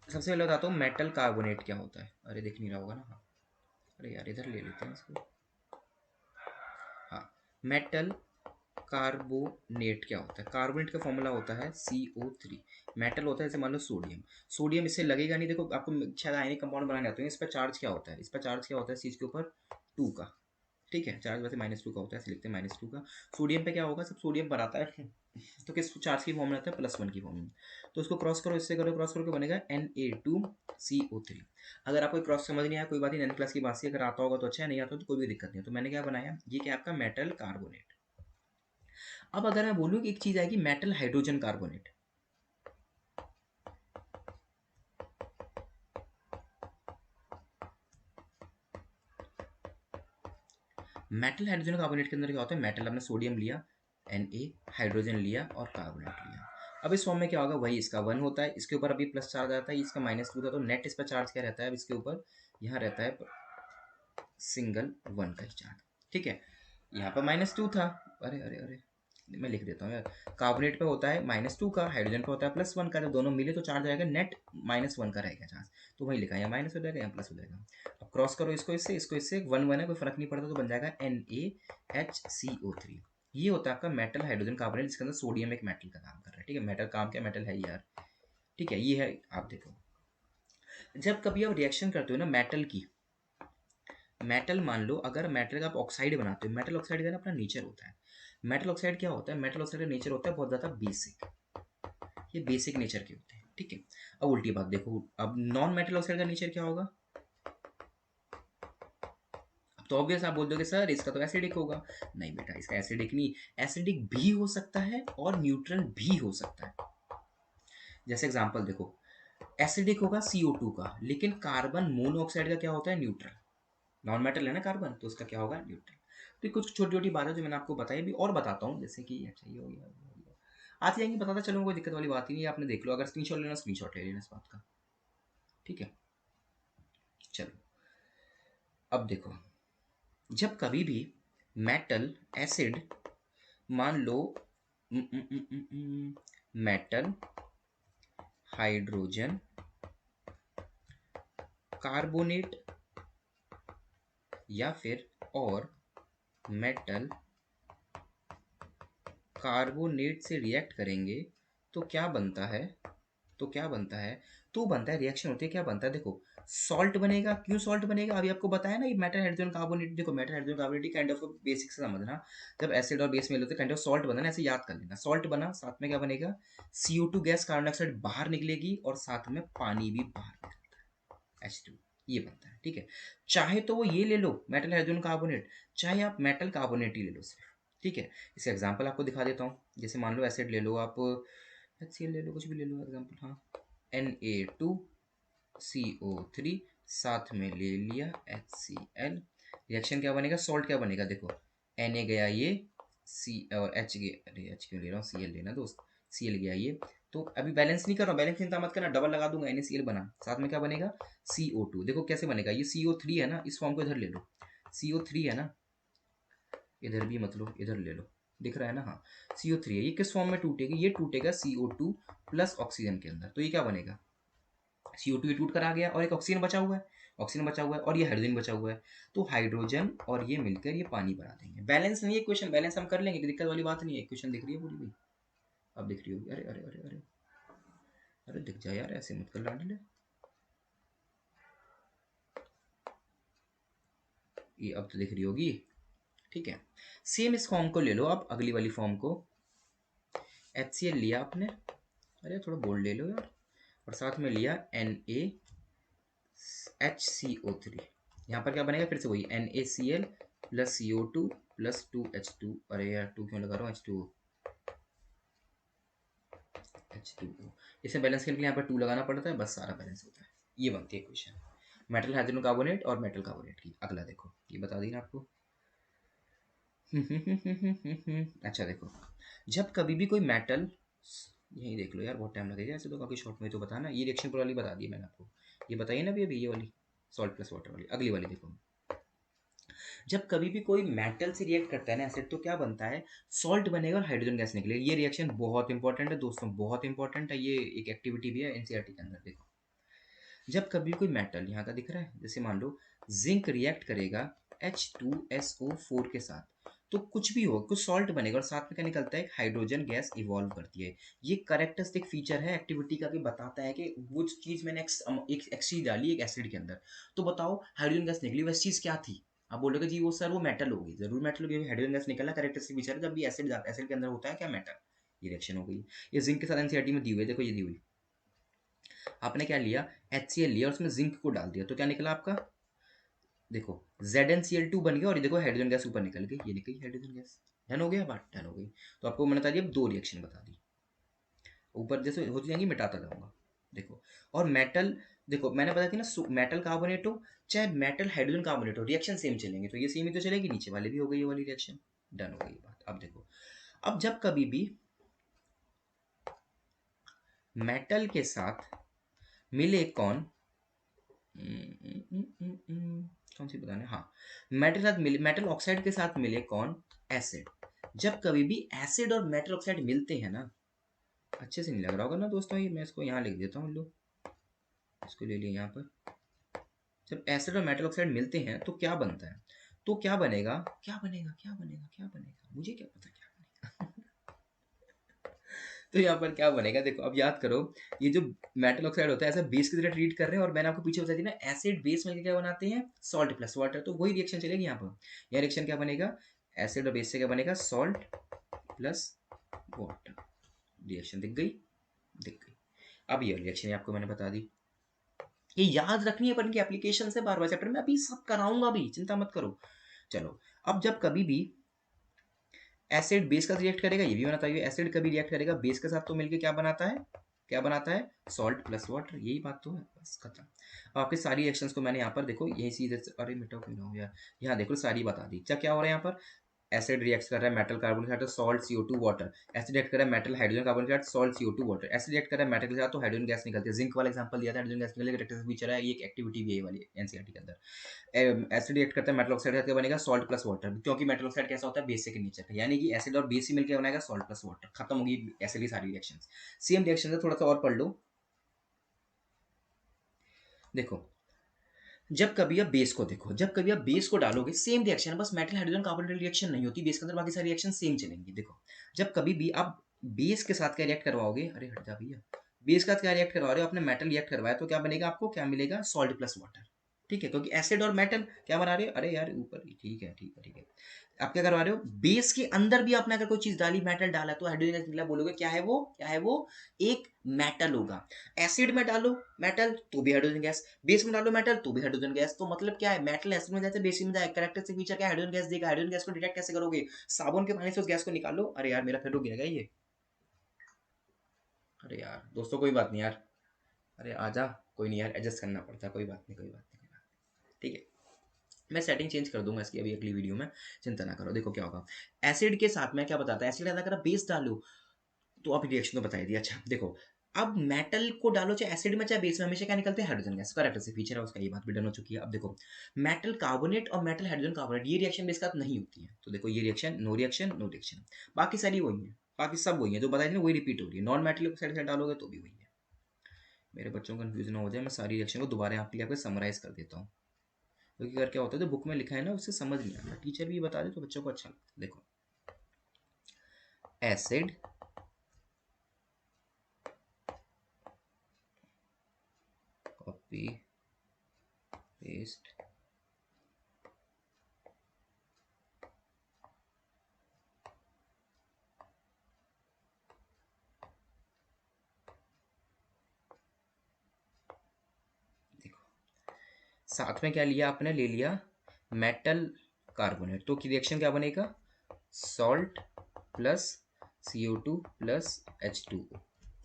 सबसे पहले बताता हूँ मेटल कार्बोनेट क्या होता है। अरे देख नहीं रहा होगा ना? हाँ, अरे यार इधर ले लेते हैं इसको। हाँ, मेटल कार्बोनेट क्या होता है? कार्बोनेट का फॉर्मूला होता है CO3। मेटल होता है जैसे मान लो सोडियम, सोडियम इससे लगेगा नहीं। देखो आपको शायद आयनिक कंपाउंड बनाने आते हैं, इस पर चार्ज क्या होता है? इस पर चार्ज क्या होता है इस चीज़ के ऊपर? 2 का, ठीक है? चार्ज वैसे -2 का होता है, ऐसे लिखते हैं -2 का। सोडियम पे क्या होगा? सब सोडियम पर आता है तो किस चार्ज की फॉर्म में आता है? +1 की फॉर्म में। तो उसको क्रॉस करो, इससे करो, क्रॉस करो, क्या बनेगा? Na2CO3। अगर आपको क्रॉस समझ नहीं आया कोई बात नहीं, 9 क्लास की बात से, अगर आता होगा तो अच्छा है, नहीं आता तो कोई भी दिक्कत नहीं है। तो मैंने क्या बनाया, ये क्या आपका मेटल कार्बोनेट। अब अगर मैं बोलूं कि एक चीज आएगी metal hydrogen carbonate, metal hydrogen carbonate के अंदर क्या होता है? मेटल हमने सोडियम लिया, Na, हाइड्रोजन लिया और कार्बोनेट लिया। अब इस फॉर्म में क्या होगा? वही इसका 1 होता है, इसके ऊपर अभी प्लस चार्ज आता है, इसका -2 था, तो नेट इस पर चार्ज क्या रहता है? अब इसके ऊपर यहाँ रहता है सिंगल 1 का ही चार्ज, ठीक है? यहाँ पर -2 था, अरे अरे अरे, मैं लिख देता हूँ यार। कार्बोनेट पे होता है -2 का, हाइड्रोजन पे होता है +1 का, जब दोनों मिले तो चार्ज आएगा नेट -1 का रहेगा चार्ज। तो वही लिखा है, यहाँ माइनस हो जाएगा, यहाँ प्लस हो जाएगा। अब क्रॉस करो इसको इससे, इसको इससे, 1 1 है, कोई फर्क नहीं पड़ता, तो बन जाएगा NaHCO3। ये होता है आपका मेटल हाइड्रोजन कार्बोनेट, जिसके अंदर सोडियम एक मेटल का काम कर रहा है, ठीक है? मेटल काम क्या? मेटल है ही यार, ठीक है? ये है। आप देखो, जब कभी आप रिएक्शन करते हो ना मेटल की, मेटल मान लो अगर मेटल का आप ऑक्साइड बनाते हो, मेटल ऑक्साइड का ना अपना नेचर होता है। मेटल ऑक्साइड क्या होता है? मेटल ऑक्साइड का नेचर होता है बहुत ज़्यादा बेसिक, ये बेसिक नेचर के होते हैं, ठीक है? अब उल्टी बात देखो, अब नॉन मेटल ऑक्साइड का नेचर क्या होगा? अब तो ऑब्वियस आप बोल दोगे सर इसका तो एसिडिक होगा। नहीं बेटा, इसका एसिडिक नहीं, एसिडिक भी हो सकता है और न्यूट्रल भी हो सकता है। जैसे एग्जांपल देखो, एसिडिक होगा CO2 का, लेकिन कार्बन मोनोऑक्साइड का क्या होता है, न्यूट्रल। नॉन मेटल है ना कार्बन, तो उसका क्या होगा, न्यूट्रल। तो ये कुछ छोटी छोटी बातें जो मैंने आपको बताई, भी और बताता हूँ, जैसे कि अच्छा ये हो गया, ये हो गया। आती जाएंगी, बताता चलूंगा, कोई दिक्कत वाली बात ही नहीं है। आपने देख लो, अगर स्क्रीनशॉट लेना स्क्रीनशॉट ले लेना इस बात का, ठीक है। चलो, अब देखो, जब कभी भी मेटल एसिड, मान लो मेटल हाइड्रोजन कार्बोनेट या फिर और मेटल कार्बोनेट से रिएक्ट करेंगे, तो क्या बनता है, तो क्या बनता है, तो बनता है, रिएक्शन होती है, क्या बनता है, देखो सॉल्ट बनेगा। क्यों सॉल्ट बनेगा, अभी आपको बताया ना, ये मेटल हाइड्रोजन कार्बोनेट। देखो metal hydrogen carbonate kind of basic से समझना, जब एसिड और बेस मिल होते हैं काइंड ऑफ सॉल्ट बना ना, ऐसे याद कर लेना। सॉल्ट बना, साथ में क्या बनेगा, CO2 गैस, कार्बन डाइऑक्साइड बाहर निकलेगी, और साथ में पानी भी बाहर निकलता है, H2, ये बनता है, ठीक है। चाहे तो वो ये ले लो मेटल हाइड्रोजन कार्बोनेट, चाहे आप मेटल कार्बोनेट ही ले लो सिर्फ, ठीक है। इसे एग्जांपल आपको दिखा देता हूँ। जैसे मान लो एसिड ले लो आप, HCl ले लो, कुछ भी ले लो एग्जांपल, हाँ, Na2CO3, साथ में ले लिया HCl। रिएक्शन क्या बनेगा, सॉल्ट क्या बनेगा, देखो Na गया ये, C और H गया, अरे H क्यों ले रहा हूँ, Cl लेना दोस्त, Cl गया ये। तो अभी बैलेंस नहीं कर रहा हूँ, बैलेंस चिंता मत करना, डबल लगा दूंगा, NaCl बना, साथ में क्या बनेगा, CO2। देखो कैसे बनेगा, ये CO3 है ना, इस फॉर्म को इधर ले लो, CO3 है ना, इधर भी मतलब इधर ले लो, दिख रहा है ना, हाँ, CO3 है, ये किस फॉर्म में टूटेगी, ये टूटेगा CO2 प्लस ऑक्सीजन के अंदर। तो ये क्या बनेगा, CO2 ये टूट कर आ गया, और एक ऑक्सीजन बचा हुआ है, ऑक्सीजन बचा हुआ है, और ये हाइड्रोजन बचा हुआ है। तो हाइड्रोजन और ये मिलकर ये पानी बना देंगे। बैलेंस नहीं है क्वेश्चन, बैलेंस हम कर लेंगे, दिक्कत वाली बात नहीं है। क्वेश्चन दिख रही है पूरी भाई, अब दिख रही होगी, अरे अरे अरे अरे अरे दिख जाए यार, ऐसे मत कर लाडले, ये अब तो दिख रही होगी, ठीक है। सेम इस फॉर्म को ले लो आप, अगली वाली फॉर्म को, HCl लिया आपने, अरे थोड़ा बोल्ड ले लो यार, और साथ में लिया NaHCO3। यहाँ पर क्या बनेगा, फिर से वही NaCl plus CO2 plus 2H2, अरे यार 2 क्यों लगा रहा हूँ, H2O। इसे बैलेंस करने के लिए यहाँ पर 2 लगाना पड़ता है, बस सारा बैलेंस होता है। ये बनती है इक्वेशन मेटल हाइड्रोजन कार्बोनेट और मेटल कार्बोनेट की। अगला देखो, ये बता दी ना आपको। अच्छा देखो, जब कभी भी कोई मेटल, यही देख लो यार, बहुत टाइम लगेगा ऐसे तो, काफी शॉर्ट में तो बताना। ये रिएक्शन वाली बता दी मैंने आपको, ये बताइए ना अभी, ये वाली सॉल्ट प्लस वाटर वाली। अगली वाली देखो, जब कभी भी कोई मेटल से रिएक्ट करता है ना एसिड, तो क्या बनता है, सॉल्ट बनेगा और हाइड्रोजन गैस निकलेगी। ये रिएक्शन बहुत इंपॉर्टेंट है दोस्तों, बहुत इंपॉर्टेंट है, ये एक एक्टिविटी भी है एनसीईआरटी के अंदर। देखो, जब कभी कोई मेटल यहाँ का दिख रहा है, जैसे मान लो जिंक रिएक्ट करेगा H2SO4 के साथ, तो कुछ भी हो, कुछ सॉल्ट बनेगा, और साथ में क्या निकलता है, एक हाइड्रोजन गैस इवॉल्व करती है। ये करेक्टरिस्टिक फीचर है एक्टिविटी का, कि बताता है कि वो चीज मैंने एक चीज डाली एक एसिड के अंदर, तो बताओ हाइड्रोजन गैस निकली, वैसी चीज क्या थी। आप बोलोगे जी वो सर वो मेटल होगी, जरूर मेटल होगी, हाइड्रोजन गैस निकला, करेक्टरिस्टिक फीचर है। जब भी एसिड एसिड के अंदर होता है क्या, मेटल, ये रिएक्शन हो गई। ये जिंक के साथ एनसीईआरटी में दी हुई है, देखो ये दी हुई, आपने क्या लिया, HCl लिया और उसमें जिंक को डाल दिया, तो क्या निकला आपका, देखो ZnCl2 बन गया, और ये देखो हाइड्रोजन गैस ऊपर निकल गई, ये निकली हाइड्रोजन गैस। डन हो गया, बात डन हो गई। तो आपको मैंने बता दिया, अब 2 रिएक्शन बता दी, ऊपर जैसे होती जाएंगी मिटाता जाऊंगा। देखो, और मेटल, देखो मैंने बताया थी ना, मेटल कार्बोनेट हो चाहे मेटल हाइड्रोजन कार्बोनेट हो, रिएक्शन सेम चलेंगे, तो ये सेम ही तो चलेगी, नीचे वाले भी हो गई ये वाली रिएक्शन। डन हो गई बात। अब देखो, अब जब कभी भी मेटल के साथ मिले कौन, कौन सी बताने, हाँ, मेटल साथ मिले, मेटल ऑक्साइड के साथ मिले कौन, एसिड। जब कभी भी एसिड और मेटल ऑक्साइड मिलते हैं ना, अच्छे से नहीं लग रहा होगा ना दोस्तों, ये मैं इसको यहाँ लिख देता हूँ, लो इसको ले लिया यहाँ पर। जब एसिड और मेटल ऑक्साइड मिलते हैं तो क्या बनता है, तो क्या बनेगा, क्या बनेगा, क्या बनेगा, क्या बनेगा, मुझे क्या पता क्या बनेगा। तो यहाँ पर क्या बनेगा, देखो अब याद करो, ये जो मेटल ऑक्साइड होता है ऐसा बेस की तरह ट्रीट कर रहे हैं, और मैंने आपको पीछे बताई थी ना, एसिड बेस मिलकर क्या बनाते हैं, सॉल्ट प्लस वाटर, तो वही रिएक्शन चलेगी यहाँ पर। यह रिएक्शन क्या बनेगा, एसिड और बेस से क्या बनेगा, सॉल्ट प्लस वाटर। रिएक्शन दिख गई, दिख गई। अब ये रिएक्शन आपको मैंने बता दी, ये याद रखनी है, पर इनकी एप्लीकेशन से बार बार चैप्टर में अभी सब कराऊंगा भी, चिंता मत करो। चलो, अब जब कभी भी एसिड बेस का रिएक्ट करेगा, ये भी बनाता है, एसिड कभी रिएक्ट करेगा बेस के साथ, तो मिलके क्या बनाता है, क्या बनाता है, सॉल्ट प्लस वाटर, यही बात तो है, बस खत्म। अब आपके सारी रिएक्शंस को मैंने यहाँ पर देखो यही सीधे अरे मिटा क्यों ना हो यार, यहाँ देखो सारी बता दी। क्या हो रहा है यहाँ पर, एसिड रिएक्ट कर रहा है मेटल कार्बन के साथ salt CO2 water, acid react कर रहा है मेटल हाइड्रोजन कार्बन के साथ salt CO2 water, acid react कर रहा है मेटल के साथ तो हाइड्रोजन गैस निकलती है। जिंक वाला एग्जांपल दिया था, हाइड्रोजन गैस निकलेगी, रिएक्टर फीचर है, ये एक एक्टिविटी भी है ये वाली एनसीईआरटी के अंदर। एसिड रिएक्ट करता है मेटल ऑक्साइड के साथ, क्या बनेगा, सॉल्ट प्लस वाटर, क्योंकि मेटल ऑक्साइड कैसा होता है, बेसिक नेचर का, यानी कि एसिड और बेस ही मिलकर बनाएगा सॉल्ट प्लस वाटर, खत्म होगी एसिड की सारी रिएक्शंस। सेम रिएक्शन है, थोड़ा सा और पढ़ लो। देखो जब कभी आप बेस को देखो, जब कभी आप बेस को डालोगे सेम रिएक्शन, बस मेटल हाइड्रोजन कार्बन रिएक्शन नहीं होती बेस के अंदर, बाकी सारी रिएक्शन सेम चलेंगी। देखो जब कभी भी आप बेस के साथ क्या रिएक्ट करवाओगे, अरे हट जा भैया, बेस के साथ क्या रिएक्ट करवा रहे हो, आपने मेटल रिएक्ट करवाया तो क्या बनेगा, आपको क्या मिलेगा, सॉल्ट प्लस वाटर। ठीक है, क्योंकि एसिड और मेटल क्या बना रहे हो, अरे यार ऊपर, ठीक है ठीक है ठीक है। आप क्या करवा रहे हो, बेस के अंदर भी आपने अगर कोई चीज डाली, मेटल डाला, तो हाइड्रोजन गैस निकला, बोलोगे क्या है वो, क्या है वो, एक मेटल होगा। एसिड में डालो मेटल तो भी हाइड्रोजन गैस, बेस में डालो मेटल तो भी हाइड्रोजन गैस। तो मतलब क्या है, मेटल एसिड में जाते बेस में जाए, कैरेक्टरिस्टिक फीचर क्या है, हाइड्रोजन गैस देगा। हाइड्रोजन गैस को डिटेक्ट कैसे करोगे, साबुन के पानी से उस गैस को निकालो। अरे यार मेरा फिर रुक गया ये, अरे यार दोस्तों कोई बात नहीं यार, अरे आजा, कोई नहीं यार, एडजस्ट करना पड़ता है, कोई बात नहीं कोई बात नहीं कोई बात नहीं। ठीक है, मैं सेटिंग चेंज कर दूंगा इसकी अभी अगली वीडियो में, चिंता ना करो। देखो क्या होगा, एसिड के साथ में क्या बताता है, एसिड अगर आप बेस डालो तो आप रिएक्शन तो बताई दिया। अच्छा देखो, अब मेटल को डालो चाहे एसिड में चाहे बेस में, हमेशा क्या निकलते हैं, हाइड्रोजन गैस। करेक्ट से फीचर है उसका, ये बात भी डन हो चुकी है। अब देखो मेटल कार्बोनेट और मेटल हाइड्रोजन कार्बोनेट, ये रिएक्शन बेस के साथ नहीं होती है, तो देखो ये reaction no reaction no reaction, बाकी सारी वही है, बाकी सब वही है जो बताई थी ना, वही रिपीट हो रही है। नॉन मेटल को साइड से डालोगे तो भी वही है। मेरे बच्चों को कंफ्यूजन हो जाए, मैं सारी रिएक्शन को दोबारा आपके लिए आपको समराइज कर देता हूँ, क्योंकि अगर क्या होता है, तो बुक में लिखा है ना उससे समझ नहीं आता, टीचर भी बता दे तो बच्चों को अच्छा लगता है। देखो एसिड कॉपी पेस्ट, देखो साथ में क्या लिया आपने, ले लिया मेटल कार्बोनेट, तो की रिएक्शन क्या बनेगा, salt plus CO2 plus H2O,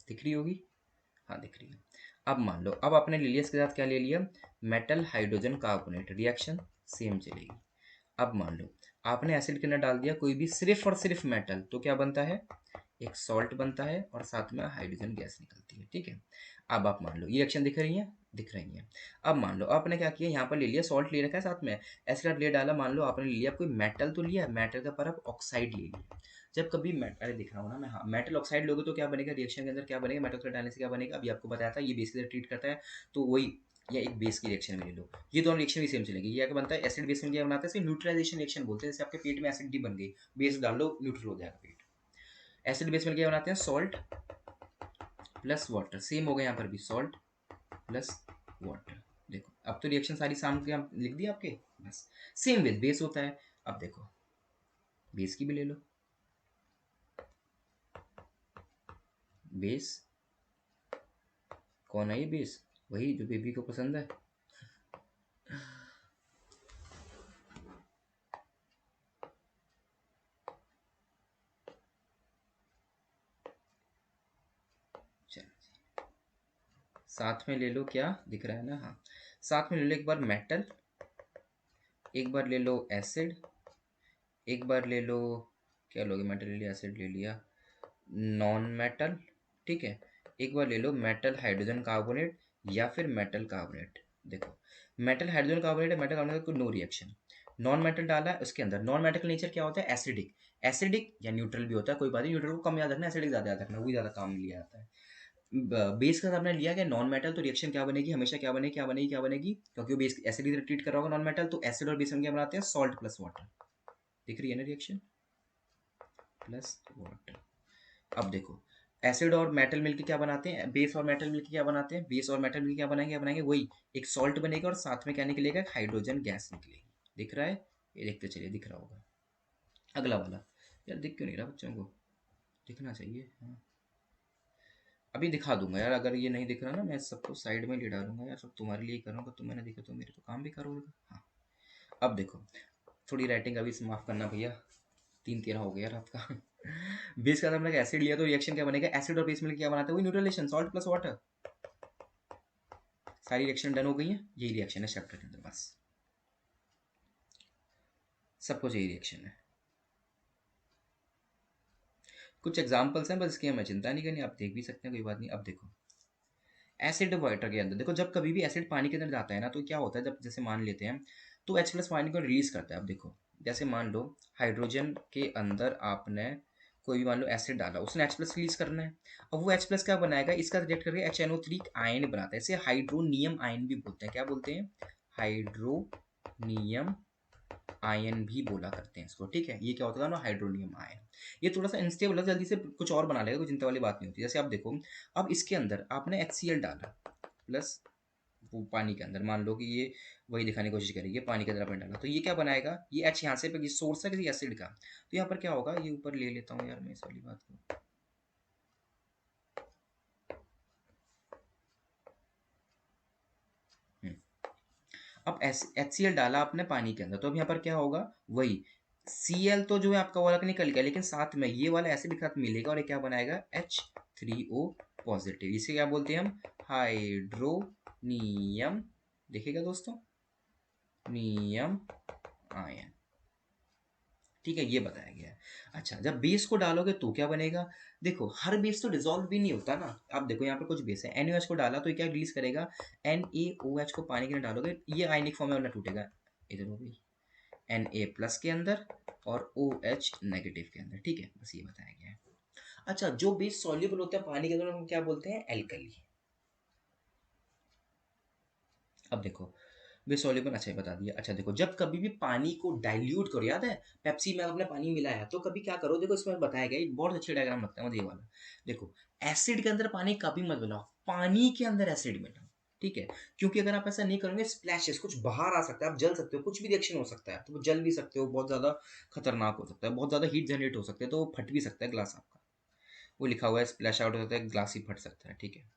दिख रही होगी, हाँ दिख रही है। अब मान लो, अब आपने ले लिया इसके साथ क्या ले लिया, metal hydrogen carbonate, reaction same चलेगी। अब मान लो आपने एसिड के अंदर डाल दिया कोई भी सिर्फ और सिर्फ मेटल, तो क्या बनता है, एक सॉल्ट बनता है और साथ में हाइड्रोजन गैस निकलती है। ठीक है, अब आप मान लो ये रिएक्शन दिख रही है, दिख रही है। अब मान लो आपने क्या किया, यहाँ पर ले लिया सॉल्ट ले रखा है साथ में, एसिड ले डाला, मान लो आपने ले लिया कोई मेटल तो लिया, मेटल का पर आप ऑक्साइड ले लिया। जब कभी अरे दिख रहा हूँ ना मैं, हाँ मेटल ऑक्साइड लोगे तो क्या बनेगा, रिएक्शन के अंदर क्या बनेगा, मेटल ऑक्साइड डालने से क्या बनेगा, अभी आपको बताया था, ये बेस के अंदर ट्रीट करता है, तो वही, या एक बेस की रिएक्शन में ले लो, ये दोनों रिएक्शन भी सेम चलेगी। ये क्या बनता है, एसिड बेस में क्या बनाता है, इसे न्यूट्रलाइजेशन रिएक्शन बोलते हैं। जैसे आपके पेट में एसिडिटी बन गई, बेस डाल लो न्यूट्रल हो जाएगा पेट। एसिड बेस में क्या बनाते हैं, सॉल्ट प्लस वाटर, सेम हो गया यहाँ पर भी, सॉल्ट प्लस वाटर। देखो अब तो रिएक्शन सारी सामने हम लिख दी आपके, बस सेम विद बेस होता है। अब देखो बेस की भी ले लो, बेस कौन है, ये बेस वही जो बेबी को पसंद है। चलो साथ में ले लो, क्या दिख रहा है ना, हाँ साथ में ले लो एक बार मेटल, एक बार ले लो एसिड, एक बार ले लो, क्या लोगे, मेटल ले लिया, एसिड ले लिया, नॉन मेटल, ठीक है। एक बार ले लो मेटल हाइड्रोजन कार्बोनेट या फिर मेटल कार्बोनेट। देखो मेटल हाइड्रोजन कार्बोनेट है, मेटल कार्बोनेट को नो रिएक्शन, नॉन मेटल डाला है उसके अंदर, नॉन मेटल का नेचर क्या होता है, एसिडिक, एसिडिक या न्यूट्रल भी होता है, कोई बात नहीं, न्यूट्रल को कम याद रखना, एसिडिक ज़्यादा याद रखना, वही ज़्यादा काम में लिया जाता है। बेस का आपने लिया गया नॉन मेटल, तो रिएक्शन क्या बनेगी, हमेशा क्या बनेगी, क्या बनेगी, क्या बनेगी, क्योंकि वो बेस एसिड की तरह ट्रीट कर रहा होगा नॉन मेटल, तो एसिड और बेस में क्या बनाते हैं, सॉल्ट प्लस वाटर, दिख रही है ना रिएक्शन, प्लस वाटर। अब देखो एसिड और मेटल मिलके क्या बनाते हैं, बेस और मेटल मिलके क्या बनाते हैं, बेस और मेटल मिलके क्या बनाएंगे वही एक सॉल्ट बनेगा और साथ में क्या निकलेगा, एक हाइड्रोजन गैस निकलेगी। दिख रहा है, ये देखते चलिए, दिख रहा होगा। अगला वाला, यार दिख क्यों नहीं रहा बच्चों को, दिखना चाहिए, हाँ अभी दिखा दूंगा यार, अगर ये नहीं दिख रहा ना मैं सबको साइड में ले डालूंगा यार, सब तुम्हारे लिए करूँगा, तुम्हें ना दिखा तो मेरे तो काम भी करोगे। हाँ अब देखो, थोड़ी राइटिंग अभी से माफ़ करना भैया, 3-13 हो गया रात का। बेस के अंदर हमने एसिड लिया तो रिएक्शन क्या बनेगा, एसिड और बेस मिलकर क्या बनाता है, वही न्यूट्रलाइजेशन, सॉल्ट प्लस वाटर। सारी रिएक्शन डन हो गई है, यही रिएक्शन है चैप्टर के अंदर, बस सब कुछ यही रिएक्शन है। कुछ एग्जांपल्स हैं बस, इसकी हमें चिंता नहीं करनी, आप देख भी सकते हैं, कोई बात नहीं। अब देखो एसिड वाटर के अंदर देखो, जब कभी भी एसिड पानी के अंदर जाता है ना तो क्या होता है, जब जैसे मान लेते हैं तो H प्लस पानी को रिलीज करता है। अब देखो जैसे मान लो हाइड्रोजन के अंदर आपने कोई भी मान लो एसिड डाला, उसने H प्लस रिलीज करना है। अब वो H प्लस क्या बनाएगा, इसका रिएक्ट करके HNO3 आयन बनाता है, इसे हाइड्रोनियम आयन भी बोलते हैं। क्या बोलते हैं, हाइड्रोनियम आयन भी बोला करते हैं इसको, ठीक है। ये क्या होता है ना, हाइड्रोनियम आयन। ये थोड़ा सा अनस्टेबल है, जल्दी से कुछ और बना लेगा, कोई चिंता वाली बात नहीं होती। जैसे आप देखो, अब इसके अंदर आपने HCl डाला प्लस वो पानी के अंदर, मान लो कि ये वही दिखाने की कोशिश करेगी, पानी के अंदर आपने डाला तो ये क्या बनाएगा, ये H यहाँ से पे सोर्स है किसी एसिड का, तो यहाँ पर क्या होगा, ये ऊपर ले लेता हूँ यार मैं इस वाली बात को। अब HCl डाला आपने पानी के अंदर, तो अब यहाँ पर क्या होगा, वही Cl तो जो है आपका वाला निकल गया, लेकिन साथ में ये वाला एसिड के साथ मिलेगा और ये क्या बनाएगा, H3O पॉजिटिव। इसे क्या बोलते हैं हम, हाइड्रोनियम, देखिएगा दोस्तों, नियम आयन, ठीक है, ये बताया गया है। अच्छा, जब बेस को डालोगे तो क्या बनेगा, देखो हर बेस तो डिसॉल्व भी नहीं होता ना। आप देखो यहाँ पर कुछ बेस है, NaOH को डाला तो ये क्या रिलीज करेगा, NaOH को पानी के अंदर डालोगे, ये आयनिक फॉर्म में वाला टूटेगा, इधर हो गई Na प्लस के अंदर और OH नेगेटिव के अंदर, ठीक है, बस ये बताया गया है। अच्छा, जो बेस सॉल्युबल होते हैं पानी के अंदर हम क्या बोलते हैं, एल्कली। अब देखो वे सॉल्युबल, अच्छा ये बता दिया। अच्छा देखो, जब कभी भी पानी को डाइल्यूट करो, याद है पेप्सी में आपने पानी मिलाया तो कभी क्या करो, देखो इसमें बताया गया, एक बहुत अच्छी डायग्राम लगता है मुझे ये वाला। देखो एसिड के अंदर पानी कभी मत मिलाओ, पानी के अंदर एसिड मिलाओ, ठीक है। क्योंकि अगर आप ऐसा नहीं करोगे, स्प्लैशेस कुछ बाहर आ सकता है, आप जल सकते हो, कुछ भी रिएक्शन हो सकता है, तो जल भी सकते हो, बहुत ज्यादा खतरनाक हो सकता है, बहुत ज्यादा हीट जनरेट हो सकती है, तो फट भी सकता है ग्लास आपका, वो लिखा हुआ है स्प्लैश आउट हो सकता है, ग्लास ही फट सकता है, ठीक है।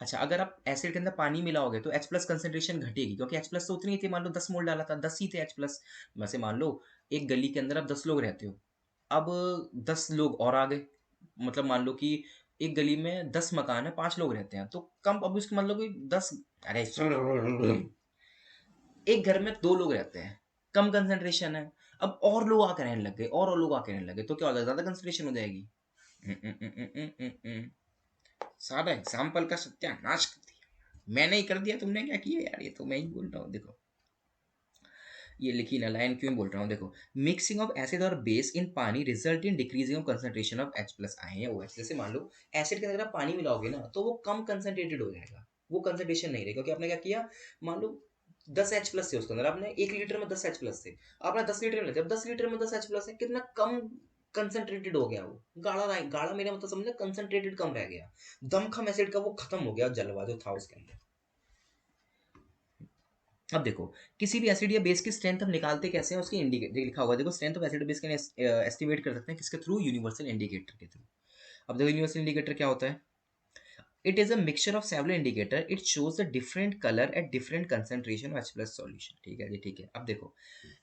अच्छा, अगर आप एसिड के अंदर पानी मिलाओगे तो H प्लस कंसेंट्रेशन घटेगी, क्योंकि H प्लस तो उतनी ही थी, मान लो 10 मोल डाला था, 10 ही थे H प्लस। वैसे मान लो एक गली के अंदर आप 10 लोग रहते हो, अब 10 लोग और आ गए, मतलब मान लो कि एक गली में 10 मकान है, 5 लोग रहते हैं, तो कम, अब उसके मान लो कि 10, अरे एक घर में 2 लोग रहते हैं, कम कंसेंट्रेशन है, अब और लोग आकर रहने लग गए, और लोग आकर रहने लगे, तो क्या होगा, ज्यादा कंसेंट्रेशन हो जाएगी। सारा एग्जाम्पल का सत्यानाश कर दिया, मैंने ही कर दिया, तुमने क्या किया यार, ये तो मैं ही बोल रहा हूँ। देखो ये लिखी ना लाइन, क्यों बोल रहा हूँ, देखो मिक्सिंग ऑफ एसिड और बेस इन पानी result in decreasing of concentration of H plus ion या OH। जैसे मान लो एसिड के अंदर आप पानी मिलाओगे ना तो वो कम कंसंट्रेटेड हो जाएगा, वो कंसंट्रेशन नहीं रहेगा, क्योंकि आपने क्या किया, मान लो 10 H प्लस थे उसके अंदर, आपने 1 लीटर में 10 H प्लस थे, आपने 10 लीटर में, जब 10 लीटर में 10 H प्लस है, कितना कम कंसंट्रेटेड हो गया, वो गाढ़ा गाढ़ा, मेरा मतलब समझे, कंसंट्रेटेड कम रह गया, दमखम एसिड का वो खत्म हो गया, जलवा जो था उसके अंदर। अब देखो किसी भी एसिड या बेस की स्ट्रेंथ हम निकालते कैसे हैं, उसकी इंडिकेटर लिखा हुआ है, देखो स्ट्रेंथ ऑफ एसिड बेस के एस्टिमेट कर सकते हैं किसके थ्रू, यूनिवर्सल इंडिकेटर के थ्रू। अब देखो यूनिवर्सल इंडिकेटर क्या होता है, it is a mixture of several indicator, it shows the different colour at different concentration of H plus solution, ठीक है जी, ठीक है। अब देखो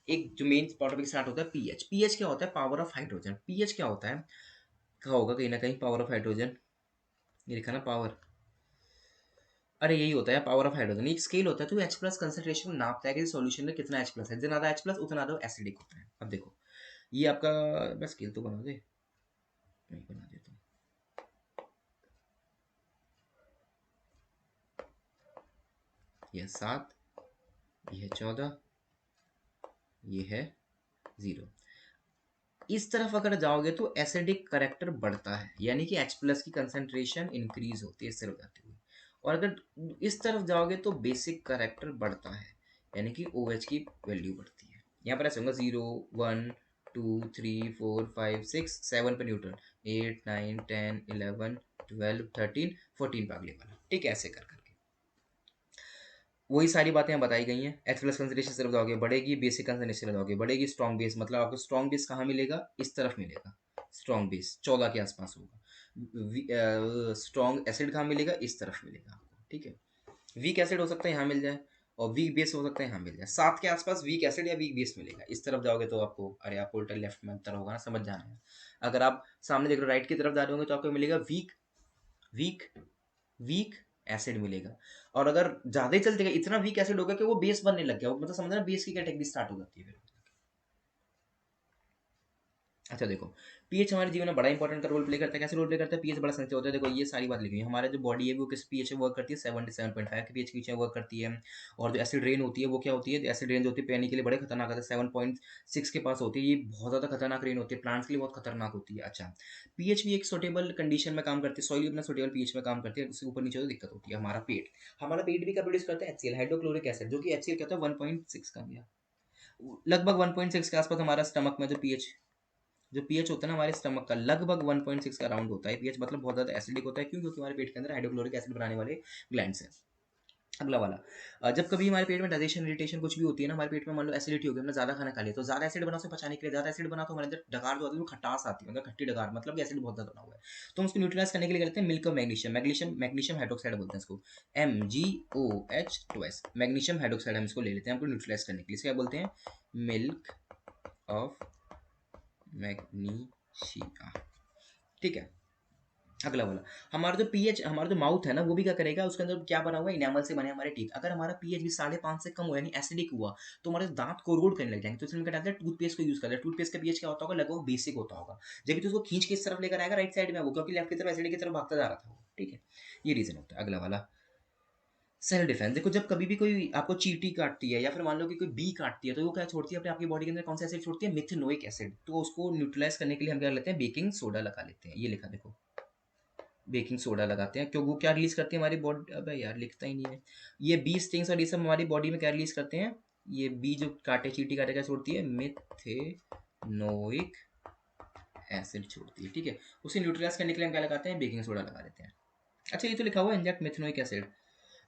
एक जो मेन टॉपिक स्टार्ट होता है, पीएच। पीएच क्या होता है, पावर ऑफ हाइड्रोजन। पीएच क्या होता है, कहा होगा कहीं ना कहीं, पावर ऑफ हाइड्रोजन, ये लिखा ना पावर, अरे यही होता है पावर ऑफ हाइड्रोजन, एक स्केल होता है, तो एच प्लस कंसेंट्रेशन नापता है कि सॉल्यूशन में कितना एच प्लस है, जितना ज्यादा एच प्लस उतना ज्यादा एसिडिक होता है। अब देखो ये आपका, बस स्केल तो बना दे, नहीं बना दे तो, यह 7, यह 14, ये है 0। इस तरफ अगर जाओगे तो एसिडिक करेक्टर बढ़ता है, यानी कि H प्लस की कंसेंट्रेशन इंक्रीज होती है इस तरफ जाते हुए, और अगर इस तरफ जाओगे तो बेसिक करेक्टर बढ़ता है, यानी कि OH की वैल्यू बढ़ती है। यहाँ पर ऐसे होगा 0 1 2 3 4 5 6 7 पे न्यूट्रन, 8 9 10 11 12 13 14 पे अगले वाला, ठीक है, ऐसे कर करके वही सारी बातें यहाँ बताई गई हैं। H प्लस कंसंट्रेशन सिर्फ जाओगे बढ़ेगी, बेसिक कंसंट्रेशन जाओगे बढ़ेगी, स्ट्रॉन्ग बेस मतलब आपको स्ट्रॉन्ग बेस कहाँ मिलेगा, इस तरफ मिलेगा, स्ट्रॉन्ग बेस 14 के आसपास होगा। स्ट्रॉन्ग एसिड कहाँ मिलेगा, इस तरफ मिलेगा आपको, ठीक है। वीक एसिड हो सकता है यहाँ मिल जाए, और वीक बेस हो सकता है, यहाँ मिल जाए 7 के आसपास वीक एसिड या वीक बेस मिलेगा। इस तरफ जाओगे तो आपको, अरे आपको उल्टा लेफ्ट में अंतर होगा ना, समझ जाना है। अगर आप सामने देख रहे हो राइट की तरफ जा रहे होंगे तो आपको मिलेगा वीक वीक वीक एसिड मिलेगा। और अगर ज्यादा ही चलते गए इतना वीक एसिड होगा कि वो बेस बनने लग गया, मतलब समझना बेस की कैटेगरी स्टार्ट हो जाती है फिर। अच्छा देखो, पीएच हमारे जीवन में बड़ा इंपॉर्टेंट का रोल प्ले करता है। कैसे रोल प्ले करता है? पीएच बड़ा सेंसिटिव होता है। देखो ये सारी बात लिखी हुई है, हमारा जो बॉडी है वो किस पीएच में वर्क करती है? 77.5 के पीएच के नीचे वर्क करती है। और जो एसिड रेन होती है वो क्या होती है? एसिड रेन जो होती है पानी के लिए बड़े खतरनाक होता है, 7.6 के पास होती है। ये बहुत ज्यादा खतरनाक रेन होती है, प्लांट्स के लिए बहुत खतरनाक होती है। अच्छा, पीएच भी एक सुटेबल कंडीशन में काम करती है, सॉइल अपना सुटेबल पीएच में काम करती है, उससे ऊपर नीचे तो दिक्कत होती है। हमारा पेट भी क्या प्रोड्यूस करता है? HCl, हाइड्रोक्लोरिक एसिड, जो कि HCl क्या होता है? 1.6 का गया, लगभग 1.6 के आसपास हमारा स्टमक में जो पीएच होता है ना हमारे स्टमक का, लगभग 1.6 का राउंड होता है पीएच, मतलब बहुत ज्यादा एसिडिक होता है। क्यों? क्योंकि हमारे पेट के अंदर हाइड्रोक्लोरिक एसिड बनाने वाले ग्लैंड्स हैं। अगला वाला, जब कभी हमारे पेट में डाइजेशन इरिटेशन कुछ भी होती है ना, हमारे पेट में मान लो एसिडिटी हो गई, हमने ज्यादा खाना खा लिया, तो ज्यादा एसिड बना, उसे पचाने के लिए ज्यादा एसिड बना, तो हमारे अंदर डकार जो आती है वो खटास आती है, मतलब खट्टी डकार, मतलब कि एसिड बहुत ज्यादा बना हुआ है। तो हम उसको न्यूट्रलाइज करने के लिए करते हैं मिल्क और मैग्नीशियम, मैग्नीशियम हाइड्रोक्साइड बोलते हैं इसको, MgOH, मैग्नीशियम हाइड्रोक्साइड हम इसको ले लेते हैं हमको न्यूट्रलाइज करने के लिए। क्या बोलते हैं? Milk of magnesia. ठीक है। अगला वाला, हमारा जो पीएच, हमारा जो माउथ है ना वो भी क्या करेगा, उसके अंदर क्या बना हुआ है? इनेमल से बने हमारे टीथ। अगर हमारा पीएच भी 5.5 से कम हुआ यानी एसिडिक हुआ, तो हमारे दांत कोरोड करने लग जाएंगे। तो इसलिए क्या कहते हैं? टूथपेस्ट को यूज करते हैं। टूथपेस्ट का पीएच क्या होता होगा? लगभग बेसिक होता होगा। जब भी तो उसको खींच के इस तरफ लेकर आएगा राइट साइड में वो, क्योंकि लेफ्ट की तरफ एसिडिक की तरफ भागता जा रहा था वो। ठीक है, ये रीजन होता है। अगला वाला, सेल्फ डिफेंस। देखो जब कभी भी कोई आपको चींटी काटती है या फिर मान लो कि कोई बी काटती है, तो वो क्या छोड़ती है अपने आपकी बॉडी के अंदर? कौन सा एसिड छोड़ती है? Methanoic acid. तो उसको न्यूट्रलाइज करने के लिए हम क्या लेते हैं? बेकिंग सोडा लगा लेते हैं। ये लिखा देखो, बेकिंग सोडा लगाते हैं। क्यों? वो क्या रिलीज करती है हमारी बॉडी? अबे यार लिखता ही नहीं है। ये बी स्टिंग्स और ये सब हमारी बॉडी में क्या रिलीज करते हैं? ये बी जो काटे, चींटी काटे, क्या छोड़ती है? मिथेनोइक एसिड छोड़ती है। ठीक है, उसे न्यूट्रलाइज करने के लिए हम क्या लगाते हैं? बेकिंग सोडा लगा देते हैं। अच्छा, ये तो लिखा हुआ है इंजेक्ट मिथेनोइक एसिड।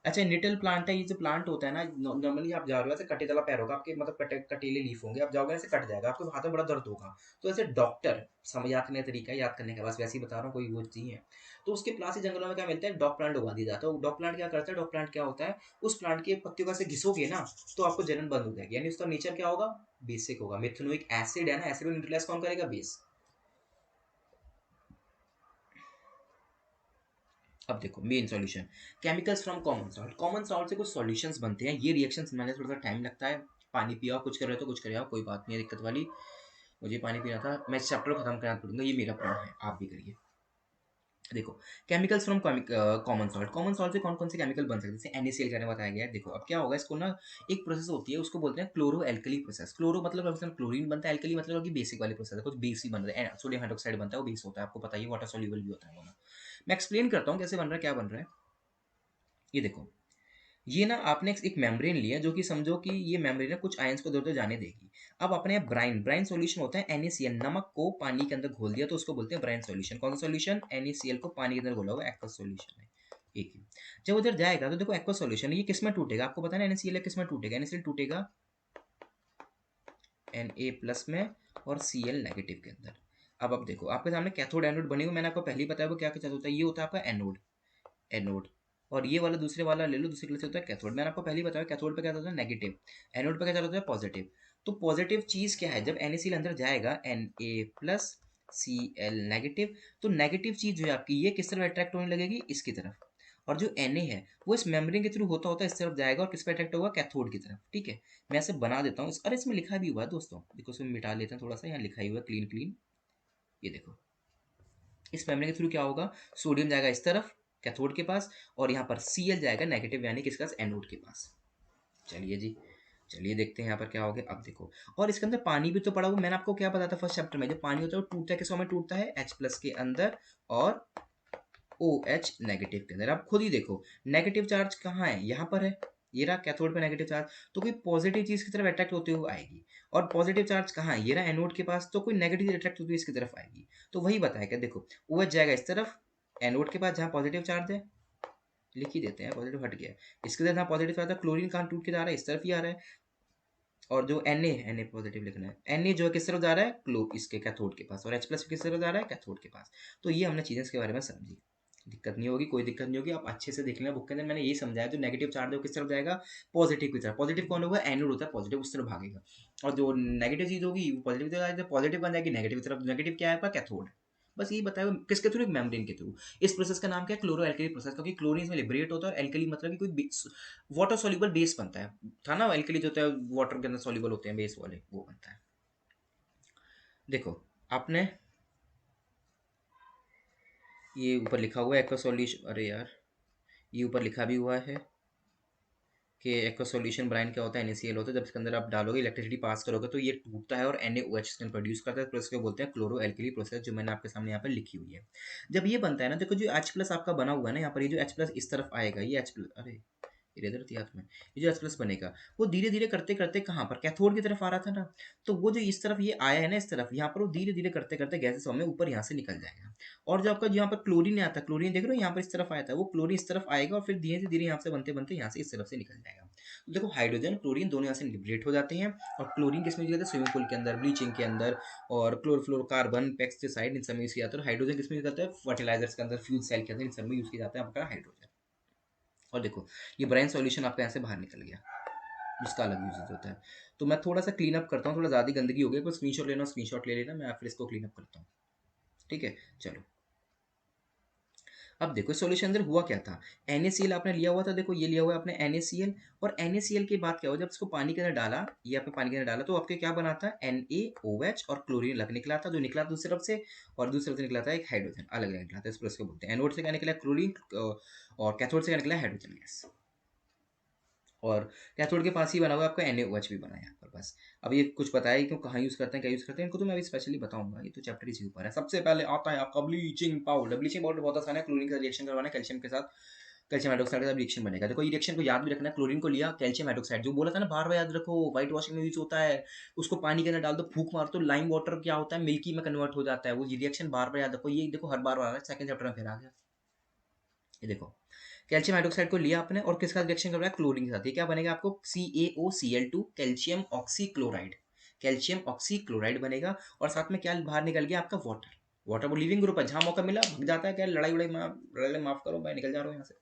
अच्छा, निटल प्लांट है, ये जो प्लांट होता है ना, नॉर्मली आप जा रहे हो ऐसे कटे वाला पैर होगा आपके, मतलब कटीले लीफ होंगे, आप जाओगे ऐसे कट जाएगा, आपके हाथ में बड़ा दर्द होगा। तो ऐसे डॉक्टर, समझ याद करने का तरीका है, याद करने का, बस वैसे ही बता रहा हूँ, कोई वो चीज है। तो उसके पास ही जंगलों में क्या मिलता है? डॉग प्लांट उगा दिया जाता है। डॉग प्लांट क्या करता है? डॉग प्लांट क्या होता है? उस प्लांट के पत्तियों का से घिसोगे ना, तो आपको जलन बंद हो जाएगी, यानी उसका नेचर क्या होगा? बेसिक होगा। मिथेनोइक एसिड है ना, एसिड को न्यूट्रलाइज कौन करेगा? बेस। अब देखो main solution, chemicals from common salt. Common salt से कुछ सॉल्यूशंस बनते हैं। ये रिएक्शंस बनाने में थोड़ा सा टाइम लगता है। पानी पियो, कुछ कर रहे हो तो कुछ कर आओ, कोई बात नहीं है दिक्कत वाली। मुझे पानी पीना था, मैं इस चैप्टर को खत्म करना पड़ूंगा, ये मेरा प्रण है, आप भी करिए। देखो, chemicals from common salt. Common salt से कौन कौन से केमिकल बन सकते हैं? जैसे NaCl कहने बताया गया है। देखो अब क्या होगा, इसको ना एक प्रोसेस होती है, उसको बोलते हैं क्लोरो एल्कली प्रोसेस। क्लोरो मतलब क्लोरीन बनता है, एल्कली मतलब कि बेसिक वाली प्रोसेस है, कुछ बेस ही बन रहा है। सोडियम हाइड्रोक्साइड बनता है, वो बेस होता है, आपको पता ही, वाटर सॉल्युबल भी होता है वो ना। मैं एक्सप्लेन करता हूँ कैसे बन रहा है, क्या बन रहा है। ये देखो, ये ना आपने एक मेम्ब्रेन लिया, जो कि समझो कि ये मेम्ब्रेन है, कुछ आयंस को इधर उधर जाने देगी। अब अपने ब्राइन, ब्राइन सॉल्यूशन होता है NaCl, नमक को पानी के अंदर घोल दिया तो उसको बोलते हैं ब्राइन सॉल्यूशन। कौन सा सॉल्यूशन? NaCl को पानी के अंदर घोला हुआ एक्वस सॉल्यूशन है। एक ही, जब उधर जाएगा तो देखो एक्वस सॉल्यूशन ये किस में टूटेगा? आपको पता है NaCl किस में टूटेगा? NaCl टूटेगा Na प्लस में और Cl नेगेटिव के अंदर। अब देखो आपके सामने कैथोड एनोड बने हुए, मैंने आपको पहले ही बताया वो क्या क्या होता है। ये होता है आपका एनोड, एनोड। और ये वाला दूसरे वाला ले लो, दूसरे क्लास से होता है कैथोड। मैंने आपको पहले ही बताया कैथोड पे क्या होता है? नेगेटिव। एनोड पे क्या होता है? पॉजिटिव। तो पॉजिटिव चीज क्या है? जब NaCl अंदर जाएगा, Na प्लस Cl नेगेटिव, तो नेगेटिव चीज जो है आपकी ये किस तरफ अट्रैक्ट होने लगेगी? इसकी तरफ। और जो Na है वो इस मेम्ब्रेन के थ्रू होता होता इस तरफ जाएगा और किस पे अट्रैक्ट होगा? कैथोड की तरफ। ठीक है, मैं ऐसे बना देता हूँ। अरे इसमें लिखा भी हुआ है दोस्तों, देखो इसमें मिटा लेते हैं थोड़ा सा, यहाँ लिखा ही हुआ है क्लीन क्लीन। ये देखो, इस मेम्ब्रेन के थ्रू क्या होगा? सोडियम जाएगा इस तरफ कैथोड के पास, और यहाँ पर Cl जाएगा नेगेटिव, यानी किसके पास? एनोड के पास। चलिए जी, चलिए देखते हैं यहाँ पर क्या हो गया। अब देखो, और इसके अंदर पानी भी तो पड़ा हुआ। मैंने आपको क्या बताया था फर्स्ट चैप्टर में, जब पानी होता है वो टूटता है किस में? टूटता है H प्लस के अंदर और OH नेगेटिव के अंदर। आप खुद ही देखो नेगेटिव चार्ज कहाँ है? यहाँ पर है, ये रहा कैथोड पे नेगेटिव चार्ज, तो कोई पॉजिटिव चीज की तरफ अट्रैक्ट होते हुए आएगी। और पॉजिटिव चार्ज कहाँ है? ये रहा एनोड के पास, तो कोई नेगेटिव अट्रैक्ट होती हुई इसकी तरफ आएगी। तो वही बताया क्या, देखो OH जाएगा इस तरफ एनोड के पास जहाँ पॉजिटिव चार्ज है, लिख ही देते हैं, पॉजिटिव हट गया। इसके अंदर जहाँ पॉजिटिव चार्ज है, क्लोरीन कहाँ टूट के जा रहा है? इस तरफ ही आ रहा है। और जो Na पॉजिटिव लिखना है, Na जो है किस तरफ जा रहा है? इसके कैथोड के पास, और H प्लस किस तरफ जा रहा है? कैथोड के पास। तो ये हमने चीजें इसके बारे में समझी। दिक्कत नहीं होगी, कोई दिक्कत नहीं होगी, आप अच्छे से देख लेना बुक के अंदर। मैंने यही समझाया, जो नेगेटिव चार्ज है वो किस तरफ जाएगा, पॉजिटिव की तरफ। पॉजिटिव कौन होगा, एनोड होता है, पॉजिटिव उस तरफ भागेगा। और जो नेगेटिव चीज होगी वो पॉजिटिव की तरफ जाएगी, पॉजिटिव कौन जाएगी, नेगेटिव की तरफ। नेगेटिव क्या है आपका, कैथोड। बस यही बताया, किसके थ्रू, एक मेम्ब्रेन के थ्रू। इस प्रोसेस का नाम क्या है, क्लोरो एल्कली प्रोसेस, क्योंकि क्लोरीन में लिबरेट होता है और एल्कली मतलब कि कोई वाटर सॉल्युबल बेस बनता है। था ना, एल्कली जो होता है वाटर के अंदर सॉल्युबल होते हैं बेस वाले, वो बनता है। देखो आपने ये ऊपर लिखा हुआ है एक्वा सॉल्यूशन, अरे यार ये ऊपर लिखा भी हुआ है कि एक्वा सॉल्यूशन ब्राइन क्या होता है, NaCl होता है। जब इसके अंदर आप डालोगे, इलेक्ट्रिसिटी पास करोगे तो ये टूटता है और NaOH प्रोड्यूस करता है, प्लस को बोलते हैं क्लोरो एल्कली प्रोसेस, जो मैंने आपके सामने यहाँ पर लिखी हुई है। जब ये बनता है ना, देखो जो H प्लस आपका बना हुआ है ना यहाँ पर, ये जो H प्लस इस तरफ आएगा, ये H प्लस, अरे इरेजर थी हाथ में, ये जो H प्लस बनेगा वो धीरे धीरे करते करते कहाँ पर, कैथोड की तरफ आ रहा था ना, तो वो जो इस तरफ ये आया है ना, इस तरफ यहाँ पर वो धीरे धीरे करते करते गैसेस फॉर्म में ऊपर यहाँ से निकल जाएगा। और जो आपका यहाँ पर क्लोरीन आता है, क्लोरीन देख रहे हो यहाँ पर इस तरफ आया था, वो क्लोरीन इस तरफ आएगा और फिर धीरे धीरे यहाँ से बनते बनते यहाँ से इस तरफ से निकल जाएगा। तो देखो हाइड्रोजन क्लोरीन दोनों यहाँ से लिबरेट हो जाते हैं। और क्लोरीन किसमें यूज करते हैं, स्विमिंग पूल के अंदर, ब्लीचिंग के अंदर, और क्लोरोफ्लोरोकार्बन, पेस्टिसाइड, इन सब में यूज किया जाता है। और हाइड्रोजन किसमें यूज करता है, फर्टिलाइजर्स के अंदर, फ्यूल सेल के अंदर, इन सब में यूज किया जाता है आपका हाइड्रोजन। और देखो ये ब्राइन सॉल्यूशन आपका यहाँ से बाहर निकल गया, जिसका अलग यूजेज होता है। तो मैं थोड़ा सा क्लीन अप करता हूँ, थोड़ा ज़्यादा गंदगी हो गई, कोई स्क्रीनशॉट लेना, स्क्रीनशॉट ले लेना, मैं फिर इसको क्लीन अप करता हूँ। ठीक है, चलो अब देखो सॉल्यूशन अंदर हुआ क्या था। NaCl आपने लिया हुआ था, देखो ये लिया हुआ है आपने NaCl। और NaCl के बाद क्या हुआ, जब इसको पानी के अंदर डाला, ये आपने पानी के अंदर डाला, तो आपके क्या बना था, NaOH और क्लोरीन अलग निकला था, जो निकला था दूसरी तरफ से। और दूसरी तरफ से निकला था एक हाइड्रोजन, अलग अलग निकला था, इस प्रोसेस को बोलते हैं। एनोड से क्या निकला, क्लोरीन, और कैथोड से क्या निकला, हाइड्रोजन गैस। और कैथोड के पास ही बना हुआ आपका NaOH भी बना है यहाँ पर। बस अब ये कुछ बताया ही क्यों, कहाँ यूज़ करते हैं, क्या यूज़ करते हैं, इनको तो मैं अभी स्पेशली बताऊंगा, ये तो चैप्टर इसी ऊपर है। सबसे पहले आता है आपका ब्लीचिंग पाउडर। ब्लीचिंग पाउडर बहुत आसान है, क्लोरीन का रिएक्शन करवाना है कैल्शियम के साथ, कैल्शियम हाइड्रोक्साइड का रिएक्शन बनेगा। देखो ये रिएक्शन को याद भी रखना है, क्लोरीन को लिया, कैल्शियम हाइड्रोक्साइड जो बोला था ना, बार बार याद रखो, व्हाइट वॉशिंग में यूज होता है। उसको पानी के अंदर डाल दो, फूक मार, तो लाइम वाटर क्या होता है, मिल्की में कन्वर्ट हो जाता है। वो ये रिएक्शन बार बार याद रखो, ये देखो हर बार आ रहा है, सेकंड चैप्टर में फिर आ गया। ये देखो कैल्शियम हाइड्रोक्साइड को लिया आपने और किसका रिएक्शन कर रहा है, क्लोरीन के साथ। ये क्या बनेगा आपको, CaOCl2, calcium oxychloride. Calcium oxychloride बनेगा। और साथ में क्या बाहर निकल गया आपका, वाटर। वाटर वो लिविंग ग्रुप है, जहां मौका मिला भग जाता है, क्या लड़ाई वड़ाई माफ करो, मैं निकल जा रहा हूँ यहाँ से,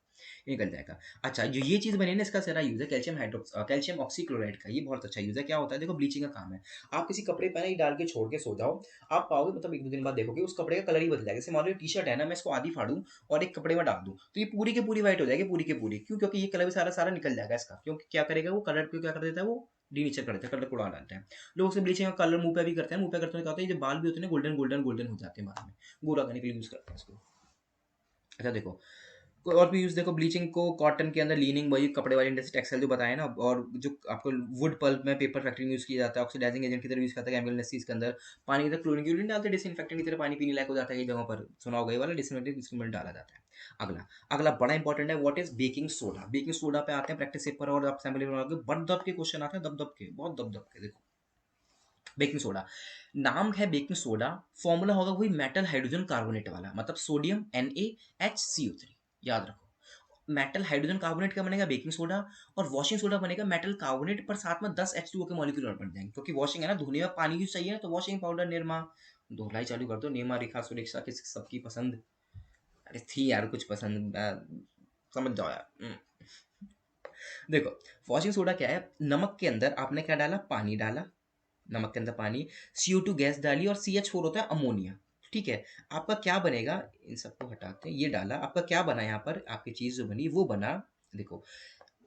ये निकल जाएगा। अच्छा जो ये चीज बनी है ना, इसका सारा यूज है कैल्शियम ऑक्सीक्लोराइड का, ये बहुत अच्छा यूज है। क्या होता है, देखो ब्लीचिंग का काम है। आप किसी कपड़े पे ना ये डाल के छोड़ के सो जाओ, आप पाओगे मतलब एक दो दिन बाद देखोगे उस कपड़े का कलर ही बदल जाएगा। जैसे मान लो टी शर्ट है ना, मैं इसको आधी फाड़ूं और एक कपड़े में डाल दूं, तो ये पूरी की पूरी व्हाइट हो जाएगी, पूरी की पूरी। क्यों, क्योंकि ये कलर भी सारा सारा निकल जाएगा इसका। क्योंकि क्या करेगा वो कलर को, क्या कर देता है वो, डीनेचर कर देता है, कलर को उड़ा डालता है। लोग से ब्लीचिंग का कलर मुंह पे भी करते हैं, मुंह पे करते हैं क्या होता है, ये जो बाल भी होते हैं गोल्डन गोल्डन गोल्डन हो जाते हैं बाद में, गोरा करने के लिए यूज करते हैं इसको। अच्छा देखो कोई और भी यूज, देखो ब्लीचिंग को कॉटन के अंदर, लीनिंग, वही कपड़े वाली इंडस्ट्री, टेक्सटाइल जो बताया ना, और जो आपको वुड पल्प में, पेपर फैक्ट्री में यूज किया जाता है, ऑक्सीडाइजिंग एजेंट की तरह यूज करता है, केमिकल इंडस्ट्रीज के अंदर। पानी के अंदर क्लोरीन डालते हैं, डिसइंफेक्टेंट की तरह पानी पीने लायक हो जाता है कई जगहों पर, सुना होगा ये वाला, डिसइंफेक्टेंट इंस्ट्रूमेंट डाला जाता है। अगला अगला बड़ा इंपॉर्टेंट है, what is baking soda. Baking soda पे आते हैं प्रैक्टिस पेपर, और आप सैम्पल बनाओगे, बड़ दब के क्वेश्चन आते हैं, दब दब के, बहुत दब दब के। देखो बेकिंग सोडा, नाम है बेकिंग सोडा, फॉर्मूला होगा वही मेटल हाइड्रोजन कार्बोनेट वाला, मतलब सोडियम NaHCO3, याद रखो। मेटल हाइड्रोजन कार्बोनेट का बनेगा बेकिंग सोडा। और वॉशिंग सोडा बनेगा मेटल कार्बोनेट पर साथ में 10 H2O के मॉलिक्यूल और बन जाएंगे, क्योंकि वॉशिंग है ना, धोने में पानी यूज चाहिए ना, तो वॉशिंग पाउडर, निरमा, धुलाई चालू कर दो, निरमा, रेखा, सुरेखा, किस सबकी पसंद। अरे थी यार कुछ पसंद, समझ जाओ यार। देखो वॉशिंग सोडा क्या है, नमक के अंदर आपने क्या डाला, पानी डाला, नमक के अंदर पानी, CO2 गैस डाली, और CH4 होता है अमोनिया। ठीक है, आपका क्या बनेगा, इन सबको हटाते हैं, ये डाला, आपका क्या बना यहाँ पर, आपकी चीज जो बनी वो बना, देखो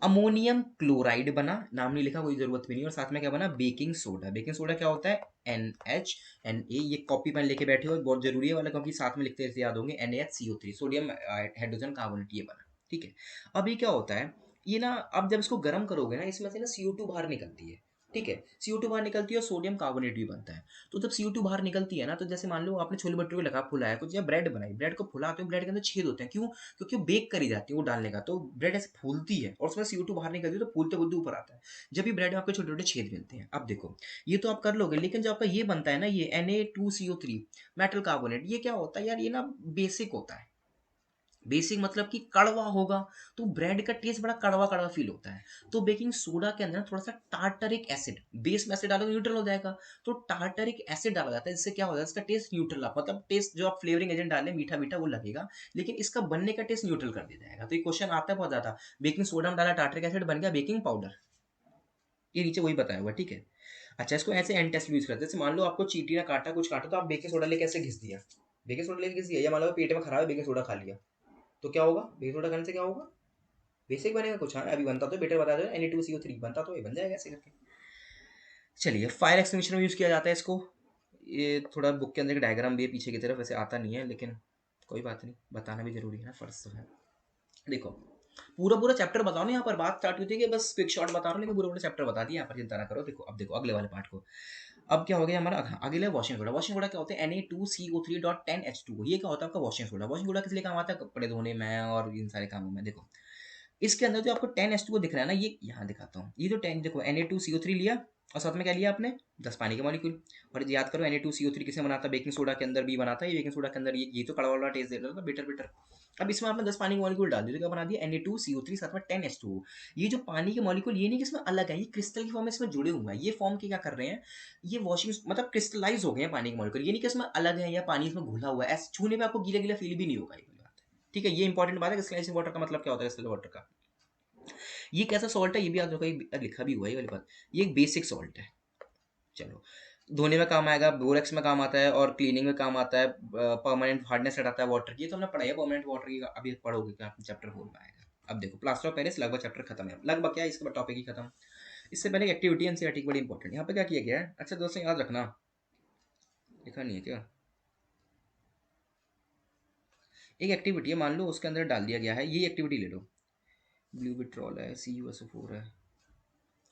अमोनियम क्लोराइड बना, नाम नहीं लिखा, कोई जरूरत भी नहीं। और साथ में क्या बना, बेकिंग सोडा। बेकिंग सोडा क्या होता है, NH Na, ये कॉपी पेन लेके बैठे हो, बहुत जरूरी है वाला, क्योंकि साथ में लिखते रहते याद होंगे, NaHCO3, सोडियम हाइड्रोजन कार्बोनेट, ये बना। ठीक है, अब ये क्या होता है, ये ना अब जब इसको गर्म करोगे ना, इसमें से ना CO2 बाहर निकलती है। ठीक है, CO2 बाहर निकलती है और सोडियम कार्बोनेट भी बनता है। तो जब CO2 बाहर निकलती है ना, तो जैसे मान लो आपने छोले भटूरे को लगा फुलाया कुछ, या ब्रेड बनाई, ब्रेड को फुलाते हो, ब्रेड के अंदर छेद होते हैं, क्यों, क्योंकि वो बेक करी जाती है वो डालने का, तो ब्रेड ऐसे फूलती है और उसमें CO2 बाहर निकलती है, तो फूलते फूलते ऊपर आता है। जब ये ब्रेड में आपको छोटे छोटे छेद मिलते हैं। अब देखो ये तो आप कर लोगे, लेकिन जो आपका ये बनता है ना, ये Na2CO3 मेटल कार्बोनेट, ये क्या होता है यार, ये ना बेसिक होता है, बेसिक मतलब कि कड़वा होगा, तो ब्रेड का टेस्ट बड़ा कड़वा कड़वा फील होता है। तो बेकिंग सोडा के अंदर थोड़ा सा टार्टरिक एसिड, बेस में एसिड डालोगे न्यूट्रल हो जाएगा, तो टार्टरिक एसिड डाला जाता है, जिससे क्या हो जाता है, इसका टेस्ट न्यूट्रल, मतलब टेस्ट जो आप फ्लेवरिंग एजेंट डालें मीठा मीठा वो लगेगा, लेकिन इसका बनने का टेस्ट न्यूट्रल कर दिया जाएगा। तो ये क्वेश्चन आता है बहुत ज्यादा, बेकिंग सोडा में डाला टार्टरिक एसिड, बन गया बेकिंग पाउडर, ये नीचे वही बताया हुआ, ठीक है। अच्छा, इसको ऐसे एंड टेस्ट यूज करते हैं, जैसे मान लो आपको चींटी ने काटा, कुछ काटा, तो आप बेकिंग सोडा लेके ऐसे घिस दिया, बेकिंग सोडा लेके घिस दिया, या मान लो पेट में खराब है, बेकिंग सोडा खा लिया, तो क्या होगा, बेकिंग सोडा खाने से क्या होगा, बेसिक बनेगा कुछ। हाँ, अभी बनता तो बेटर बता दो, Na2CO3 बनता तो ये बन जाएगा ऐसे करके। चलिए, फायर एक्सटिंग्विशर में यूज किया जाता है इसको, ये थोड़ा बुक के अंदर का डायग्राम भी है पीछे की तरफ, वैसे आता नहीं है, लेकिन कोई बात नहीं, बताना भी जरूरी है ना, फर्ज तो है। देखो, पूरा पूरा चैप्टर बताओ ना, यहाँ पर बात स्टार्ट हुई थी कि बस क्विक शॉट बता रहा हूँ, लेकिन पूरा पूरा चैप्टर बता दिया यहाँ पर, चिंता ना करो। देखो, अब देखो अगले वाले पार्ट को। अब क्या हो गया हमारा, अगले वॉशिंग सोडा। वॉशिंग सोडा क्या होता है, Na2CO3.10H2O, ये क्या होता है आपका वॉशिंग सोडा। वॉशिंग सोडा किस लिए काम आता है, कपड़े धोने में और इन सारे कामों में। देखो, इसके अंदर जो आपको 10H2O दिख रहा है ना, ये यहाँ दिखाता हूँ, ये जो 10, देखो Na2CO3 लिया, और साथ में क्या लिया आपने, 10 पानी के मॉलिक्यूल। और याद करो, Na2CO3 किसे बनाता है, बेकिंग सोडा के अंदर भी बनाता है, ये बेकिंग सोडा के अंदर ये तो कड़वा वाला टेस्ट दे रहा था, बिटर बिटर। अब इसमें आपने 10 पानी के मॉलिक्यूल डाल दिए, तो क्या बना दिया, Na2CO3 साथ में 10H2O। ये जो पानी के मॉलिक्यूल, ये नहीं कि इसमें अलग है, ये क्रिस्टल की फॉर्म में इसमें जुड़े हुए हैं, ये फॉर्म के क्या कर रहे हैं, ये वॉशिंग मतलब क्रिस्टलाइज हो गए हैं पानी के मॉलिक्यूल, ये नहीं कि इसमें अलग है या पानी इसमें घुला हुआ है, ऐसे छूने में आपको गीला गीला फील भी नहीं होगा, ये बात है, ठीक है। ये इंपॉर्टेंट बात है, क्रिस्टलाइजिंग वाटर का मतलब क्या होता है, क्रिस्टल वाटर का। ये कैसा सॉल्ट है, ये भी याद रखो, ये लिखा भी हुआ है ये वाली बात, ये एक बेसिक सॉल्ट है। चलो, धोने में काम आएगा, बोरेक्स में काम आता है, और क्लीनिंग में काम आता है, परमानेंट हार्डनेस हटाता है वाटर की, ये तो हमने पढ़ाई है परमानेंट वाटर की, अभी पढ़ोगे क्या चैप्टर 4 में आएगा। अब देखो, प्लास्टर ऑफ पेरिस लगभग चैप्टर खत्म है, लगभग क्या, इसका टॉपिक ही खत्म। इससे पहले एक्टिविटी एनसीईआरटी बड़ी इंपॉर्टेंट, यहाँ पे क्या किया गया है, अच्छा दोस्तों याद रखना, लिखा नहीं है क्या, एक एक्टिविटी है, मान लो उसके अंदर डाल दिया गया है, ये एक्टिविटी ले लो, ब्लू विट्रॉल है, CuSO4 है,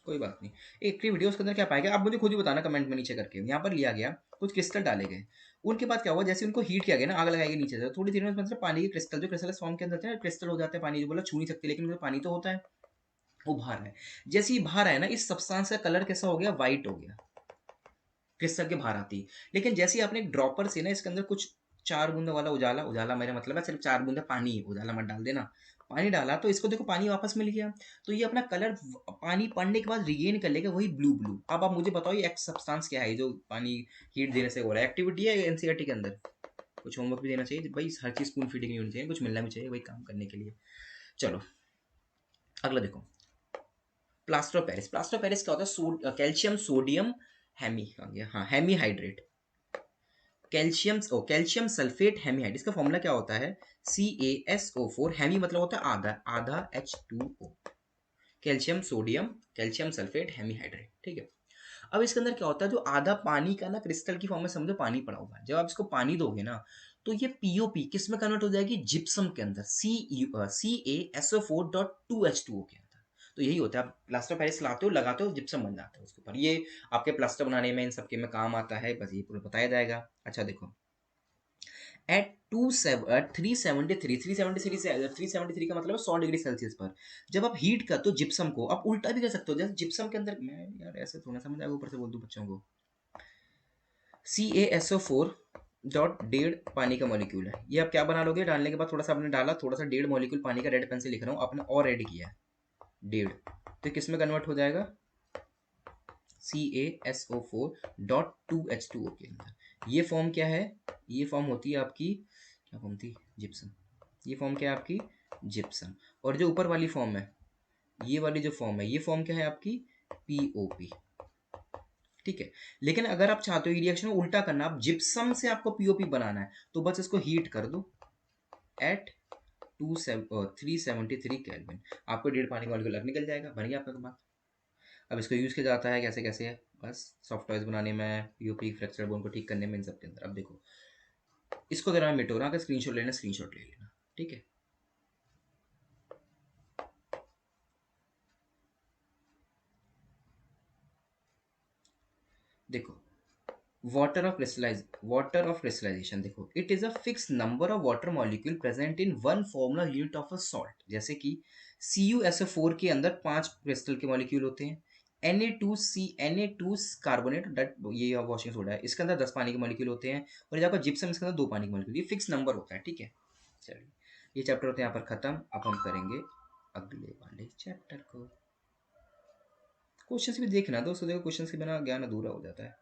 कोई बात नहीं। एक वीडियो उसके अंदर क्या पाएगा, आप मुझे खुद ही बताना कमेंट में नीचे करके। यहाँ पर लिया गया, कुछ क्रिस्टल डाले गए, उनके बाद क्या हुआ, जैसे उनको हीट किया गया ना, आग लगाई गई नीचे से, थोड़ी देर में मतलब पानी के क्रिस्टल, जो क्रिस्टल फॉर्म के अंदर थे ना, क्रिस्टल हो जाते हैं पानी, जो बोला छू नहीं सकते, लेकिन उसमें पानी तो होता है, वो बाहर है। जैसे ही बाहर आया ना, इस सब्सटेंस का कलर कैसा हो गया, व्हाइट हो गया, क्रिस्टल के बाहर आती। लेकिन जैसे ही आपने एक ड्रॉपर से ना इसके अंदर कुछ 4 बूंदा वाला उजाला, उजाला मेरा मतलब है सिर्फ 4 बूंदा पानी, उजाला मत डाल देना, पानी डाला तो इसको देखो पानी वापस मिल गया, तो ये अपना कलर पानी पड़ने के बाद रिगेन कर लेगा, वही ब्लू ब्लू। अब आप मुझे बताओ, ये एक्स सब्सटेंस क्या है जो पानी हीट देने से हो रहा है, एक्टिविटी है एनसीईआरटी के अंदर, कुछ होमवर्क भी देना चाहिए भाई, हर चीज स्पून फीडिंग नहीं होनी चाहिए, कुछ मिलना भी चाहिए भाई काम करने के लिए। चलो, अगला देखो, plaster of Paris. Plaster of Paris क्या होता है, कैल्शियम सोडियम हेमी, हाँ हेमी हाइड्रेट, कैल्शियम सल्फेट हेमीहाइड, इसका फॉर्मूला क्या होता है, CaSO4, हेमी मतलब होता है आधा, आधा H2O, calcium sodium, calcium sulphate hemihydrate, ठीक है। अब इसके अंदर क्या होता है, जो आधा पानी का ना क्रिस्टल की फॉर्म में समझो पानी पड़ा हुआ है, जब आप इसको पानी दोगे ना, तो ये POP किस में कन्वर्ट हो जाएगी, जिप्सम के अंदर, CaSO4.2H2O के अंदर। तो यही होता है, आप प्लास्टर पेरिस लाते हो, लगाते हो, जिप्सम बन जाता है उसके ऊपर, ये आपके प्लास्टर बनाने में इन सबके में काम आता है, बस ये पूरा बताया जाएगा। अच्छा देखो, एट 373 का मतलब है 100 डिग्री सेल्सियस पर, जब आप हीट करते हो जिप्सम को, आप उल्टा भी कर सकते हो, जैसे जिप्सम के अंदर, मैं यार ऐसे थोड़ा समझ आएगा, ऊपर से बोल दूं बच्चों को, CaSO4.1.5 पानी का मॉलिक्यूल है, ये आप क्या बना लोगे, डालने के बाद थोड़ा सा आपने डाला, थोड़ा सा 1.5 मॉलिक्यूल पानी का, रेड पेन से लिख रहा हूँ, आपने और ऐड किया है 1.5, तो किस में कन्वर्ट हो जाएगा, CaSO4.2H2O के अंदर। ये फॉर्म क्या है, ये फॉर्म होती है आपकी, क्या फॉर्म थी, जिप्सम, ये फॉर्म क्या है आपकी, जिप्सम। और जो ऊपर वाली फॉर्म है, ये वाली जो फॉर्म है, ये फॉर्म क्या है आपकी, POP, ठीक है। लेकिन अगर आप चाहते हो रिएक्शन उल्टा करना, आप जिप्सम से आपको POP बनाना है, तो बस इसको हीट कर दो एट 373 केल्विन, आपको 1.5 पानी का मॉलिक्यूल निकल जाएगा, बन गया आपका दिमाग। अब इसको यूज़ किया जाता है कैसे कैसे है, बस सॉफ्ट टॉयज बनाने में, POP फ्रैक्चर बोन को ठीक करने में, इन सब के अंदर। अब देखो, इसको जरा मिटो ना, अगर स्क्रीनशॉट लेना स्क्रीनशॉट ले लेना, ठीक है। देखो, वाटर ऑफ क्रिस्टलाइजेशन, देखो, it is a fix number of water molecule present in one formula unit of a salt, जैसे कि CuSO4 के अंदर 5 क्रिस्टल के मॉलिक्यूल होते हैं, Na2 कार्बोनेट, दैट ये वॉशिंग सोडा है, इसके अंदर 10 पानी के मॉलिक्यूल होते हैं, और जब आपका जिप्सम, इसके अंदर 2 पानी के मॉलिक्यूल, ये फिक्स नंबर होता है, ठीक है। चलिए, ये चैप्टर होता है यहाँ पर खत्म। अब हम करेंगे अगले वाले चैप्टर को। क्वेश्चंस भी देखना दोस्तों, देखो क्वेश्चंस के बिना ज्ञान अधूरा हो जाता है।